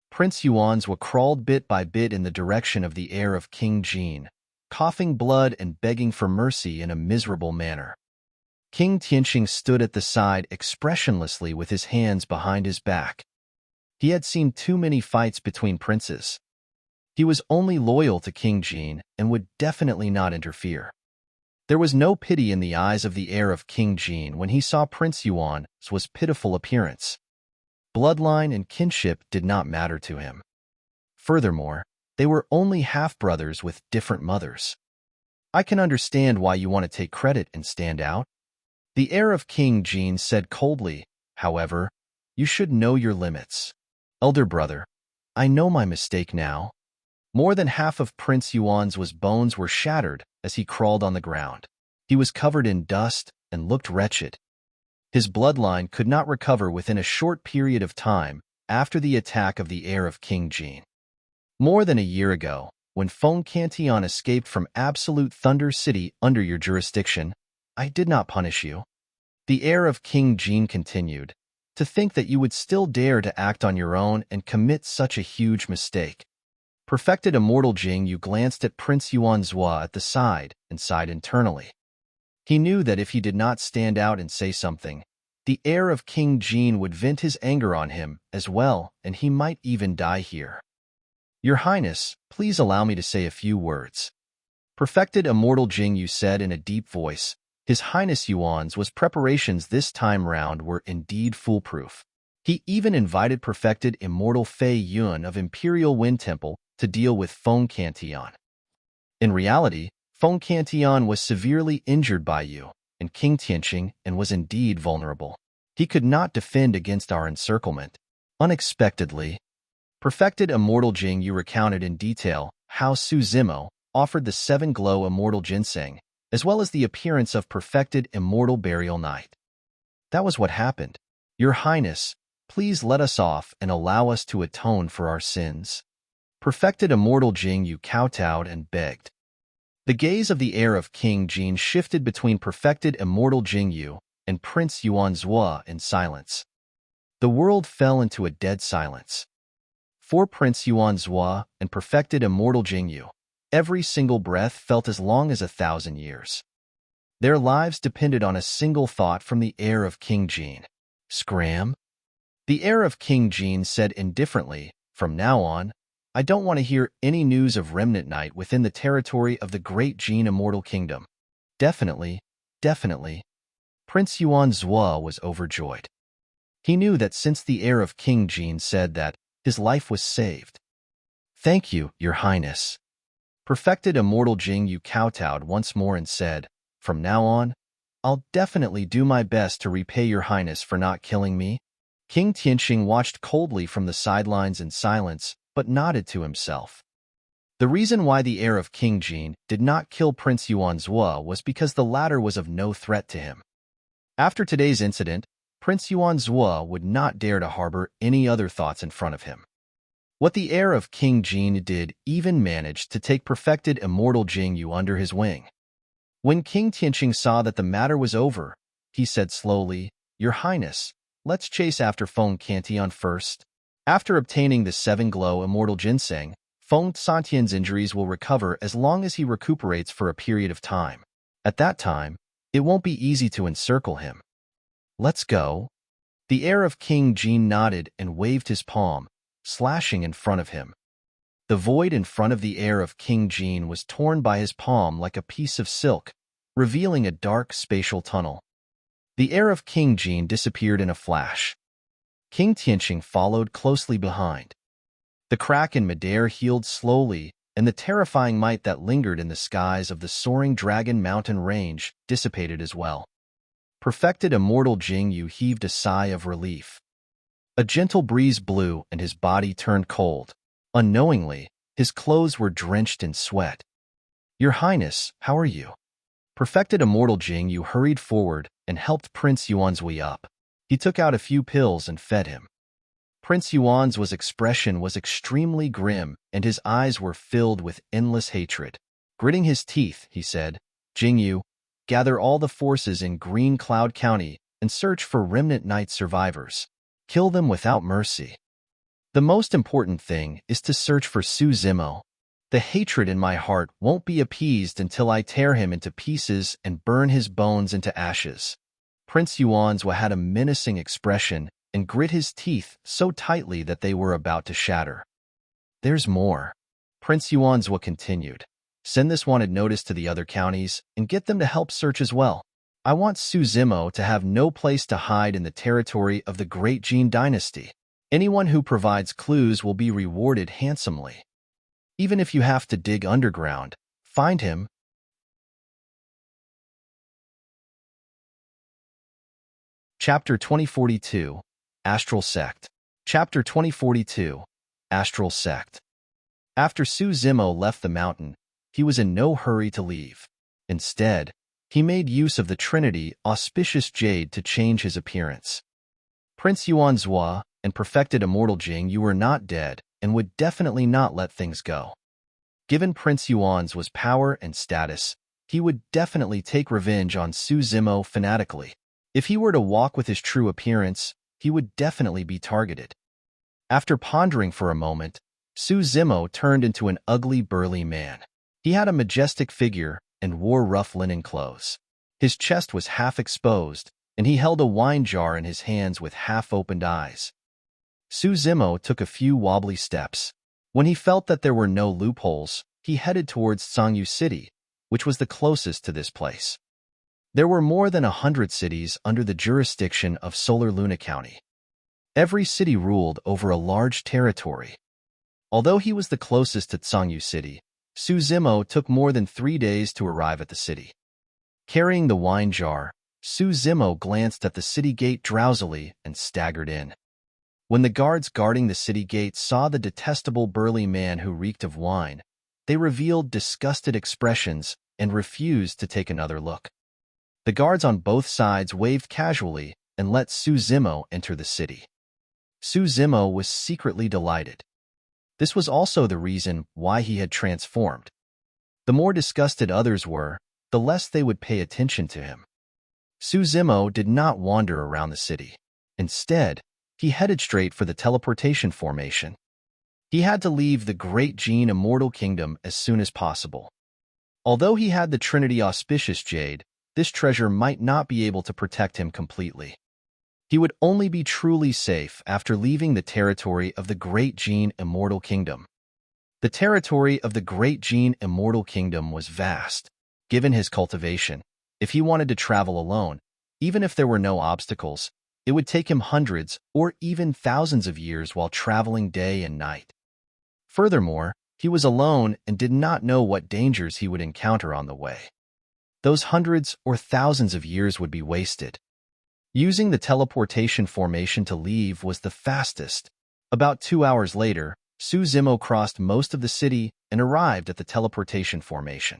Prince Yuanzhua crawled bit by bit in the direction of the heir of King Jin, coughing blood and begging for mercy in a miserable manner. King Tianqing stood at the side expressionlessly with his hands behind his back. He had seen too many fights between princes. He was only loyal to King Jin and would definitely not interfere. There was no pity in the eyes of the heir of King Jin when he saw Prince Yuan's pitiful appearance. Bloodline and kinship did not matter to him. Furthermore, they were only half-brothers with different mothers. I can understand why you want to take credit and stand out. The heir of King Jin said coldly, however, you should know your limits. Elder brother, I know my mistake now. More than half of Prince Yuan's bones were shattered as he crawled on the ground. He was covered in dust and looked wretched. His bloodline could not recover within a short period of time after the attack of the heir of King Jin. More than a year ago, when Feng Cantian escaped from Absolute Thunder City under your jurisdiction, I did not punish you. The heir of King Jin continued, to think that you would still dare to act on your own and commit such a huge mistake. Perfected Immortal Jing, you glanced at Prince Yuanzhua at the side and sighed internally. He knew that if he did not stand out and say something, the heir of King Jin would vent his anger on him as well, and he might even die here. Your Highness, please allow me to say a few words. Perfected Immortal Jing, you said in a deep voice. His Highness Yuan's preparations this time round were indeed foolproof. He even invited perfected Immortal Fei Yun of Imperial Wind Temple to deal with Feng Cantian. In reality, Feng Cantian was severely injured by you, and King Tianqing, and was indeed vulnerable. He could not defend against our encirclement. Unexpectedly, Perfected Immortal Jing, you recounted in detail how Su Zimo offered the 7-glow Immortal Ginseng, as well as the appearance of Perfected Immortal Burial Night. That was what happened. Your Highness, please let us off and allow us to atone for our sins. Perfected Immortal Jing, you kowtowed and begged. The gaze of the heir of King Jin shifted between Perfected Immortal Jingyu and Prince Yuanzhua in silence. The world fell into a dead silence. For Prince Yuanzhua and Perfected Immortal Jingyu, every single breath felt as long as 1,000 years. Their lives depended on a single thought from the heir of King Jin. Scram? The heir of King Jin said indifferently, from now on, I don't want to hear any news of Remnant Night within the territory of the Great Jin Immortal Kingdom. Definitely, definitely. Prince Yuanzhua was overjoyed. He knew that since the heir of King Jin said that, his life was saved. Thank you, Your Highness. Perfected Immortal Jing, you kowtowed once more and said, from now on, I'll definitely do my best to repay Your Highness for not killing me. King Tianqing watched coldly from the sidelines in silence, but nodded to himself. The reason why the heir of King Qian did not kill Prince Yuanzhua was because the latter was of no threat to him. After today's incident, Prince Yuanzhua would not dare to harbor any other thoughts in front of him. What the heir of King Qian did even managed to take perfected Immortal Jingyu under his wing. When King Tianqing saw that the matter was over, he said slowly, "Your Highness, let's chase after Feng Cantian first." After obtaining the 7-glow Immortal Ginseng, Feng Santian's injuries will recover as long as he recuperates for a period of time. At that time, it won't be easy to encircle him. "Let's go." The heir of King Qian nodded and waved his palm, slashing in front of him. The void in front of the heir of King Qian was torn by his palm like a piece of silk, revealing a dark spatial tunnel. The heir of King Qian disappeared in a flash. King Tianqing followed closely behind. The crack in midair healed slowly, and the terrifying might that lingered in the skies of the soaring Dragon Mountain range dissipated as well. Perfected Immortal Jingyu heaved a sigh of relief. A gentle breeze blew and his body turned cold. Unknowingly, his clothes were drenched in sweat. "Your Highness, how are you?" Perfected Immortal Jingyu hurried forward and helped Prince Yuanzhui up. He took out a few pills and fed him. Prince Yuanzhui's expression was extremely grim, and his eyes were filled with endless hatred. Gritting his teeth, he said, "Jingyu, gather all the forces in Green Cloud County and search for remnant Knight survivors. Kill them without mercy. The most important thing is to search for Su Zimo. The hatred in my heart won't be appeased until I tear him into pieces and burn his bones into ashes." Prince Yuanzhua had a menacing expression and grit his teeth so tightly that they were about to shatter. "There's more." Prince Yuanzhua continued. "Send this wanted notice to the other counties and get them to help search as well. I want Su Zimo to have no place to hide in the territory of the Great Jin Dynasty. Anyone who provides clues will be rewarded handsomely. Even if you have to dig underground, find him." Chapter 2042, Astral Sect. Chapter 2042, Astral Sect. After Su Zimo left the mountain, he was in no hurry to leave. Instead, he made use of the Trinity auspicious Jade to change his appearance. Prince Yuanzhua and perfected Immortal Jingyu were not dead and would definitely not let things go. Given Prince Yuanzhua's power and status, he would definitely take revenge on Su Zimo fanatically. If he were to walk with his true appearance, he would definitely be targeted. After pondering for a moment, Su Zimo turned into an ugly, burly man. He had a majestic figure and wore rough linen clothes. His chest was half exposed, and he held a wine jar in his hands with half-opened eyes. Su Zimo took a few wobbly steps. When he felt that there were no loopholes, he headed towards Sangyu City, which was the closest to this place. There were more than 100 cities under the jurisdiction of Solar Luna County. Every city ruled over a large territory. Although he was the closest to Sangyu City, Su Zimo took more than 3 days to arrive at the city. Carrying the wine jar, Su Zimo glanced at the city gate drowsily and staggered in. When the guards guarding the city gate saw the detestable burly man who reeked of wine, they revealed disgusted expressions and refused to take another look. The guards on both sides waved casually and let Su Zimo enter the city. Su Zimo was secretly delighted. This was also the reason why he had transformed. The more disgusted others were, the less they would pay attention to him. Su Zimo did not wander around the city. Instead, he headed straight for the teleportation formation. He had to leave the Great Jin Immortal Kingdom as soon as possible. Although he had the Trinity auspicious Jade, this treasure might not be able to protect him completely. He would only be truly safe after leaving the territory of the Great Jin Immortal Kingdom. The territory of the Great Jin Immortal Kingdom was vast. Given his cultivation, if he wanted to travel alone, even if there were no obstacles, it would take him hundreds or even thousands of years while traveling day and night. Furthermore, he was alone and did not know what dangers he would encounter on the way. Those hundreds or thousands of years would be wasted. Using the teleportation formation to leave was the fastest. About 2 hours later, Su Zimo crossed most of the city and arrived at the teleportation formation.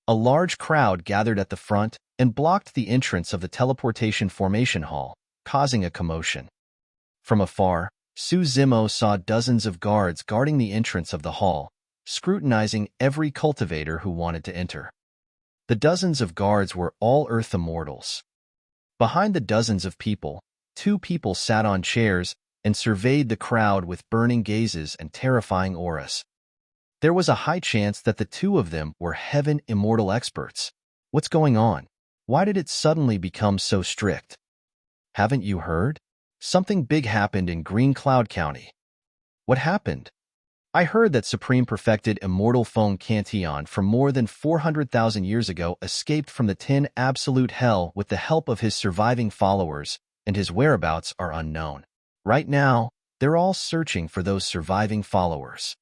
A large crowd gathered at the front and blocked the entrance of the teleportation formation hall, causing a commotion. From afar, Su Zimo saw dozens of guards guarding the entrance of the hall, scrutinizing every cultivator who wanted to enter. The dozens of guards were all Earth Immortals. Behind the dozens of people, two people sat on chairs and surveyed the crowd with burning gazes and terrifying auras. There was a high chance that the two of them were Heaven Immortal experts. What's going on? Why did it suddenly become so strict? Haven't you heard? Something big happened in Green Cloud County. What happened? I heard that Supreme Perfected Immortal Feng Qian from more than 400,000 years ago escaped from the 10 Absolute Hell with the help of his surviving followers, and his whereabouts are unknown. Right now, they're all searching for those surviving followers.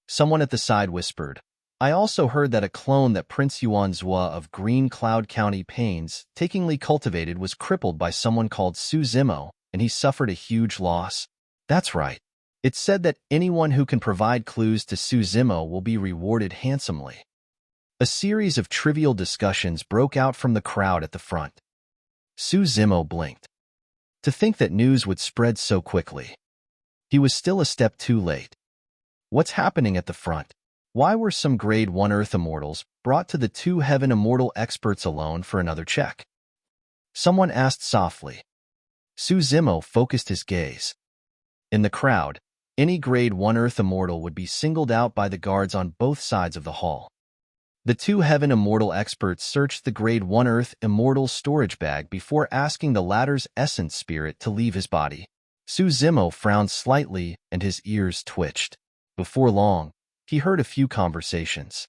Someone at the side whispered, I also heard that a clone that Prince Yuan Zhua of Green Cloud County painstakingly cultivated was crippled by someone called Su Zimo, and he suffered a huge loss. That's right. It's said that anyone who can provide clues to Su Zimo will be rewarded handsomely. A series of trivial discussions broke out from the crowd at the front. Su Zimo blinked. To think that news would spread so quickly. He was still a step too late. What's happening at the front? Why were some Grade 1 Earth Immortals brought to the two Heaven Immortal experts alone for another check? Someone asked softly. Su Zimo focused his gaze. In the crowd, any Grade 1 Earth Immortal would be singled out by the guards on both sides of the hall. The two Heaven Immortal experts searched the Grade 1 Earth Immortal storage bag before asking the latter's essence spirit to leave his body. Su Zimo frowned slightly and his ears twitched. Before long, he heard a few conversations.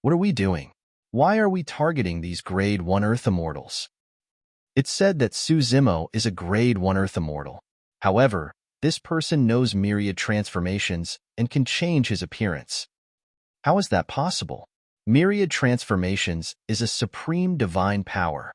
What are we doing? Why are we targeting these Grade 1 Earth Immortals? It's said that Su Zimo is a Grade 1 Earth Immortal. However, this person knows myriad transformations and can change his appearance. How is that possible? Myriad transformations is a supreme divine power.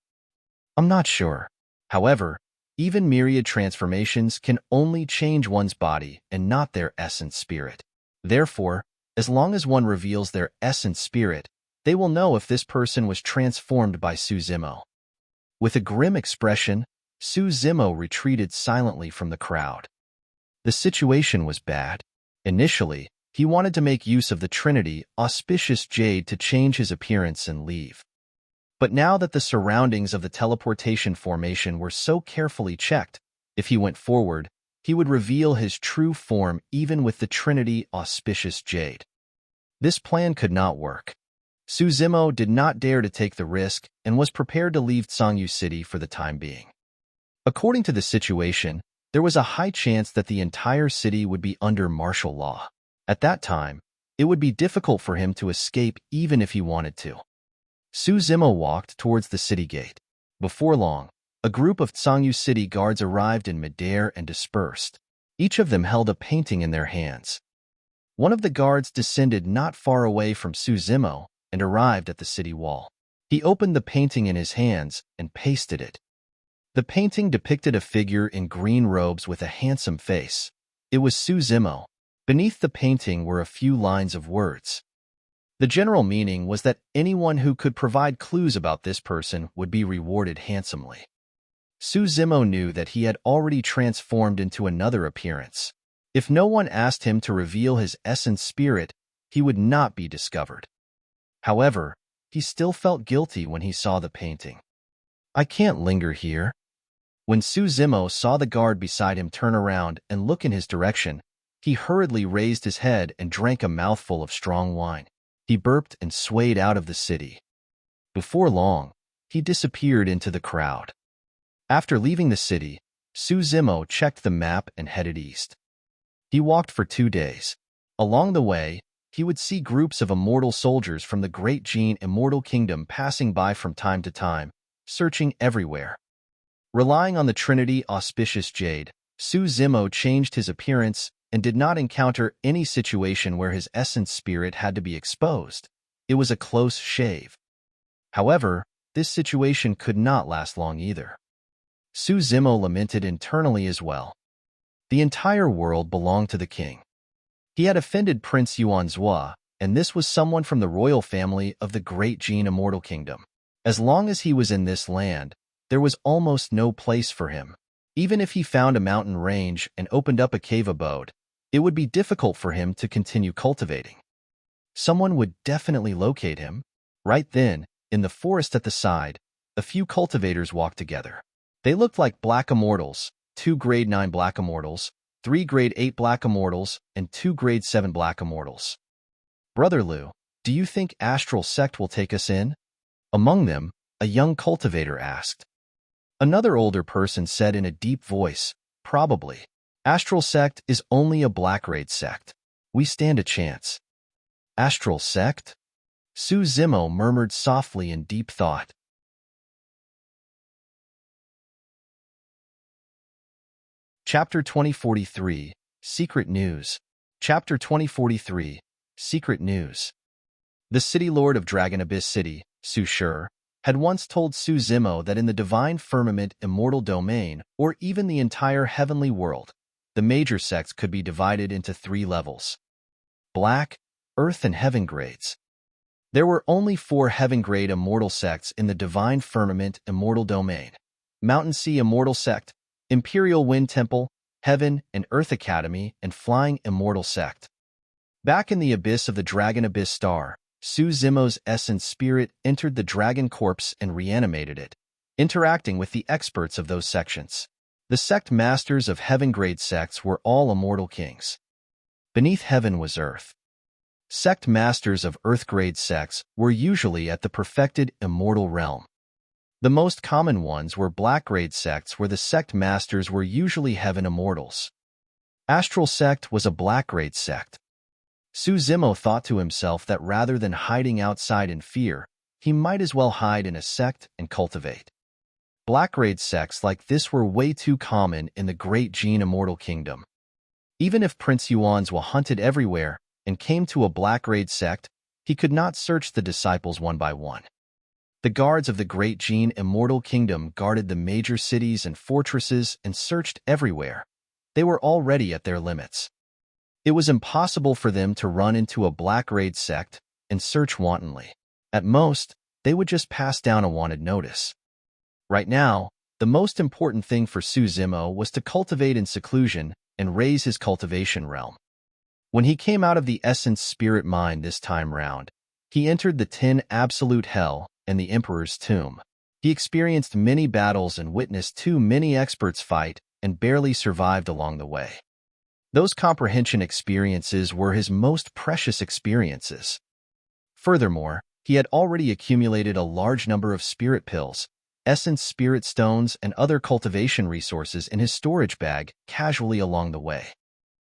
I'm not sure. However, even myriad transformations can only change one's body and not their essence spirit. Therefore, as long as one reveals their essence spirit, they will know if this person was transformed by Su Zimo. With a grim expression, Su Zimo retreated silently from the crowd. The situation was bad. Initially, he wanted to make use of the Trinity, auspicious Jade, to change his appearance and leave. But now that the surroundings of the teleportation formation were so carefully checked, if he went forward, he would reveal his true form even with the Trinity, auspicious Jade. This plan could not work. Su Zimo did not dare to take the risk and was prepared to leave Zhongyu City for the time being. According to the situation, there was a high chance that the entire city would be under martial law. At that time, it would be difficult for him to escape even if he wanted to. Su Zimo walked towards the city gate. Before long, a group of Zhongyu City guards arrived in midair and dispersed. Each of them held a painting in their hands. One of the guards descended not far away from Su Zimo and arrived at the city wall. He opened the painting in his hands and pasted it. The painting depicted a figure in green robes with a handsome face. It was Su Zimo. Beneath the painting were a few lines of words. The general meaning was that anyone who could provide clues about this person would be rewarded handsomely. Su Zimo knew that he had already transformed into another appearance. If no one asked him to reveal his essence spirit, he would not be discovered. However, he still felt guilty when he saw the painting. I can't linger here. When Su Zimo saw the guard beside him turn around and look in his direction, he hurriedly raised his head and drank a mouthful of strong wine. He burped and swayed out of the city. Before long, he disappeared into the crowd. After leaving the city, Su Zimo checked the map and headed east. He walked for 2 days. Along the way, he would see groups of immortal soldiers from the Great Qian Immortal Kingdom passing by from time to time, searching everywhere. Relying on the Trinity auspicious Jade, Su Zimo changed his appearance and did not encounter any situation where his essence spirit had to be exposed. It was a close shave. However, this situation could not last long either. Su Zimo lamented internally as well. The entire world belonged to the king. He had offended Prince Yuanzhua, and this was someone from the royal family of the great Jin Immortal Kingdom. As long as he was in this land, there was almost no place for him. Even if he found a mountain range and opened up a cave abode, it would be difficult for him to continue cultivating. Someone would definitely locate him. Right then, in the forest at the side, a few cultivators walked together. They looked like black immortals, 2 grade 9 black immortals, 3 grade 8 black immortals, and 2 grade 7 black immortals. Brother Liu, do you think Astral Sect will take us in? Among them, a young cultivator asked. Another older person said in a deep voice, probably. Astral Sect is only a black grade sect. We stand a chance. Astral Sect? Su Zimo murmured softly in deep thought. Chapter 2043, Secret News. Chapter 2043, Secret News. The city lord of Dragon Abyss City, Su Shi, had once told Su Zimo that in the divine firmament immortal domain, or even the entire heavenly world, the major sects could be divided into 3 levels: black, earth, and heaven grades. There were only 4 heaven-grade immortal sects in the divine firmament immortal domain: Mountain Sea Immortal Sect, Imperial Wind Temple, Heaven and Earth Academy, and Flying Immortal Sect. Back in the abyss of the Dragon Abyss Star, Su Zimo's essence spirit entered the dragon corpse and reanimated it, interacting with the experts of those sections. The sect masters of heaven-grade sects were all immortal kings. Beneath heaven was earth. Sect masters of earth-grade sects were usually at the perfected immortal realm. The most common ones were black-grade sects where the sect masters were usually heaven immortals. Astral Sect was a black-grade sect. Su Zimo thought to himself that rather than hiding outside in fear, he might as well hide in a sect and cultivate. Black-grade sects like this were way too common in the great Jin Immortal Kingdom. Even if Prince Yuanzhua hunted everywhere and came to a black-grade sect, he could not search the disciples one by one. The guards of the great Jin Immortal Kingdom guarded the major cities and fortresses and searched everywhere. They were already at their limits. It was impossible for them to run into a black-grade sect and search wantonly. At most, they would just pass down a wanted notice. Right now, the most important thing for Su Zimo was to cultivate in seclusion and raise his cultivation realm. When he came out of the essence spirit mine this time round, he entered the 10 absolute hell and the Emperor's tomb. He experienced many battles and witnessed too many experts fight and barely survived along the way. Those comprehension experiences were his most precious experiences. Furthermore, he had already accumulated a large number of spirit pills, essence spirit stones, and other cultivation resources in his storage bag casually along the way.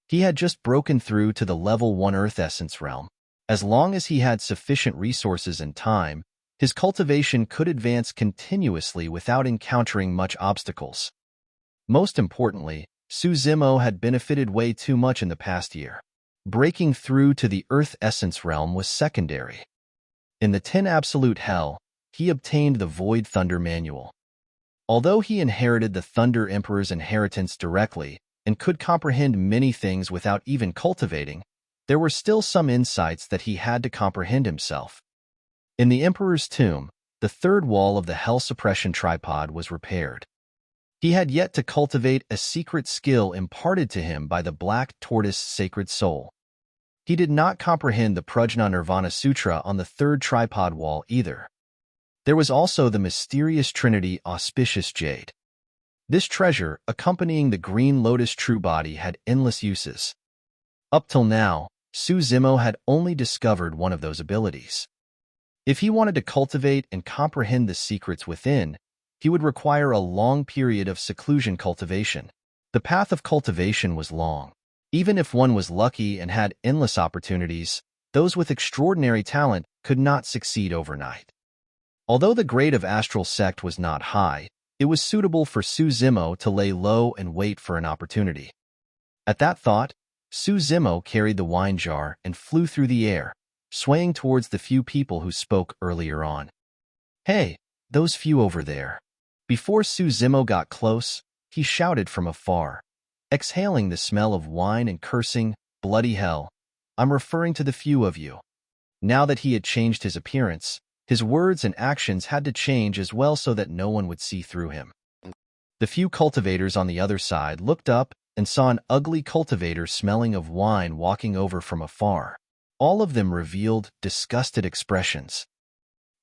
He had just broken through to the level 1 Earth Essence realm. As long as he had sufficient resources and time, his cultivation could advance continuously without encountering much obstacles. Most importantly, Su Zimo had benefited way too much in the past year. Breaking through to the Earth Essence realm was secondary. In the 10 Absolute Hell, he obtained the Void Thunder Manual. Although he inherited the Thunder Emperor's inheritance directly and could comprehend many things without even cultivating, there were still some insights that he had to comprehend himself. In the Emperor's tomb, the third wall of the Hell Suppression Tripod was repaired. He had yet to cultivate a secret skill imparted to him by the Black Tortoise Sacred Soul. He did not comprehend the Prajna Nirvana Sutra on the third tripod wall either. There was also the mysterious Trinity Auspicious Jade. This treasure, accompanying the Green Lotus True Body, had endless uses. Up till now, Su Zimo had only discovered one of those abilities. If he wanted to cultivate and comprehend the secrets within, he would require a long period of seclusion cultivation. The path of cultivation was long. Even if one was lucky and had endless opportunities, those with extraordinary talent could not succeed overnight. Although the grade of Astral Sect was not high, it was suitable for Su Zimo to lay low and wait for an opportunity. At that thought, Su Zimo carried the wine jar and flew through the air, swaying towards the few people who spoke earlier on. "Hey, those few over there." Before Su Zimo got close, he shouted from afar. Exhaling the smell of wine and cursing, "Bloody hell, I'm referring to the few of you. Now that he had changed his appearance, his words and actions had to change as well so that no one would see through him. The few cultivators on the other side looked up and saw an ugly cultivator smelling of wine walking over from afar. All of them revealed disgusted expressions.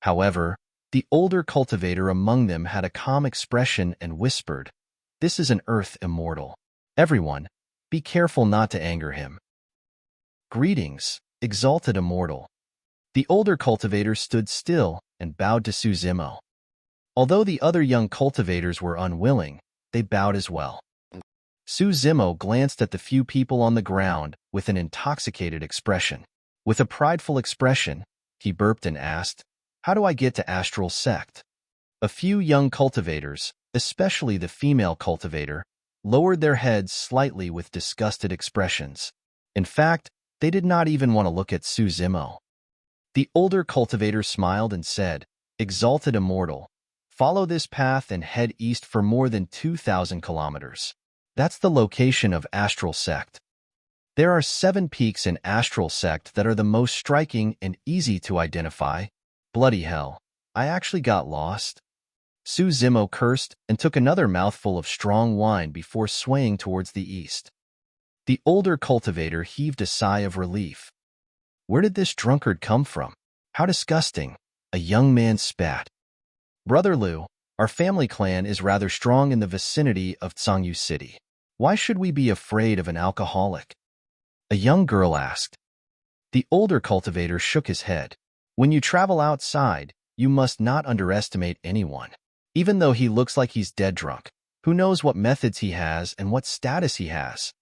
However, the older cultivator among them had a calm expression and whispered, "This is an earth immortal. Everyone, be careful not to anger him." "Greetings, exalted immortal." The older cultivator stood still and bowed to Suzimo. Although the other young cultivators were unwilling, they bowed as well. Suzimo glanced at the few people on the ground with an intoxicated expression. With a prideful expression, he burped and asked, "How do I get to Astral Sect?" A few young cultivators, especially the female cultivator, lowered their heads slightly with disgusted expressions. In fact, they did not even want to look at Suzimo. The older cultivator smiled and said, "Exalted immortal, follow this path and head east for more than 2,000 kilometers. That's the location of Astral Sect. There are 7 peaks in Astral Sect that are the most striking and easy to identify." Bloody hell, I actually got lost. Suzimo cursed and took another mouthful of strong wine before swaying towards the east. The older cultivator heaved a sigh of relief. Where did this drunkard come from? How disgusting, a young man spat. "Brother Liu, our family clan is rather strong in the vicinity of Tsangyu City. Why should we be afraid of an alcoholic?" a young girl asked. The older cultivator shook his head. "When you travel outside, you must not underestimate anyone. Even though he looks like he's dead drunk, who knows what methods he has and what status he has?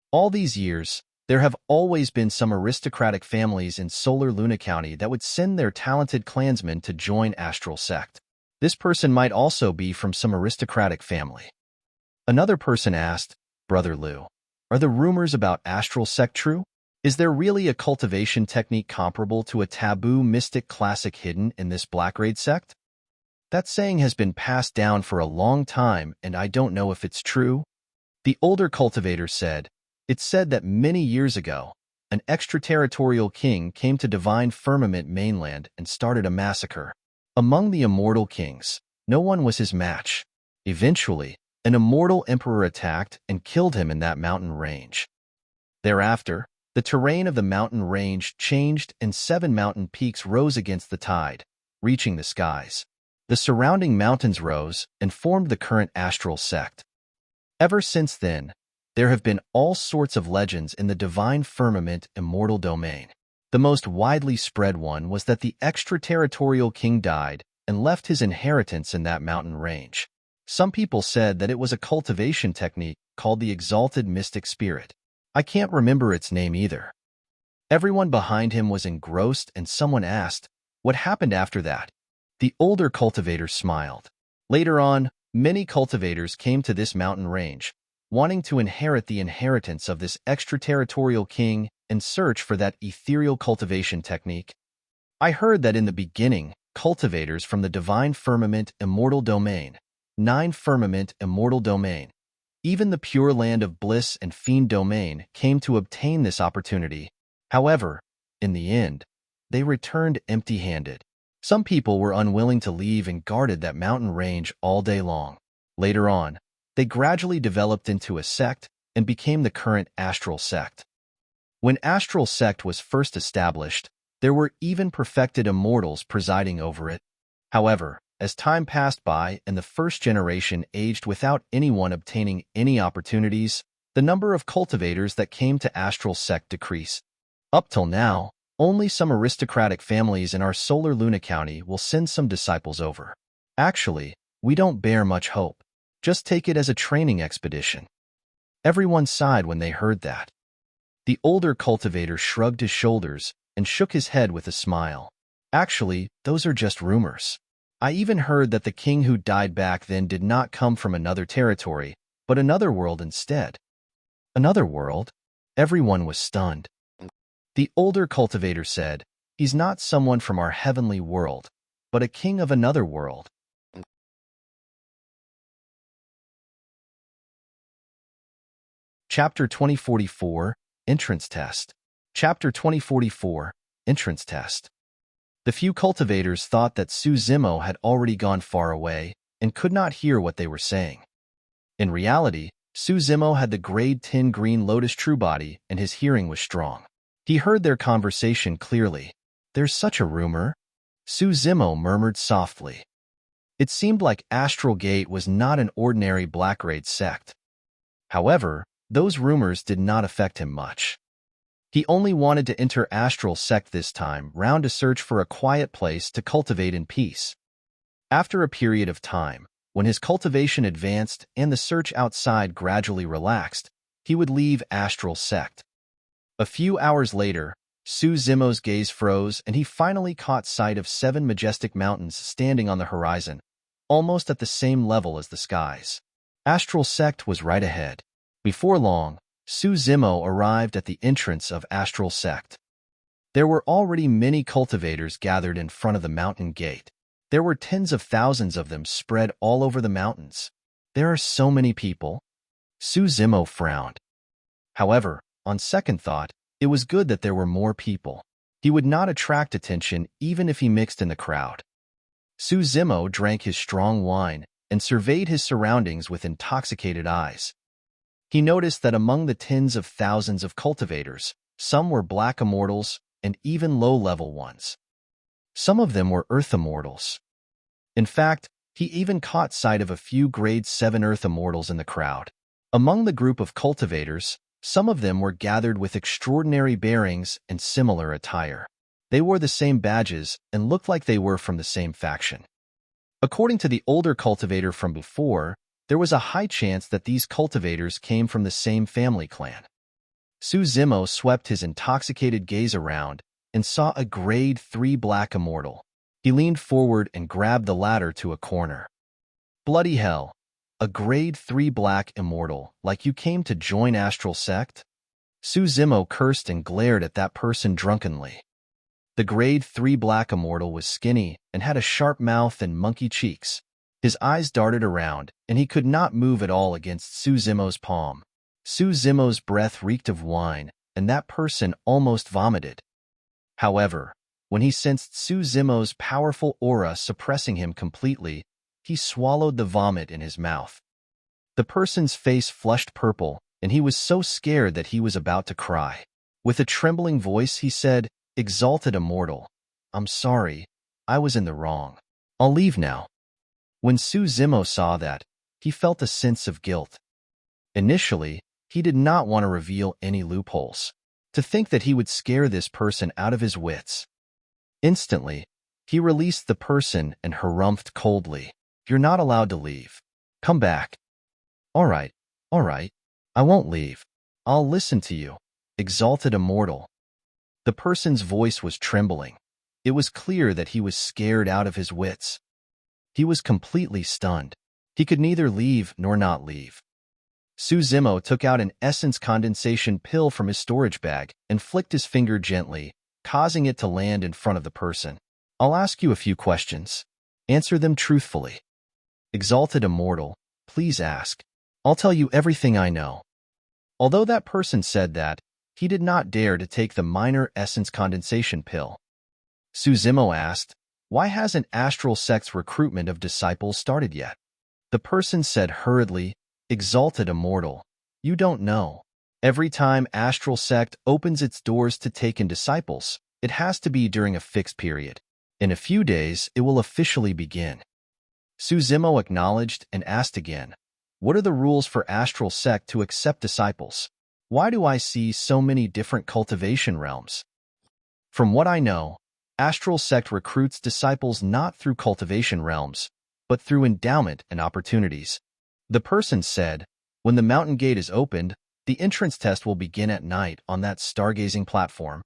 All these years, there have always been some aristocratic families in Solar Luna County that would send their talented clansmen to join Astral Sect. This person might also be from some aristocratic family." Another person asked, "Brother Liu, are the rumors about Astral Sect true? Is there really a cultivation technique comparable to a taboo mystic classic hidden in this Blackraid sect? That saying has been passed down for a long time, and I don't know if it's true." The older cultivator said, "It's said that many years ago, an extraterritorial king came to Divine Firmament mainland and started a massacre. Among the immortal kings, no one was his match. Eventually, an immortal emperor attacked and killed him in that mountain range. Thereafter, the terrain of the mountain range changed and 7 mountain peaks rose against the tide, reaching the skies. The surrounding mountains rose and formed the current Astral Sect. Ever since then, there have been all sorts of legends in the Divine Firmament Immortal domain. The most widely spread one was that the extraterritorial king died and left his inheritance in that mountain range. Some people said that it was a cultivation technique called the Exalted Mystic Spirit. I can't remember its name either." Everyone behind him was engrossed, and someone asked, "What happened after that?" The older cultivator smiled. "Later on, many cultivators came to this mountain range, wanting to inherit the inheritance of this extraterritorial king and search for that ethereal cultivation technique. I heard that in the beginning, cultivators from the Divine Firmament Immortal domain, 9 Firmament Immortal domain, even the Pure Land of Bliss and Fiend domain came to obtain this opportunity. However, in the end, they returned empty-handed. Some people were unwilling to leave and guarded that mountain range all day long. Later on, they gradually developed into a sect and became the current Astral Sect. When Astral Sect was first established, there were even perfected immortals presiding over it. However, as time passed by and the first generation aged without anyone obtaining any opportunities, the number of cultivators that came to Astral Sect decreased. Up till now, only some aristocratic families in our Solar Luna County will send some disciples over. Actually, we don't bear much hope. Just take it as a training expedition." Everyone sighed when they heard that. The older cultivator shrugged his shoulders and shook his head with a smile. "Actually, those are just rumors. I even heard that the king who died back then did not come from another territory, but another world instead." "Another world?" Everyone was stunned. The older cultivator said, "He's not someone from our heavenly world, but a king of another world." Chapter 2044, Entrance Test. Chapter 2044, Entrance Test. The few cultivators thought that Su Zimo had already gone far away and could not hear what they were saying. In reality, Su Zimo had the grade 10 green lotus true body and his hearing was strong. He heard their conversation clearly. "There's such a rumor," Su Zimo murmured softly. It seemed like Astral Gate was not an ordinary black-grade sect. However, those rumors did not affect him much. He only wanted to enter Astral Sect this time round to search for a quiet place to cultivate in peace. After a period of time, when his cultivation advanced and the search outside gradually relaxed, he would leave Astral Sect. A few hours later, Su Zimo's gaze froze and he finally caught sight of 7 majestic mountains standing on the horizon, almost at the same level as the skies. Astral Sect was right ahead. Before long, Su Zimo arrived at the entrance of Astral Sect. There were already many cultivators gathered in front of the mountain gate. There were tens of thousands of them spread all over the mountains. There are so many people. Su Zimo frowned. However, on second thought, it was good that there were more people. He would not attract attention even if he mixed in the crowd. Su Zimo drank his strong wine and surveyed his surroundings with intoxicated eyes. He noticed that among the tens of thousands of cultivators, some were black immortals and even low-level ones. Some of them were earth immortals. In fact, he even caught sight of a few grade 7 earth immortals in the crowd. Among the group of cultivators, some of them were gathered with extraordinary bearings and similar attire. They wore the same badges and looked like they were from the same faction. According to the older cultivator from before, there was a high chance that these cultivators came from the same family clan. Su Zimo swept his intoxicated gaze around and saw a grade 3 black immortal. He leaned forward and grabbed the ladder to a corner. Bloody hell! A grade 3 black immortal, like you came to join Astral Sect? Su Zimo cursed and glared at that person drunkenly. The grade 3 black immortal was skinny and had a sharp mouth and monkey cheeks. His eyes darted around, and he could not move at all against Su Zimo's palm. Su Zimo's breath reeked of wine, and that person almost vomited. However, when he sensed Su Zimo's powerful aura suppressing him completely, he swallowed the vomit in his mouth. The person's face flushed purple, and he was so scared that he was about to cry. With a trembling voice, he said, "Exalted Immortal, I'm sorry, I was in the wrong. I'll leave now." When Su Zimo saw that, he felt a sense of guilt. Initially, he did not want to reveal any loopholes. To think that he would scare this person out of his wits. Instantly, he released the person and harumphed coldly, "You're not allowed to leave. Come back." All right, I won't leave. I'll listen to you, Exalted Immortal." The person's voice was trembling. It was clear that he was scared out of his wits. He was completely stunned. He could neither leave nor not leave. Su Zimo took out an essence condensation pill from his storage bag and flicked his finger gently, causing it to land in front of the person. "I'll ask you a few questions. Answer them truthfully. Exalted Immortal, please ask. I'll tell you everything I know." Although that person said that, he did not dare to take the minor essence condensation pill. Su Zimo asked, "Why hasn't Astral Sect's recruitment of disciples started yet?" The person said hurriedly, "Exalted Immortal, you don't know. Every time Astral Sect opens its doors to take in disciples, it has to be during a fixed period. In a few days, it will officially begin." Su Zimo acknowledged and asked again, "What are the rules for Astral Sect to accept disciples? Why do I see so many different cultivation realms?" "From what I know, Astral Sect recruits disciples not through cultivation realms, but through endowment and opportunities." The person said, "When the mountain gate is opened, the entrance test will begin at night on that stargazing platform."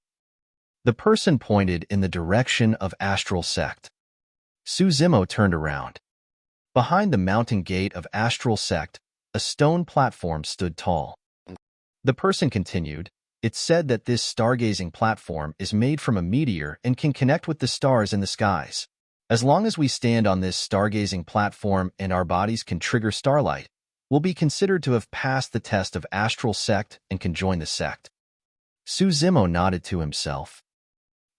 The person pointed in the direction of Astral Sect. Su Zimo turned around. Behind the mountain gate of Astral Sect, a stone platform stood tall. The person continued, "It's said that this stargazing platform is made from a meteor and can connect with the stars in the skies. As long as we stand on this stargazing platform and our bodies can trigger starlight, we'll be considered to have passed the test of Astral Sect and can join the sect." Su Zimo nodded to himself.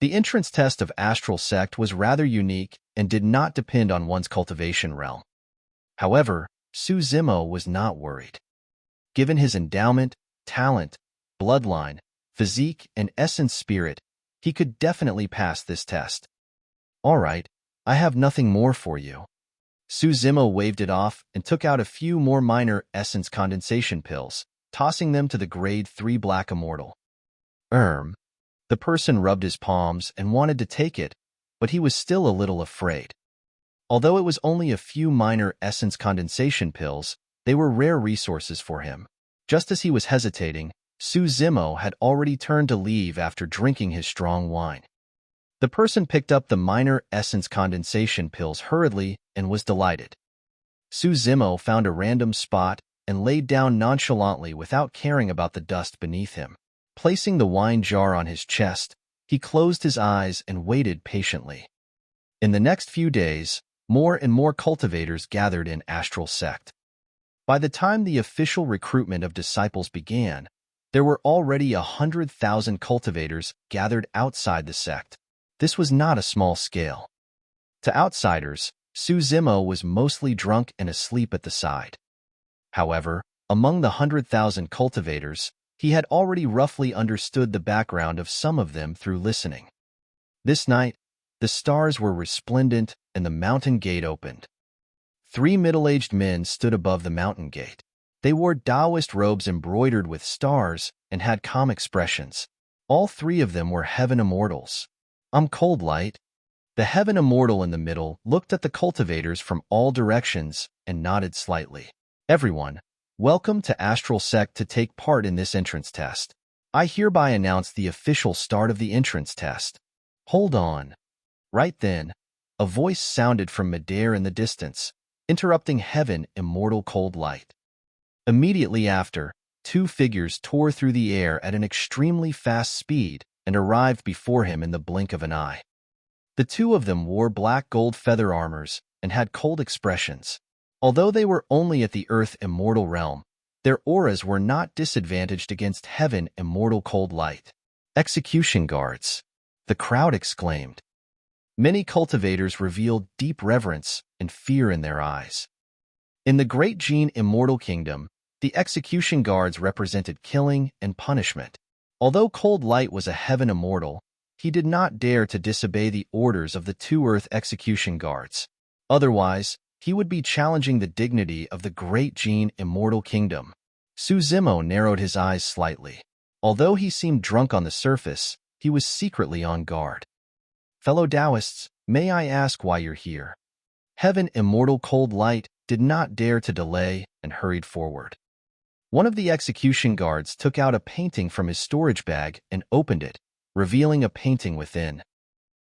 The entrance test of Astral Sect was rather unique and did not depend on one's cultivation realm. However, Su Zimo was not worried. Given his endowment, talent, bloodline, physique, and essence spirit, he could definitely pass this test. All right, I have nothing more for you. Su Zimo waved it off and took out a few more minor essence condensation pills, tossing them to the grade 3 black immortal. The person rubbed his palms and wanted to take it, but he was still a little afraid. Although it was only a few minor essence condensation pills, they were rare resources for him. Just as he was hesitating, Su Zimo had already turned to leave after drinking his strong wine. The person picked up the minor essence condensation pills hurriedly and was delighted. Su Zimo found a random spot and laid down nonchalantly without caring about the dust beneath him. Placing the wine jar on his chest, he closed his eyes and waited patiently. In the next few days, more and more cultivators gathered in Astral Sect. By the time the official recruitment of disciples began, there were already 100,000 cultivators gathered outside the sect. This was not a small scale. To outsiders, Su Zimo was mostly drunk and asleep at the side. However, among the 100,000 cultivators, he had already roughly understood the background of some of them through listening. This night, the stars were resplendent and the mountain gate opened. 3 middle-aged men stood above the mountain gate. They wore Taoist robes embroidered with stars and had calm expressions. All 3 of them were heaven immortals. Cold Light. The heaven immortal in the middle looked at the cultivators from all directions and nodded slightly. Everyone, welcome to Astral Sect to take part in this entrance test. I hereby announce the official start of the entrance test. Hold on. Right then, a voice sounded from midair in the distance, interrupting heaven immortal Cold Light. Immediately after, 2 figures tore through the air at an extremely fast speed and arrived before him in the blink of an eye. The 2 of them wore black gold feather armors and had cold expressions. Although they were only at the Earth Immortal realm, their auras were not disadvantaged against heaven immortal Cold Light. Execution guards, the crowd exclaimed. Many cultivators revealed deep reverence and fear in their eyes. In the great Qian Immortal Kingdom, the execution guards represented killing and punishment. Although Cold Light was a heaven immortal, he did not dare to disobey the orders of the 2 Earth execution guards. Otherwise, he would be challenging the dignity of the great Qian Immortal Kingdom. Su Zimo narrowed his eyes slightly. Although he seemed drunk on the surface, he was secretly on guard. Fellow Taoists, may I ask why you're here? Heaven Immortal Cold Light did not dare to delay and hurried forward. One of the execution guards took out a painting from his storage bag and opened it, revealing a painting within.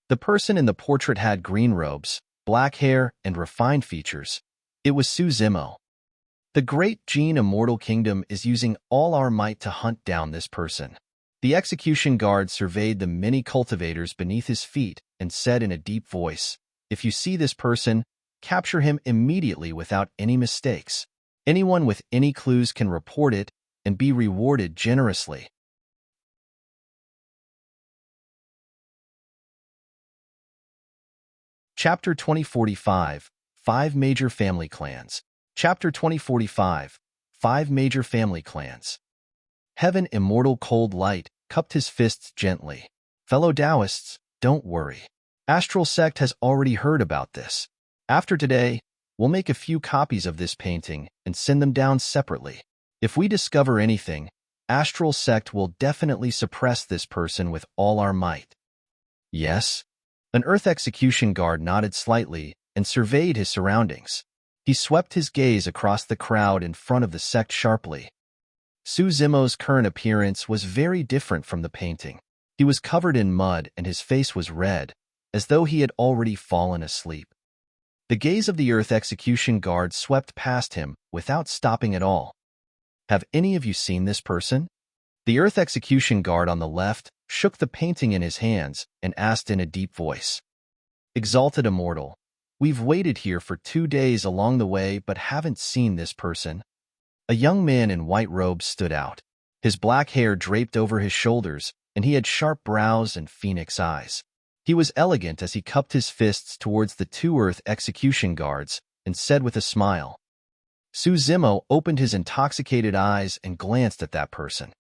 The person in the portrait had green robes, black hair, and refined features. It was Su Zimo. The great Qian Immortal Kingdom is using all our might to hunt down this person. The execution guard surveyed the many cultivators beneath his feet and said in a deep voice, "If you see this person, capture him immediately without any mistakes. Anyone with any clues can report it and be rewarded generously." Chapter 2045, 5 Major Family Clans. Chapter 2045, 5 Major Family Clans. Heaven Immortal Cold Light cupped his fists gently. Fellow Taoists, don't worry. Astral Sect has already heard about this. After today, we'll make a few copies of this painting and send them down separately. If we discover anything, Astral Sect will definitely suppress this person with all our might. Yes? An Earth execution guard nodded slightly and surveyed his surroundings. He swept his gaze across the crowd in front of the sect sharply. Su Zimo's current appearance was very different from the painting. He was covered in mud and his face was red, as though he had already fallen asleep. The gaze of the Earth execution guard swept past him without stopping at all. Have any of you seen this person? The Earth execution guard on the left shook the painting in his hands and asked in a deep voice. Exalted Immortal, we've waited here for 2 days along the way but haven't seen this person. A young man in white robes stood out. His black hair draped over his shoulders, and he had sharp brows and phoenix eyes. He was elegant as he cupped his fists towards the two Earth execution guards and said with a smile. Su Zimo opened his intoxicated eyes and glanced at that person.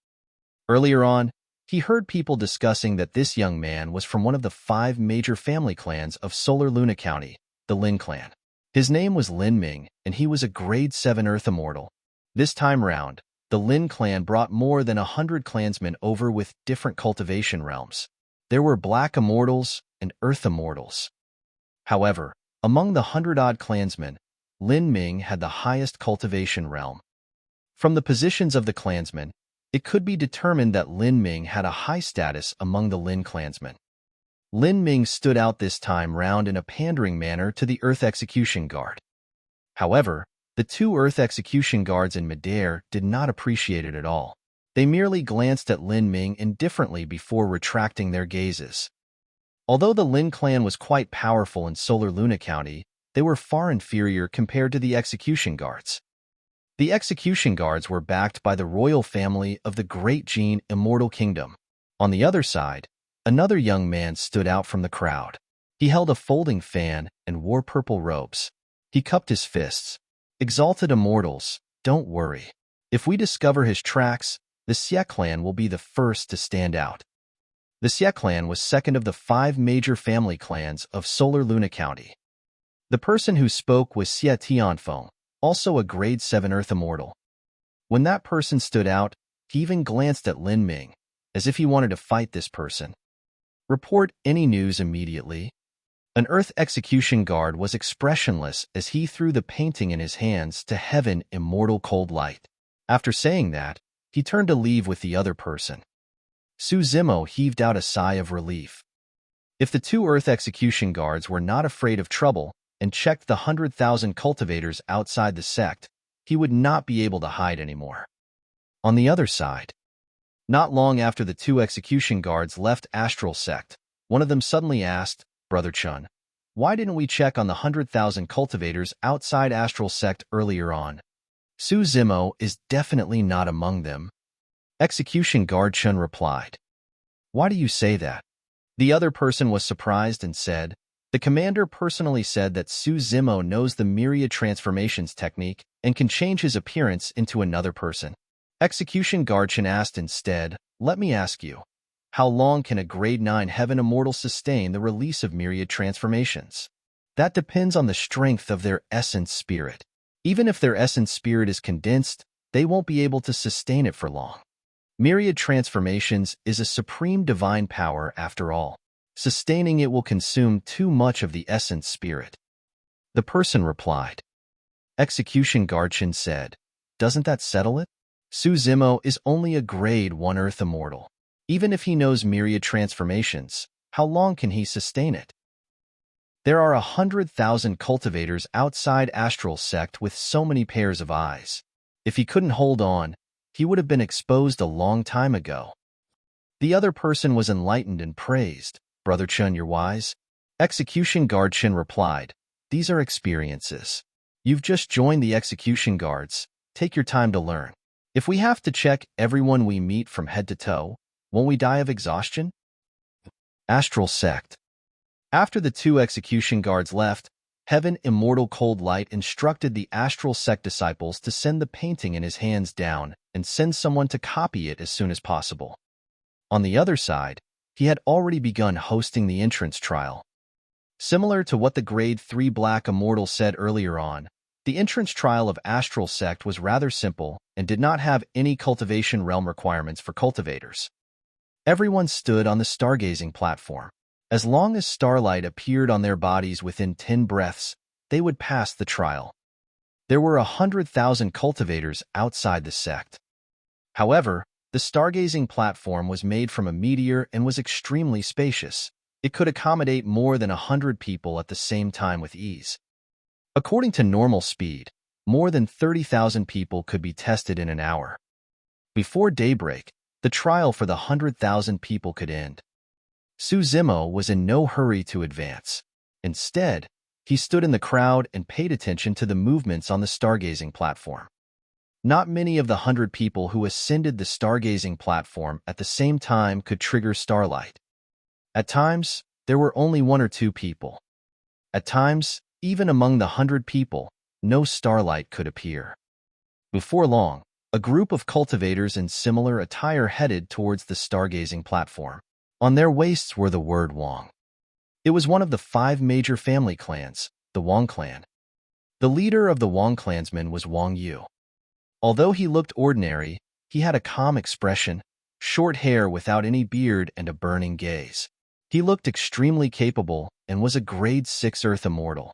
Earlier on, he heard people discussing that this young man was from one of the 5 major family clans of Solar Luna County, the Lin clan. His name was Lin Ming, and he was a grade 7 Earth Immortal. This time round, the Lin clan brought more than 100 clansmen over with different cultivation realms. There were Black Immortals and Earth Immortals. However, among the 100-odd clansmen, Lin Ming had the highest cultivation realm. From the positions of the clansmen, it could be determined that Lin Ming had a high status among the Lin clansmen. Lin Ming stood out this time round in a pandering manner to the Earth Execution Guard. However, the two Earth Execution Guards in midair did not appreciate it at all. They merely glanced at Lin Ming indifferently before retracting their gazes. Although the Lin clan was quite powerful in Solar Luna County, they were far inferior compared to the Execution Guards. The Execution Guards were backed by the royal family of the Great Qian Immortal Kingdom. On the other side, another young man stood out from the crowd. He held a folding fan and wore purple robes. He cupped his fists. Exalted Immortals, don't worry. If we discover his tracks, the Sect clan will be the first to stand out. The Sect clan was second of the 5 major family clans of Solar Luna County. The person who spoke was Xie Tianfeng, also a grade 7 Earth Immortal. When that person stood out, he even glanced at Lin Ming, as if he wanted to fight this person. Report any news immediately. An Earth Execution Guard was expressionless as he threw the painting in his hands to heaven Immortal Cold Light. After saying that, he turned to leave with the other person. Su Zimo heaved out a sigh of relief. If the two Earth Execution Guards were not afraid of trouble and checked the 100,000 cultivators outside the sect, he would not be able to hide anymore. On the other side, not long after the two Execution Guards left Astral Sect, one of them suddenly asked, Brother Chun, why didn't we check on the 100,000 cultivators outside Astral Sect earlier on? Su Zimo is definitely not among them. Execution Guard Chun replied. Why do you say that? The other person was surprised and said, the commander personally said that Su Zimo knows the myriad transformations technique and can change his appearance into another person. Execution Guard Chun asked instead, let me ask you, how long can a grade 9 Heaven Immortal sustain the release of myriad transformations? That depends on the strength of their essence spirit. Even if their essence spirit is condensed, they won't be able to sustain it for long. Myriad transformations is a supreme divine power after all. Sustaining it will consume too much of the essence spirit. The person replied. Execution Guard Chun said, doesn't that settle it? Su Zimo is only a grade 1 Earth Immortal. Even if he knows myriad transformations, how long can he sustain it? There are 100,000 cultivators outside Astral Sect with so many pairs of eyes. If he couldn't hold on, he would have been exposed a long time ago. The other person was enlightened and praised. Brother Chun, you're wise. Execution Guard Chun replied, these are experiences. You've just joined the Execution Guards. Take your time to learn. If we have to check everyone we meet from head to toe, won't we die of exhaustion? Astral Sect. After the two Execution Guards left, Heaven Immortal Cold Light instructed the Astral Sect disciples to send the painting in his hands down and send someone to copy it as soon as possible. On the other side, he had already begun hosting the entrance trial. Similar to what the Grade 3 Black Immortal said earlier on, the entrance trial of Astral Sect was rather simple and did not have any cultivation realm requirements for cultivators. Everyone stood on the stargazing platform. As long as starlight appeared on their bodies within 10 breaths, they would pass the trial. There were 100,000 cultivators outside the sect. However, the stargazing platform was made from a meteor and was extremely spacious. It could accommodate more than 100 people at the same time with ease. According to normal speed, more than 30,000 people could be tested in an hour. Before daybreak, the trial for the 100,000 people could end. Su Zimo was in no hurry to advance. Instead, he stood in the crowd and paid attention to the movements on the stargazing platform. Not many of the 100 people who ascended the stargazing platform at the same time could trigger starlight. At times, there were only 1 or 2 people. At times, even among the 100 people, no starlight could appear. Before long, a group of cultivators in similar attire headed towards the stargazing platform. On their waists were the word Wang. It was one of the 5 major family clans, the Wang clan. The leader of the Wang clansmen was Wang Yu. Although he looked ordinary, he had a calm expression, short hair without any beard and a burning gaze. He looked extremely capable and was a grade 6 Earth Immortal.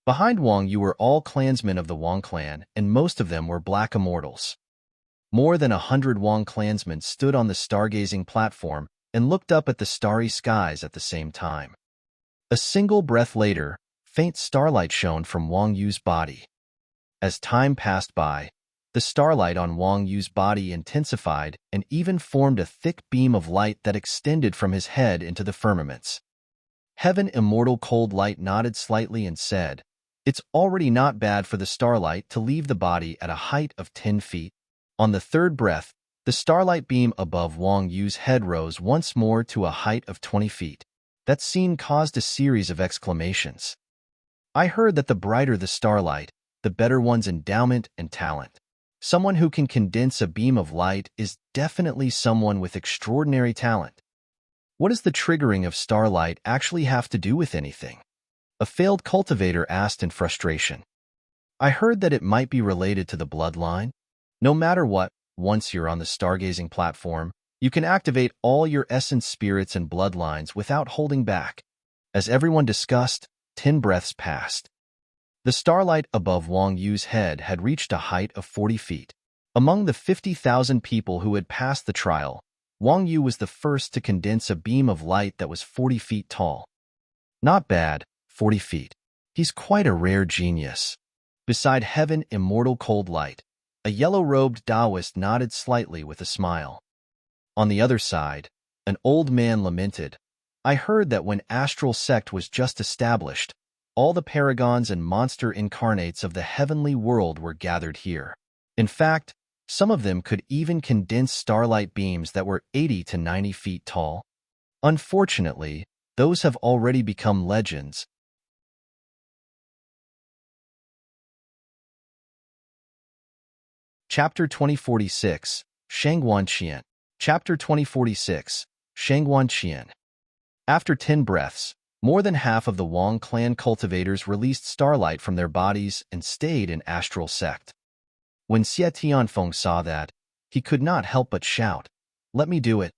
Behind Wang Yu were all clansmen of the Wang clan, and most of them were black immortals. More than 100 Wang clansmen stood on the stargazing platform and looked up at the starry skies at the same time. A single breath later, faint starlight shone from Wang Yu's body. As time passed by, the starlight on Wang Yu's body intensified and even formed a thick beam of light that extended from his head into the firmaments. Heaven Immortal Cold Light nodded slightly and said, "It's already not bad for the starlight to leave the body at a height of 10 feet. On the third breath, the starlight beam above Wang Yu's head rose once more to a height of 20 feet. That scene caused a series of exclamations. I heard that the brighter the starlight, the better one's endowment and talent. Someone who can condense a beam of light is definitely someone with extraordinary talent. What does the triggering of starlight actually have to do with anything?" A failed cultivator asked in frustration. "I heard that it might be related to the bloodline. No matter what, once you're on the stargazing platform, you can activate all your essence spirits and bloodlines without holding back." As everyone discussed, 10 breaths passed. The starlight above Wang Yu's head had reached a height of 40 feet. Among the 50,000 people who had passed the trial, Wang Yu was the first to condense a beam of light that was 40 feet tall. Not bad, 40 feet. He's quite a rare genius. Beside Heaven Immortal Cold Light, a yellow-robed Taoist nodded slightly with a smile. On the other side, an old man lamented, "I heard that when Astral Sect was just established, all the paragons and monster incarnates of the heavenly world were gathered here. In fact, some of them could even condense starlight beams that were 80 to 90 feet tall. Unfortunately, those have already become legends." Chapter 2046, Shangguan Qian. Chapter 2046, Shangguan Qian. After 10 breaths, more than half of the Wang clan cultivators released starlight from their bodies and stayed in Astral Sect. When Xie Tianfeng saw that, he could not help but shout, "Let me do it."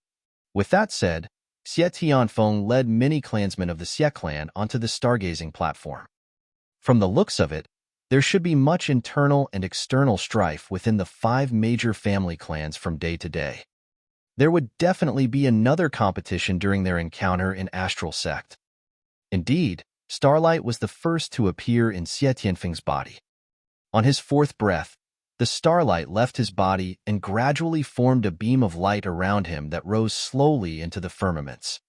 With that said, Xie Tianfeng led many clansmen of the Xie clan onto the stargazing platform. From the looks of it, there should be much internal and external strife within the 5 major family clans from day to day. There would definitely be another competition during their encounter in Astral Sect. Indeed, starlight was the first to appear in Xie Tianfeng's body. On his 4th breath, the starlight left his body and gradually formed a beam of light around him that rose slowly into the firmaments.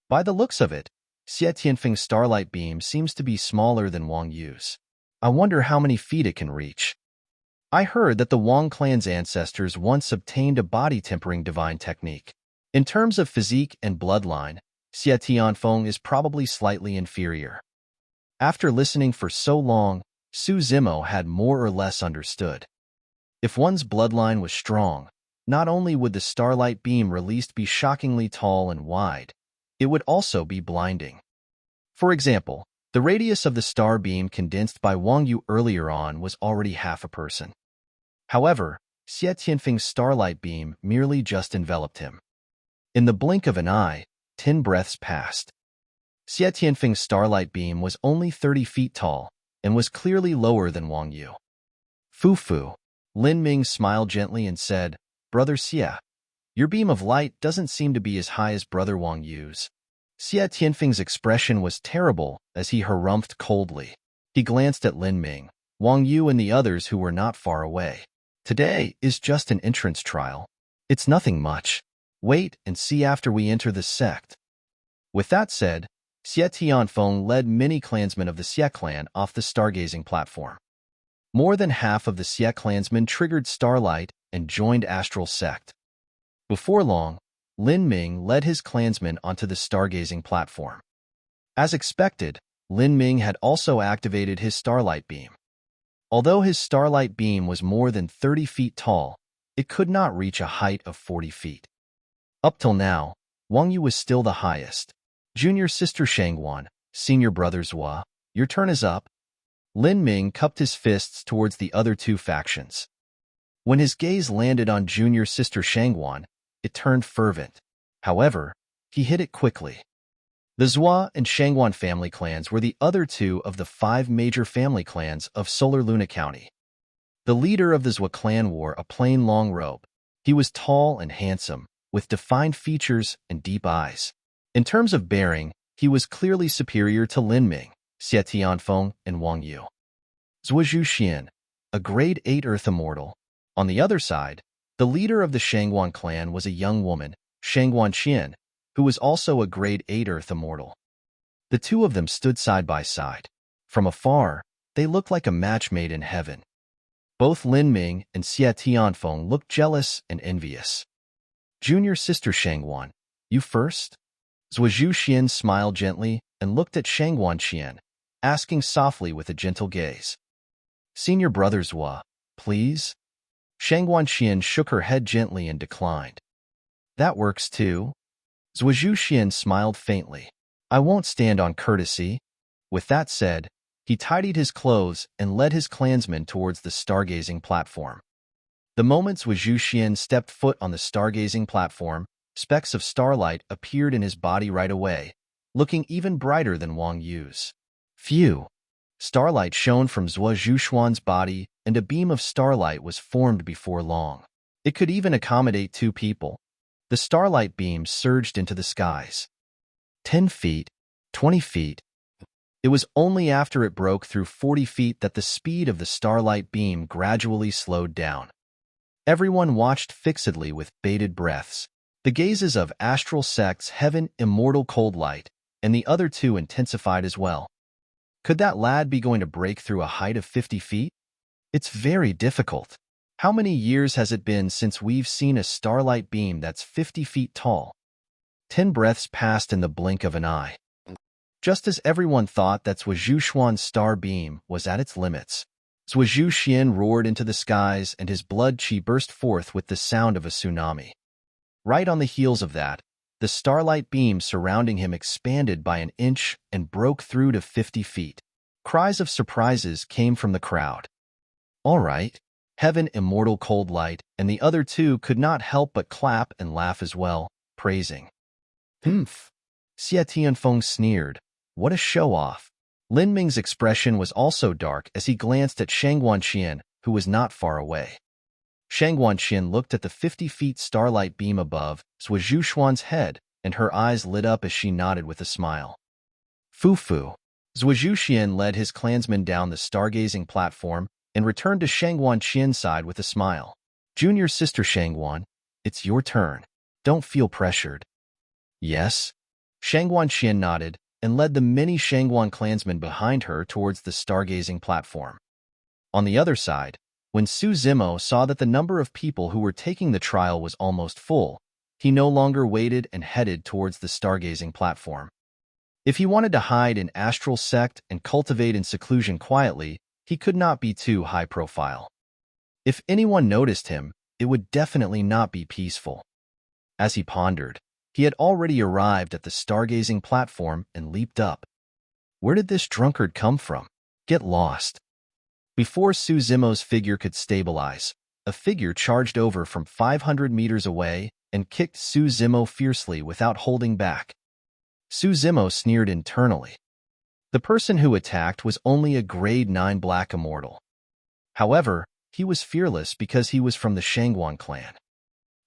By the looks of it, Xie Tianfeng's starlight beam seems to be smaller than Wang Yu's. I wonder how many feet it can reach. I heard that the Wang clan's ancestors once obtained a body-tempering divine technique. In terms of physique and bloodline, Xie Tianfeng is probably slightly inferior. After listening for so long, Su Zimo had more or less understood. If one's bloodline was strong, not only would the starlight beam released be shockingly tall and wide, it would also be blinding. For example, the radius of the star beam condensed by Wang Yu earlier on was already half a person. However, Xie Tianfeng's starlight beam merely just enveloped him. In the blink of an eye, 10 breaths passed. Xie Tianfeng's starlight beam was only 30 feet tall and was clearly lower than Wang Yu. "Fu." Lin Ming smiled gently and said, "Brother Xie, your beam of light doesn't seem to be as high as Brother Wang Yu's." Xie Tianfeng's expression was terrible as he harumphed coldly. He glanced at Lin Ming, Wang Yu, and the others who were not far away. "Today is just an entrance trial. It's nothing much. Wait and see after we enter the sect." With that said, Xie Tianfeng led many clansmen of the Xie clan off the stargazing platform. More than half of the Sect clansmen triggered Starlight and joined Astral Sect. Before long, Lin Ming led his clansmen onto the stargazing platform. As expected, Lin Ming had also activated his Starlight Beam. Although his Starlight Beam was more than 30 feet tall, it could not reach a height of 40 feet. Up till now, Wang Yu was still the highest. Junior sister Shangguan, senior brother Zhua, your turn is up. Lin Ming cupped his fists towards the other two factions. When his gaze landed on junior sister Shangguan, it turned fervent. However, he hid it quickly. The Zhua and Shangguan family clans were the other two of the 5 major family clans of Solar Luna County. The leader of the Zhua clan wore a plain long robe. He was tall and handsome, with defined features and deep eyes. In terms of bearing, he was clearly superior to Lin Ming, Xie Tianfeng, and Wang Yu. Zhuozhu Qian, a grade 8 Earth Immortal. On the other side, the leader of the Shangguan clan was a young woman, Shangguan Qian, who was also a grade 8 Earth Immortal. The two of them stood side by side. From afar, they looked like a match made in heaven. Both Lin Ming and Xie Tianfeng looked jealous and envious. Junior sister Shangguan, you first? Zhuozhu Qian smiled gently and looked at Shangguan Qian, asking softly with a gentle gaze. Senior brother Zhua, please? Shangguan Qian shook her head gently and declined. That works too. Zhuozhu Qian smiled faintly. I won't stand on courtesy. With that said, he tidied his clothes and led his clansmen towards the stargazing platform. The moment Zhuozhu Qian stepped foot on the stargazing platform, specks of starlight appeared in his body right away, looking even brighter than Wang Yu's. Phew! Starlight shone from Zhuozhu Qian's body, and a beam of starlight was formed before long. It could even accommodate 2 people. The starlight beam surged into the skies. 10 feet, 20 feet. It was only after it broke through 40 feet that the speed of the starlight beam gradually slowed down. Everyone watched fixedly with bated breaths. The gazes of Astral Sect's Heaven Immortal Cold Light and the other two intensified as well. Could that lad be going to break through a height of 50 feet? It's very difficult. How many years has it been since we've seen a starlight beam that's 50 feet tall? 10 breaths passed in the blink of an eye. Just as everyone thought that Zhuozhu Qian's star beam was at its limits, Zhuozhu Qian roared into the skies and his blood qi burst forth with the sound of a tsunami. Right on the heels of that, the starlight beam surrounding him expanded by an inch and broke through to 50 feet. Cries of surprises came from the crowd. All right. Heaven Immortal Cold Light and the other two could not help but clap and laugh as well, praising. Humph! Xie Tianfeng sneered. What a show-off! Lin Ming's expression was also dark as he glanced at Shangguan Qian, who was not far away. Shangguan Qian looked at the 50 feet starlight beam above Zhuozhu Qian's head, and her eyes lit up as she nodded with a smile. Fu-fu! Zhuozhu Qian led his clansmen down the stargazing platform and returned to Shangguan Qian's side with a smile. Junior sister Shangguan, it's your turn. Don't feel pressured. Yes? Shangguan Qian nodded and led the many Shangguan clansmen behind her towards the stargazing platform. On the other side, when Su Zimo saw that the number of people who were taking the trial was almost full, he no longer waited and headed towards the stargazing platform. If he wanted to hide in Astral Sect and cultivate in seclusion quietly, he could not be too high profile. If anyone noticed him, it would definitely not be peaceful. As he pondered, he had already arrived at the stargazing platform and leaped up. Where did this drunkard come from? Get lost. Before Su Zimo's figure could stabilize, a figure charged over from 500 meters away and kicked Su Zimo fiercely without holding back. Su Zimo sneered internally. The person who attacked was only a grade 9 Black Immortal. However, he was fearless because he was from the Shangguan clan.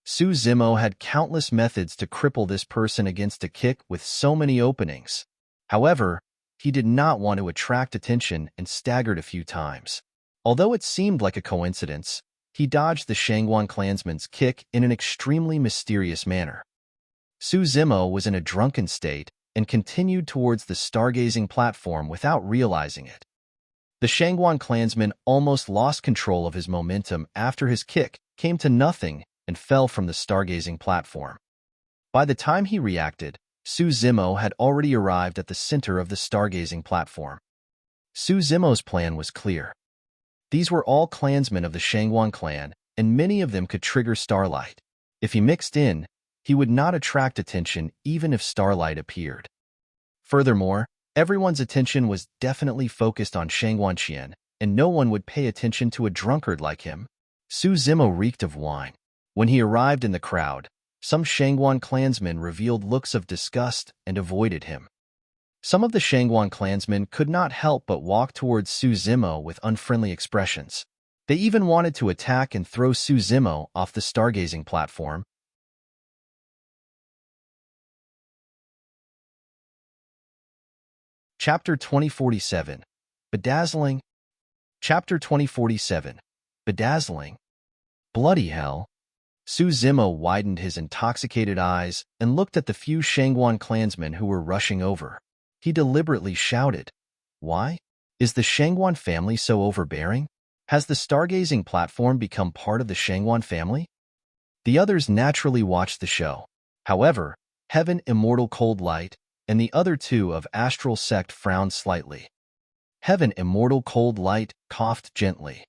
Su Zimo had countless methods to cripple this person against a kick with so many openings. However, he did not want to attract attention and staggered a few times. Although it seemed like a coincidence, he dodged the Shangguan clansman's kick in an extremely mysterious manner. Su Zimo was in a drunken state and continued towards the stargazing platform without realizing it. The Shangguan clansman almost lost control of his momentum after his kick came to nothing and fell from the stargazing platform. By the time he reacted, Su Zimo had already arrived at the center of the stargazing platform. Su Zimo's plan was clear. These were all clansmen of the Shangguan clan, and many of them could trigger starlight. If he mixed in, he would not attract attention even if starlight appeared. Furthermore, everyone's attention was definitely focused on Shangguan Qian, and no one would pay attention to a drunkard like him. Su Zimo reeked of wine. When he arrived in the crowd, some Shangguan clansmen revealed looks of disgust and avoided him. Some of the Shangguan clansmen could not help but walk towards Su Zimo with unfriendly expressions. They even wanted to attack and throw Su Zimo off the stargazing platform. Chapter 2047. Bedazzling. Chapter 2047. Bedazzling. Bloody hell. Su Zimo widened his intoxicated eyes and looked at the few Shangguan clansmen who were rushing over. He deliberately shouted, "Why? Is the Shangguan family so overbearing? Has the stargazing platform become part of the Shangguan family?" The others naturally watched the show. However, Heaven, Immortal, Cold Light, and the other two of Astral Sect frowned slightly. Heaven, Immortal, Cold Light coughed gently.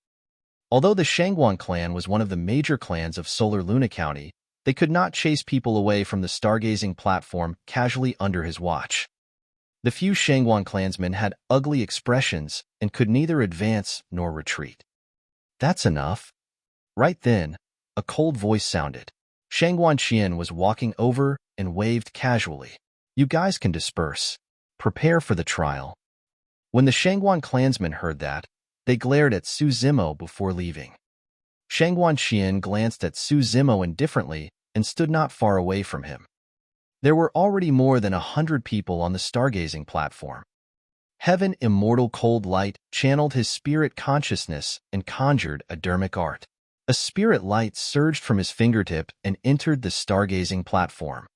Although the Shangguan clan was one of the major clans of Solar Luna County, they could not chase people away from the stargazing platform casually under his watch. The few Shangguan clansmen had ugly expressions and could neither advance nor retreat. "That's enough." Right then, a cold voice sounded. Shangguan Qian was walking over and waved casually. "You guys can disperse. Prepare for the trial." When the Shangguan clansmen heard that, they glared at Su Zimo before leaving. Shangguan Qian glanced at Su Zimo indifferently and stood not far away from him. There were already more than 100 people on the stargazing platform. Heaven, Immortal, Cold Light channeled his spirit consciousness and conjured a dermic art. A spirit light surged from his fingertip and entered the stargazing platform.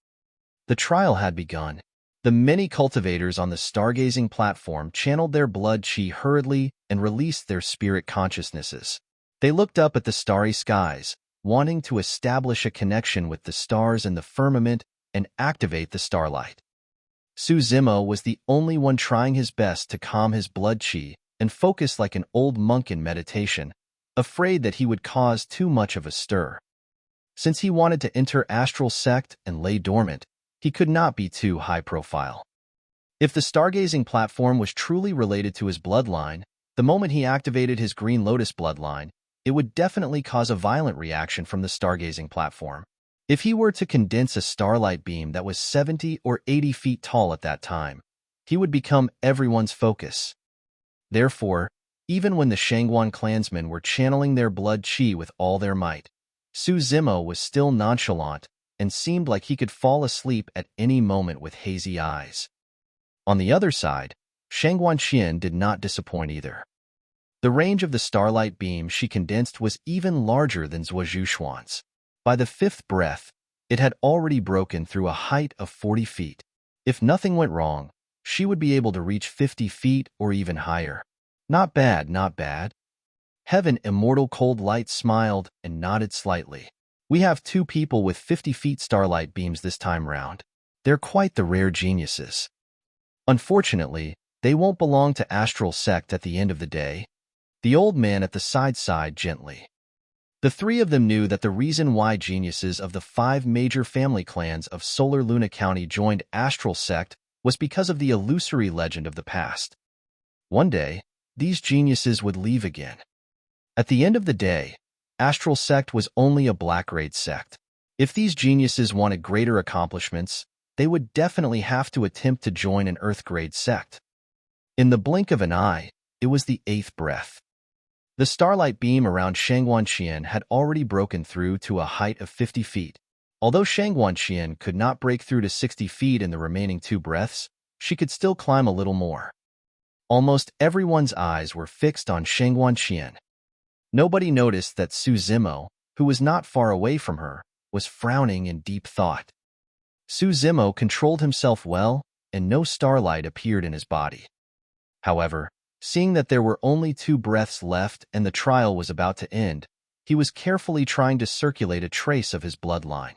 The trial had begun. The many cultivators on the stargazing platform channeled their blood qi hurriedly and released their spirit consciousnesses. They looked up at the starry skies, wanting to establish a connection with the stars in the firmament and activate the starlight. Su Zimo was the only one trying his best to calm his blood qi and focus like an old monk in meditation, afraid that he would cause too much of a stir. Since he wanted to enter Astral Sect and lay dormant, he could not be too high profile. If the stargazing platform was truly related to his bloodline, the moment he activated his Green Lotus bloodline, it would definitely cause a violent reaction from the stargazing platform. If he were to condense a starlight beam that was 70 or 80 feet tall at that time, he would become everyone's focus. Therefore, even when the Shangguan clansmen were channeling their blood qi with all their might, Su Zimo was still nonchalant and seemed like he could fall asleep at any moment with hazy eyes. On the other side, Shangguan Qian did not disappoint either. The range of the starlight beam she condensed was even larger than Zhuozhu Xuan's. By the fifth breath, it had already broken through a height of 40 feet. If nothing went wrong, she would be able to reach 50 feet or even higher. Not bad, not bad. Heaven, Immortal, Cold Light smiled and nodded slightly. "We have 2 people with 50 feet starlight beams this time round. They're quite the rare geniuses. Unfortunately, they won't belong to Astral Sect at the end of the day." The old man at the side sighed gently. The 3 of them knew that the reason why geniuses of the 5 major family clans of Solar Luna County joined Astral Sect was because of the illusory legend of the past. One day, these geniuses would leave again. At the end of the day, Astral Sect was only a black-grade sect. If these geniuses wanted greater accomplishments, they would definitely have to attempt to join an Earth-grade sect. In the blink of an eye, it was the 8th breath. The starlight beam around Shangguan Qian had already broken through to a height of 50 feet. Although Shangguan Qian could not break through to 60 feet in the remaining 2 breaths, she could still climb a little more. Almost everyone's eyes were fixed on Shangguan Qian. Nobody noticed that Su Zimo, who was not far away from her, was frowning in deep thought. Su Zimo controlled himself well, and no starlight appeared in his body. However, Seeing that there were only 2 breaths left and the trial was about to end, he was carefully trying to circulate a trace of his bloodline.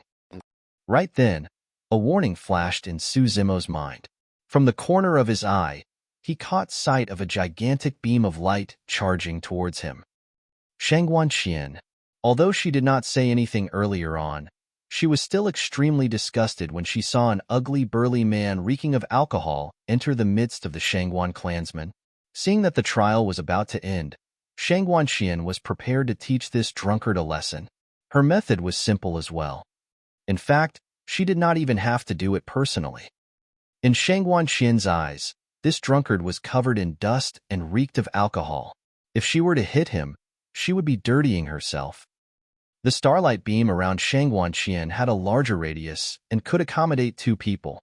Right then, a warning flashed in Su Zimo's mind. From the corner of his eye, he caught sight of a gigantic beam of light charging towards him. Shangguan Qian. Although she did not say anything earlier on, she was still extremely disgusted when she saw an ugly, burly man reeking of alcohol enter the midst of the Shangguan clansmen. Seeing that the trial was about to end, Shangguan Qian was prepared to teach this drunkard a lesson. Her method was simple as well. In fact, she did not even have to do it personally. In Shangguan Qian's eyes, this drunkard was covered in dust and reeked of alcohol. If she were to hit him, she would be dirtying herself. The starlight beam around Shangguan Qian had a larger radius and could accommodate 2 people.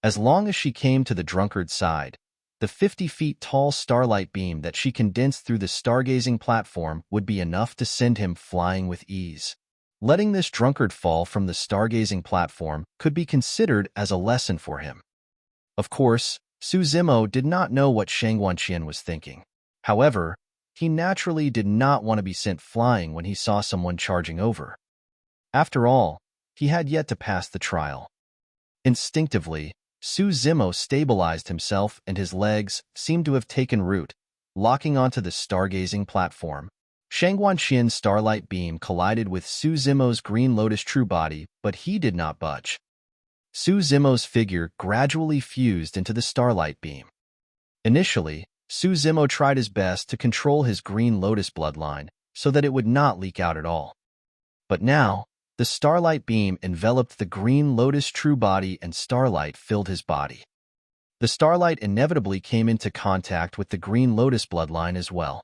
As long as she came to the drunkard's side, the 50 feet tall starlight beam that she condensed through the stargazing platform would be enough to send him flying with ease. Letting this drunkard fall from the stargazing platform could be considered as a lesson for him. Of course, Su Zimo did not know what Shangguan Qian was thinking. However, he naturally did not want to be sent flying when he saw someone charging over. After all, he had yet to pass the trial. Instinctively, Su Zimo stabilized himself and his legs seemed to have taken root, locking onto the stargazing platform. Shangguan Qian's starlight beam collided with Su Zimo's green lotus true body, but he did not budge. Su Zimo's figure gradually fused into the starlight beam. Initially, Su Zimo tried his best to control his green lotus bloodline so that it would not leak out at all. But now, the starlight beam enveloped the green lotus true body and starlight filled his body. The starlight inevitably came into contact with the green lotus bloodline as well.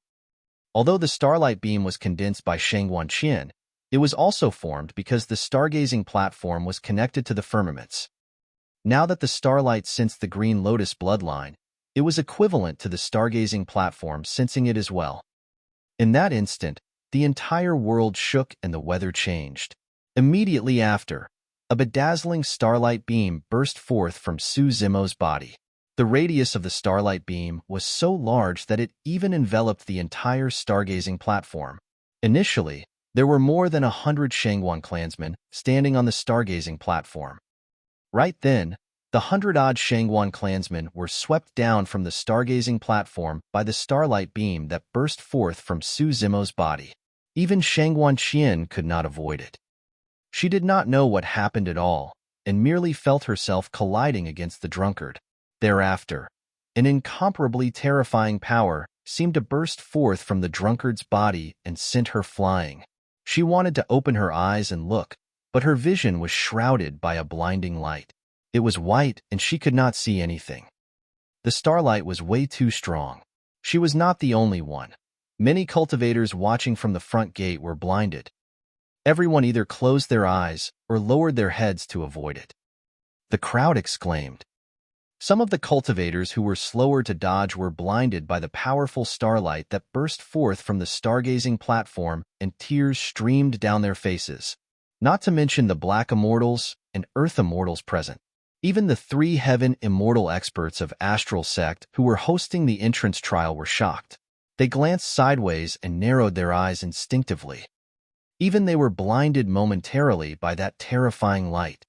Although the starlight beam was condensed by Shangguan Qian, it was also formed because the stargazing platform was connected to the firmaments. Now that the starlight sensed the green lotus bloodline, it was equivalent to the stargazing platform sensing it as well. In that instant, the entire world shook and the weather changed. Immediately after, a bedazzling starlight beam burst forth from Su Zimo's body. The radius of the starlight beam was so large that it even enveloped the entire stargazing platform. Initially, there were more than 100 Shangguan clansmen standing on the stargazing platform. Right then, the 100-odd Shangguan clansmen were swept down from the stargazing platform by the starlight beam that burst forth from Su Zimo's body. Even Shangguan Qian could not avoid it. She did not know what happened at all, and merely felt herself colliding against the drunkard. Thereafter, an incomparably terrifying power seemed to burst forth from the drunkard's body and sent her flying. She wanted to open her eyes and look, but her vision was shrouded by a blinding light. It was white and she could not see anything. The starlight was way too strong. She was not the only one. Many cultivators watching from the front gate were blinded. Everyone either closed their eyes or lowered their heads to avoid it. The crowd exclaimed. Some of the cultivators who were slower to dodge were blinded by the powerful starlight that burst forth from the stargazing platform, and tears streamed down their faces. Not to mention the Black Immortals and Earth Immortals present. Even the 3 Heaven Immortal experts of Astral Sect who were hosting the entrance trial were shocked. They glanced sideways and narrowed their eyes instinctively. Even they were blinded momentarily by that terrifying light.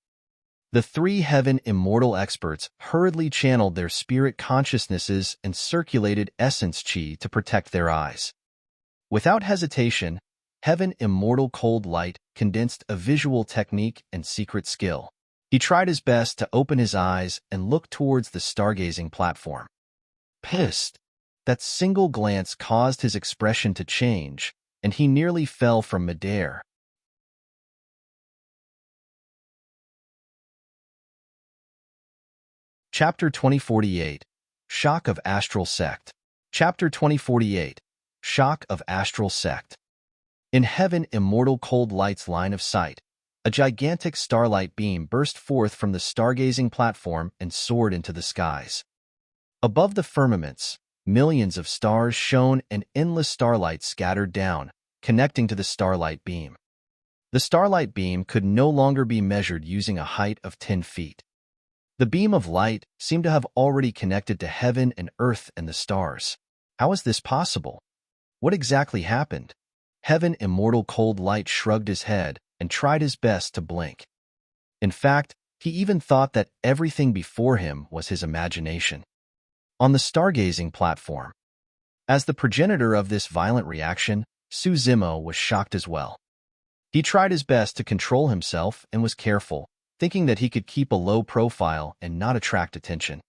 The 3 Heaven Immortal experts hurriedly channeled their spirit consciousnesses and circulated essence chi to protect their eyes. Without hesitation, Heaven Immortal Cold Light condensed a visual technique and secret skill. He tried his best to open his eyes and look towards the stargazing platform. Pissed. That single glance caused his expression to change, and he nearly fell from midair. Chapter 2048, Shock of Astral Sect. Chapter 2048, Shock of Astral Sect. In Heaven Immortal Cold Light's line of sight, a gigantic starlight beam burst forth from the stargazing platform and soared into the skies. Above the firmaments, millions of stars shone and endless starlight scattered down, connecting to the starlight beam. The starlight beam could no longer be measured using a height of 10 feet. The beam of light seemed to have already connected to heaven and earth and the stars. How is this possible? What exactly happened? Heaven Immortal Cold Light shrugged his head and tried his best to blink. In fact, he even thought that everything before him was his imagination. On the stargazing platform, as the progenitor of this violent reaction, Su Zimo was shocked as well. He tried his best to control himself and was careful, thinking that he could keep a low profile and not attract attention.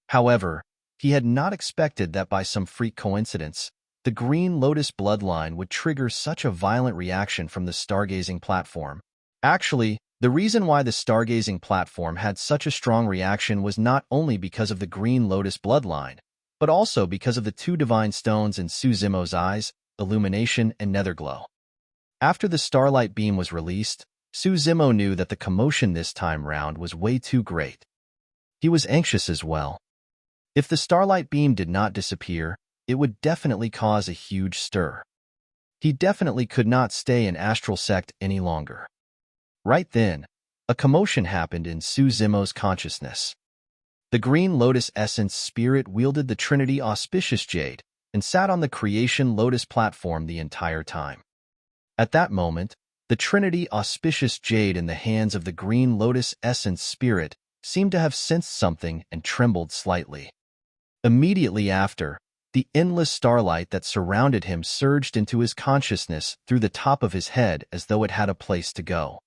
However, he had not expected that by some freak coincidence, the Green Lotus bloodline would trigger such a violent reaction from the stargazing platform. Actually, the reason why the stargazing platform had such a strong reaction was not only because of the Green Lotus bloodline, but also because of the two divine stones in Su Zimo's eyes, illumination and netherglow. After the starlight beam was released, Su Zimo knew that the commotion this time round was way too great. He was anxious as well. If the starlight beam did not disappear, it would definitely cause a huge stir. He definitely could not stay in Astral Sect any longer. Right then, a commotion happened in Su Zimo's consciousness. The Green Lotus Essence Spirit wielded the Trinity Auspicious Jade and sat on the Creation Lotus platform the entire time. At that moment, the Trinity Auspicious Jade in the hands of the Green Lotus Essence Spirit seemed to have sensed something and trembled slightly. Immediately after, the endless starlight that surrounded him surged into his consciousness through the top of his head as though it had a place to go.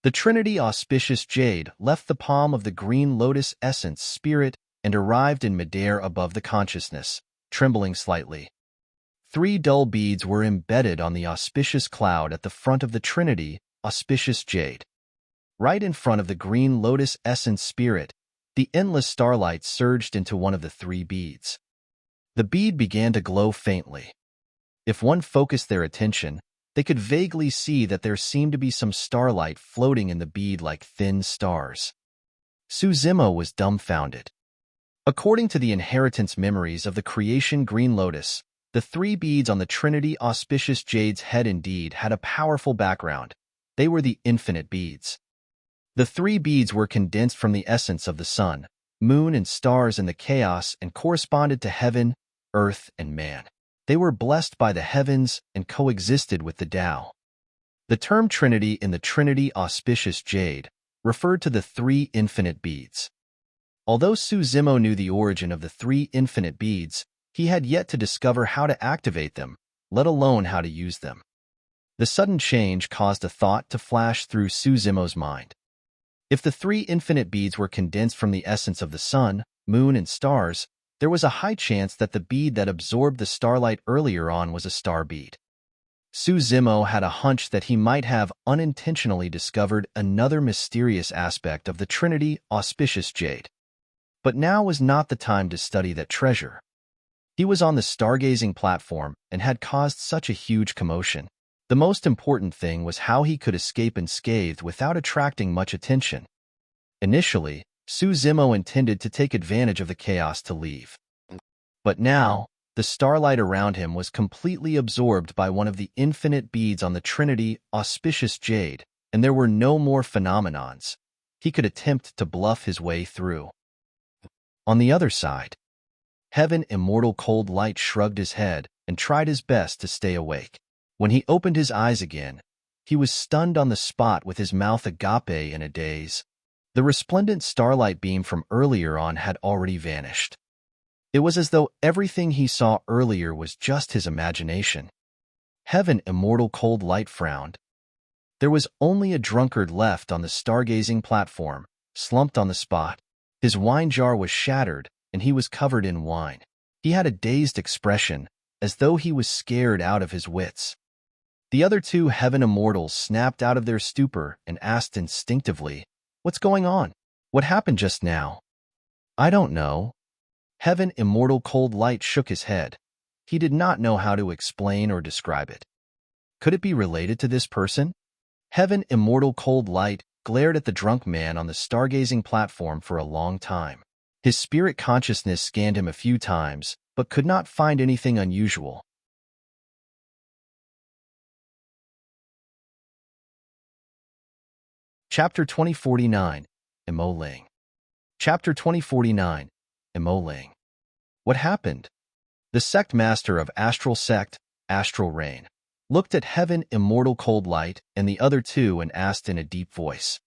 The Trinity Auspicious Jade left the palm of the Green Lotus Essence Spirit and arrived in midair above the consciousness, trembling slightly. 3 dull beads were embedded on the auspicious cloud at the front of the Trinity Auspicious Jade. Right in front of the Green Lotus Essence Spirit, the endless starlight surged into one of the 3 beads. The bead began to glow faintly. If one focused their attention, they could vaguely see that there seemed to be some starlight floating in the bead like thin stars. Su Zimo was dumbfounded. According to the inheritance memories of the Creation Green Lotus, the 3 beads on the Trinity Auspicious Jade's head indeed had a powerful background. They were the infinite beads. The 3 beads were condensed from the essence of the sun, moon, and stars in the chaos and corresponded to heaven, earth, and man. They were blessed by the heavens and coexisted with the Tao. The term Trinity in the Trinity Auspicious Jade referred to the 3 infinite beads. Although Su Zimo knew the origin of the 3 infinite beads, he had yet to discover how to activate them, let alone how to use them. The sudden change caused a thought to flash through Su Zimo's mind. If the 3 infinite beads were condensed from the essence of the sun, moon, and stars, there was a high chance that the bead that absorbed the starlight earlier on was a star bead. Su Zimo had a hunch that he might have unintentionally discovered another mysterious aspect of the Trinity Auspicious Jade. But now was not the time to study that treasure. He was on the stargazing platform and had caused such a huge commotion. The most important thing was how he could escape unscathed without attracting much attention. Initially, Su Zimo intended to take advantage of the chaos to leave. But now, the starlight around him was completely absorbed by one of the infinite beads on the Trinity Auspicious Jade, and there were no more phenomenons. He could attempt to bluff his way through. On the other side, Heaven Immortal Cold Light shrugged his head and tried his best to stay awake. When he opened his eyes again, he was stunned on the spot with his mouth agape in a daze. The resplendent starlight beam from earlier on had already vanished. It was as though everything he saw earlier was just his imagination. Heaven Immortal Cold Light frowned. There was only a drunkard left on the stargazing platform, slumped on the spot. His wine jar was shattered, and he was covered in wine. He had a dazed expression, as though he was scared out of his wits. The other 2 Heaven Immortals snapped out of their stupor and asked instinctively, "What's going on? What happened just now?" "I don't know." Heaven Immortal Cold Light shook his head. He did not know how to explain or describe it. Could it be related to this person? Heaven Immortal Cold Light glared at the drunk man on the stargazing platform for a long time. His spirit consciousness scanned him a few times, but could not find anything unusual. Chapter 2049, Ling. Chapter 2049, Ling. What happened? The The sect master of Astral Sect, Astral Reign, looked at Heaven Immortal Cold Light and the other two and asked in a deep voice.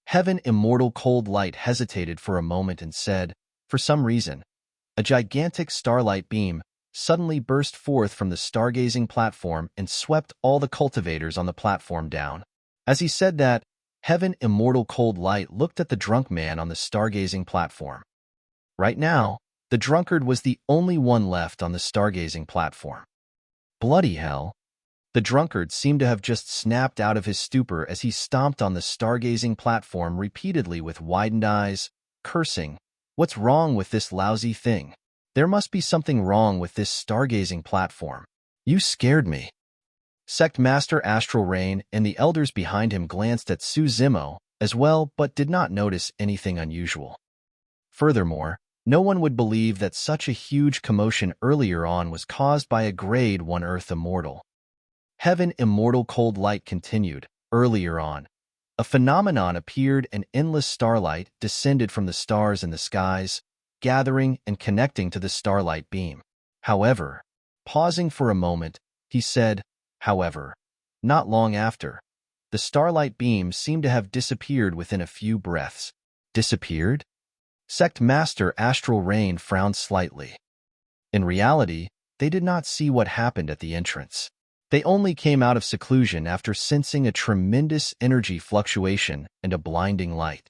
Heaven Immortal Cold Light hesitated for a moment and said, for some reason, a gigantic starlight beam suddenly burst forth from the stargazing platform and swept all the cultivators on the platform down. As he said that, Heaven Immortal Cold Light looked at the drunk man on the stargazing platform. Right now, the drunkard was the only one left on the stargazing platform. Bloody hell! The drunkard seemed to have just snapped out of his stupor as he stomped on the stargazing platform repeatedly with widened eyes, cursing, "What's wrong with this lousy thing? There must be something wrong with this stargazing platform. You scared me." Sect Master Astral Reign and the elders behind him glanced at Su Zimo as well but did not notice anything unusual. Furthermore, no one would believe that such a huge commotion earlier on was caused by a Grade 1 Earth Immortal. Heaven Immortal Cold Light continued. Earlier on, a phenomenon appeared and endless starlight descended from the stars in the skies, gathering and connecting to the starlight beam. However, pausing for a moment, he said, however, not long after, the starlight beam seemed to have disappeared within a few breaths. Disappeared? Sect Master Astral Reign frowned slightly. In reality, they did not see what happened at the entrance. They only came out of seclusion after sensing a tremendous energy fluctuation and a blinding light.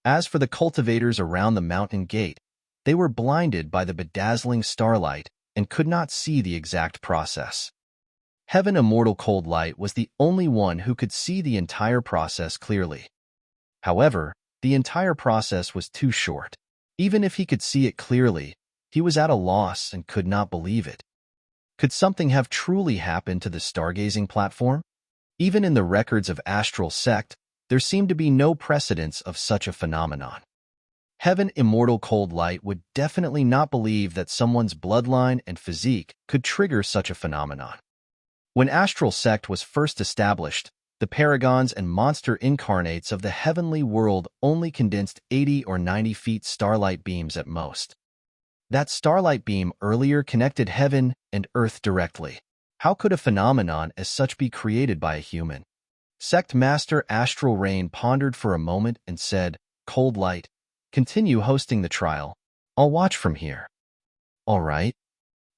As for the cultivators around the mountain gate, they were blinded by the bedazzling starlight and could not see the exact process. Heaven Immortal Cold Light was the only one who could see the entire process clearly. However, the entire process was too short. Even if he could see it clearly, he was at a loss and could not believe it. Could something have truly happened to the stargazing platform? Even in the records of Astral Sect, there seemed to be no precedence of such a phenomenon. Heaven Immortal Cold Light would definitely not believe that someone's bloodline and physique could trigger such a phenomenon. When Astral Sect was first established, the paragons and monster incarnates of the heavenly world only condensed 80 or 90 feet starlight beams at most. That starlight beam earlier connected heaven and earth directly. How could a phenomenon as such be created by a human? Sect Master Astral Reign pondered for a moment and said, "Cold Light, continue hosting the trial. I'll watch from here." "All right."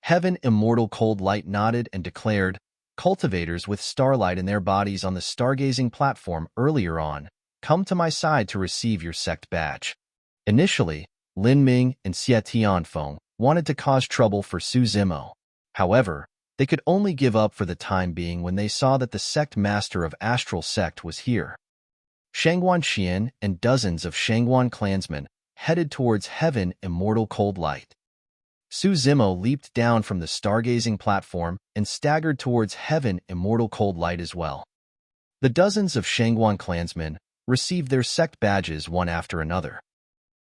Heaven Immortal Cold Light nodded and declared, "Cultivators with starlight in their bodies on the stargazing platform earlier on, come to my side to receive your sect badge." Initially, Lin Ming and Xie Tianfeng wanted to cause trouble for Su Zimo. However, they could only give up for the time being when they saw that the sect master of Astral Sect was here. Shangguan Qian and dozens of Shangguan clansmen headed towards Heaven Immortal Cold Light. Su Zimo leaped down from the stargazing platform and staggered towards Heaven Immortal Cold Light as well. The dozens of Shangguan clansmen received their sect badges one after another.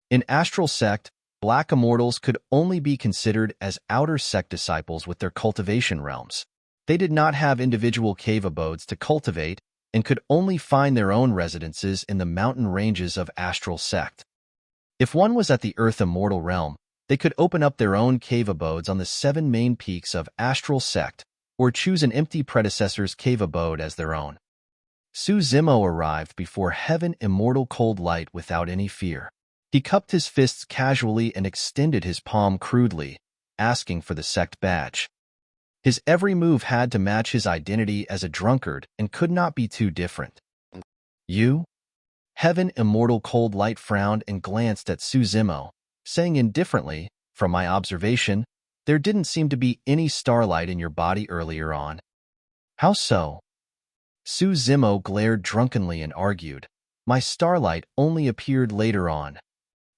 In Astral Sect, Black Immortals could only be considered as outer sect disciples with their cultivation realms. They did not have individual cave abodes to cultivate and could only find their own residences in the mountain ranges of Astral Sect. If one was at the Earth Immortal realm, they could open up their own cave abodes on the 7 main peaks of Astral Sect or choose an empty predecessor's cave abode as their own. Su Zimo arrived before Heaven Immortal Cold Light without any fear. He cupped his fists casually and extended his palm crudely, asking for the sect badge. His every move had to match his identity as a drunkard and could not be too different. "You?" Heaven Immortal Cold Light frowned and glanced at Su Zimo, saying indifferently, "From my observation, there didn't seem to be any starlight in your body earlier on." "How so?" Su Zimo glared drunkenly and argued, "My starlight only appeared later on."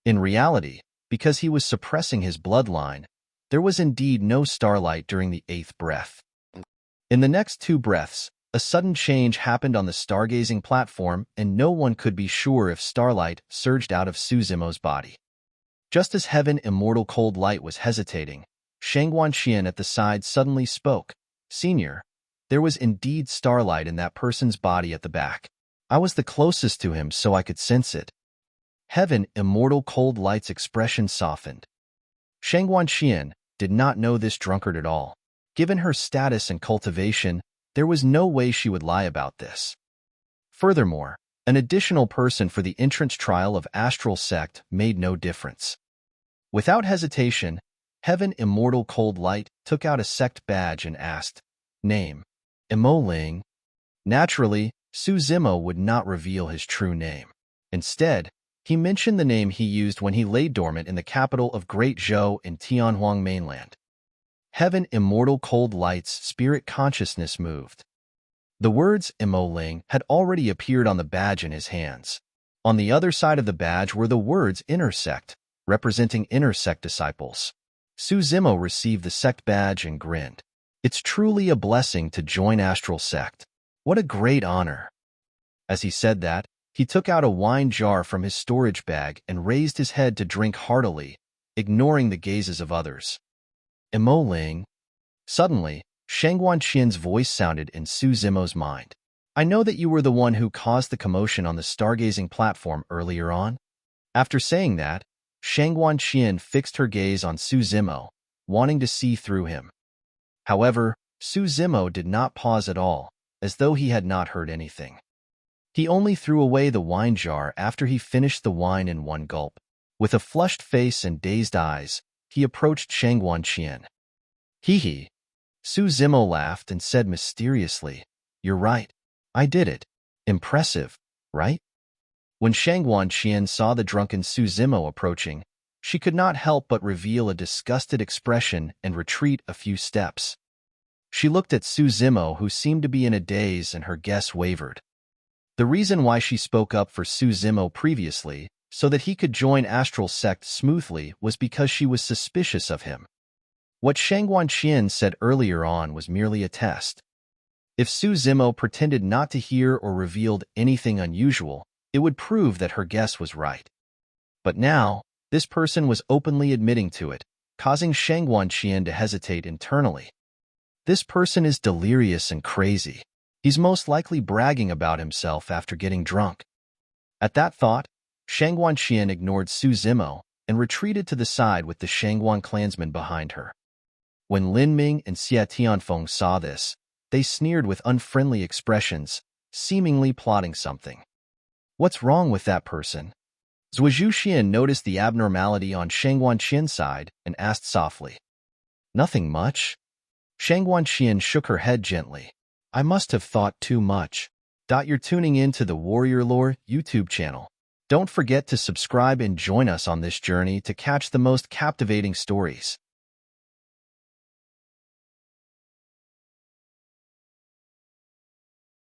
In reality, because he was suppressing his bloodline, there was indeed no starlight during the 8th breath. In the next 2 breaths, a sudden change happened on the stargazing platform and no one could be sure if starlight surged out of Su Zimo's body. Just as Heaven Immortal Cold Light was hesitating, Shangguan Qian at the side suddenly spoke, "Senior, there was indeed starlight in that person's body at the back. I was the closest to him so I could sense it." Heaven Immortal Cold Light's expression softened. Shangguan Qian, did not know this drunkard at all. Given her status and cultivation, there was no way she would lie about this. Furthermore, an additional person for the entrance trial of Astral Sect made no difference. Without hesitation, Heaven Immortal Cold Light took out a sect badge and asked, "Name." Ling. Naturally, Su Zimo would not reveal his true name. Instead, he mentioned the name he used when he lay dormant in the capital of Great Zhou in Tianhuang mainland. Heaven Immortal Cold Light's spirit consciousness moved. The words Ling had already appeared on the badge in his hands. On the other side of the badge were the words Inner Sect, representing Inner Sect disciples. Su Zimo received the sect badge and grinned. It's truly a blessing to join Astral Sect. What a great honor. As he said that, he took out a wine jar from his storage bag and raised his head to drink heartily, ignoring the gazes of others. Ling. Suddenly, Shangguan Qian's voice sounded in Su Zimo's mind. I know that you were the one who caused the commotion on the stargazing platform earlier on. After saying that, Shangguan Qian fixed her gaze on Su Zimo, wanting to see through him. However, Su Zimo did not pause at all, as though he had not heard anything. He only threw away the wine jar after he finished the wine in one gulp. With a flushed face and dazed eyes, he approached Shangguan Qian. Hee. Su Zimo laughed and said mysteriously, "You're right. I did it. Impressive, right?" When Shangguan Qian saw the drunken Su Zimo approaching, she could not help but reveal a disgusted expression and retreat a few steps. She looked at Su Zimo, who seemed to be in a daze, and her guess wavered. The reason why she spoke up for Su Zimo previously, so that he could join Astral Sect smoothly, was because she was suspicious of him. What Shangguan Qian said earlier on was merely a test. If Su Zimo pretended not to hear or revealed anything unusual, it would prove that her guess was right. But now, this person was openly admitting to it, causing Shangguan Qian to hesitate internally. This person is delirious and crazy. He's most likely bragging about himself after getting drunk. At that thought, Shangguan Qian ignored Su Zimo and retreated to the side with the Shangguan clansmen behind her. When Lin Ming and Xia Tianfeng saw this, they sneered with unfriendly expressions, seemingly plotting something. What's wrong with that person? Zhuozhu Xian noticed the abnormality on Shangguan Qian's side and asked softly. Nothing much. Shangguan Qian shook her head gently. I must have thought too much. You're tuning in to the Warrior Lore YouTube channel. Don't forget to subscribe and join us on this journey to catch the most captivating stories.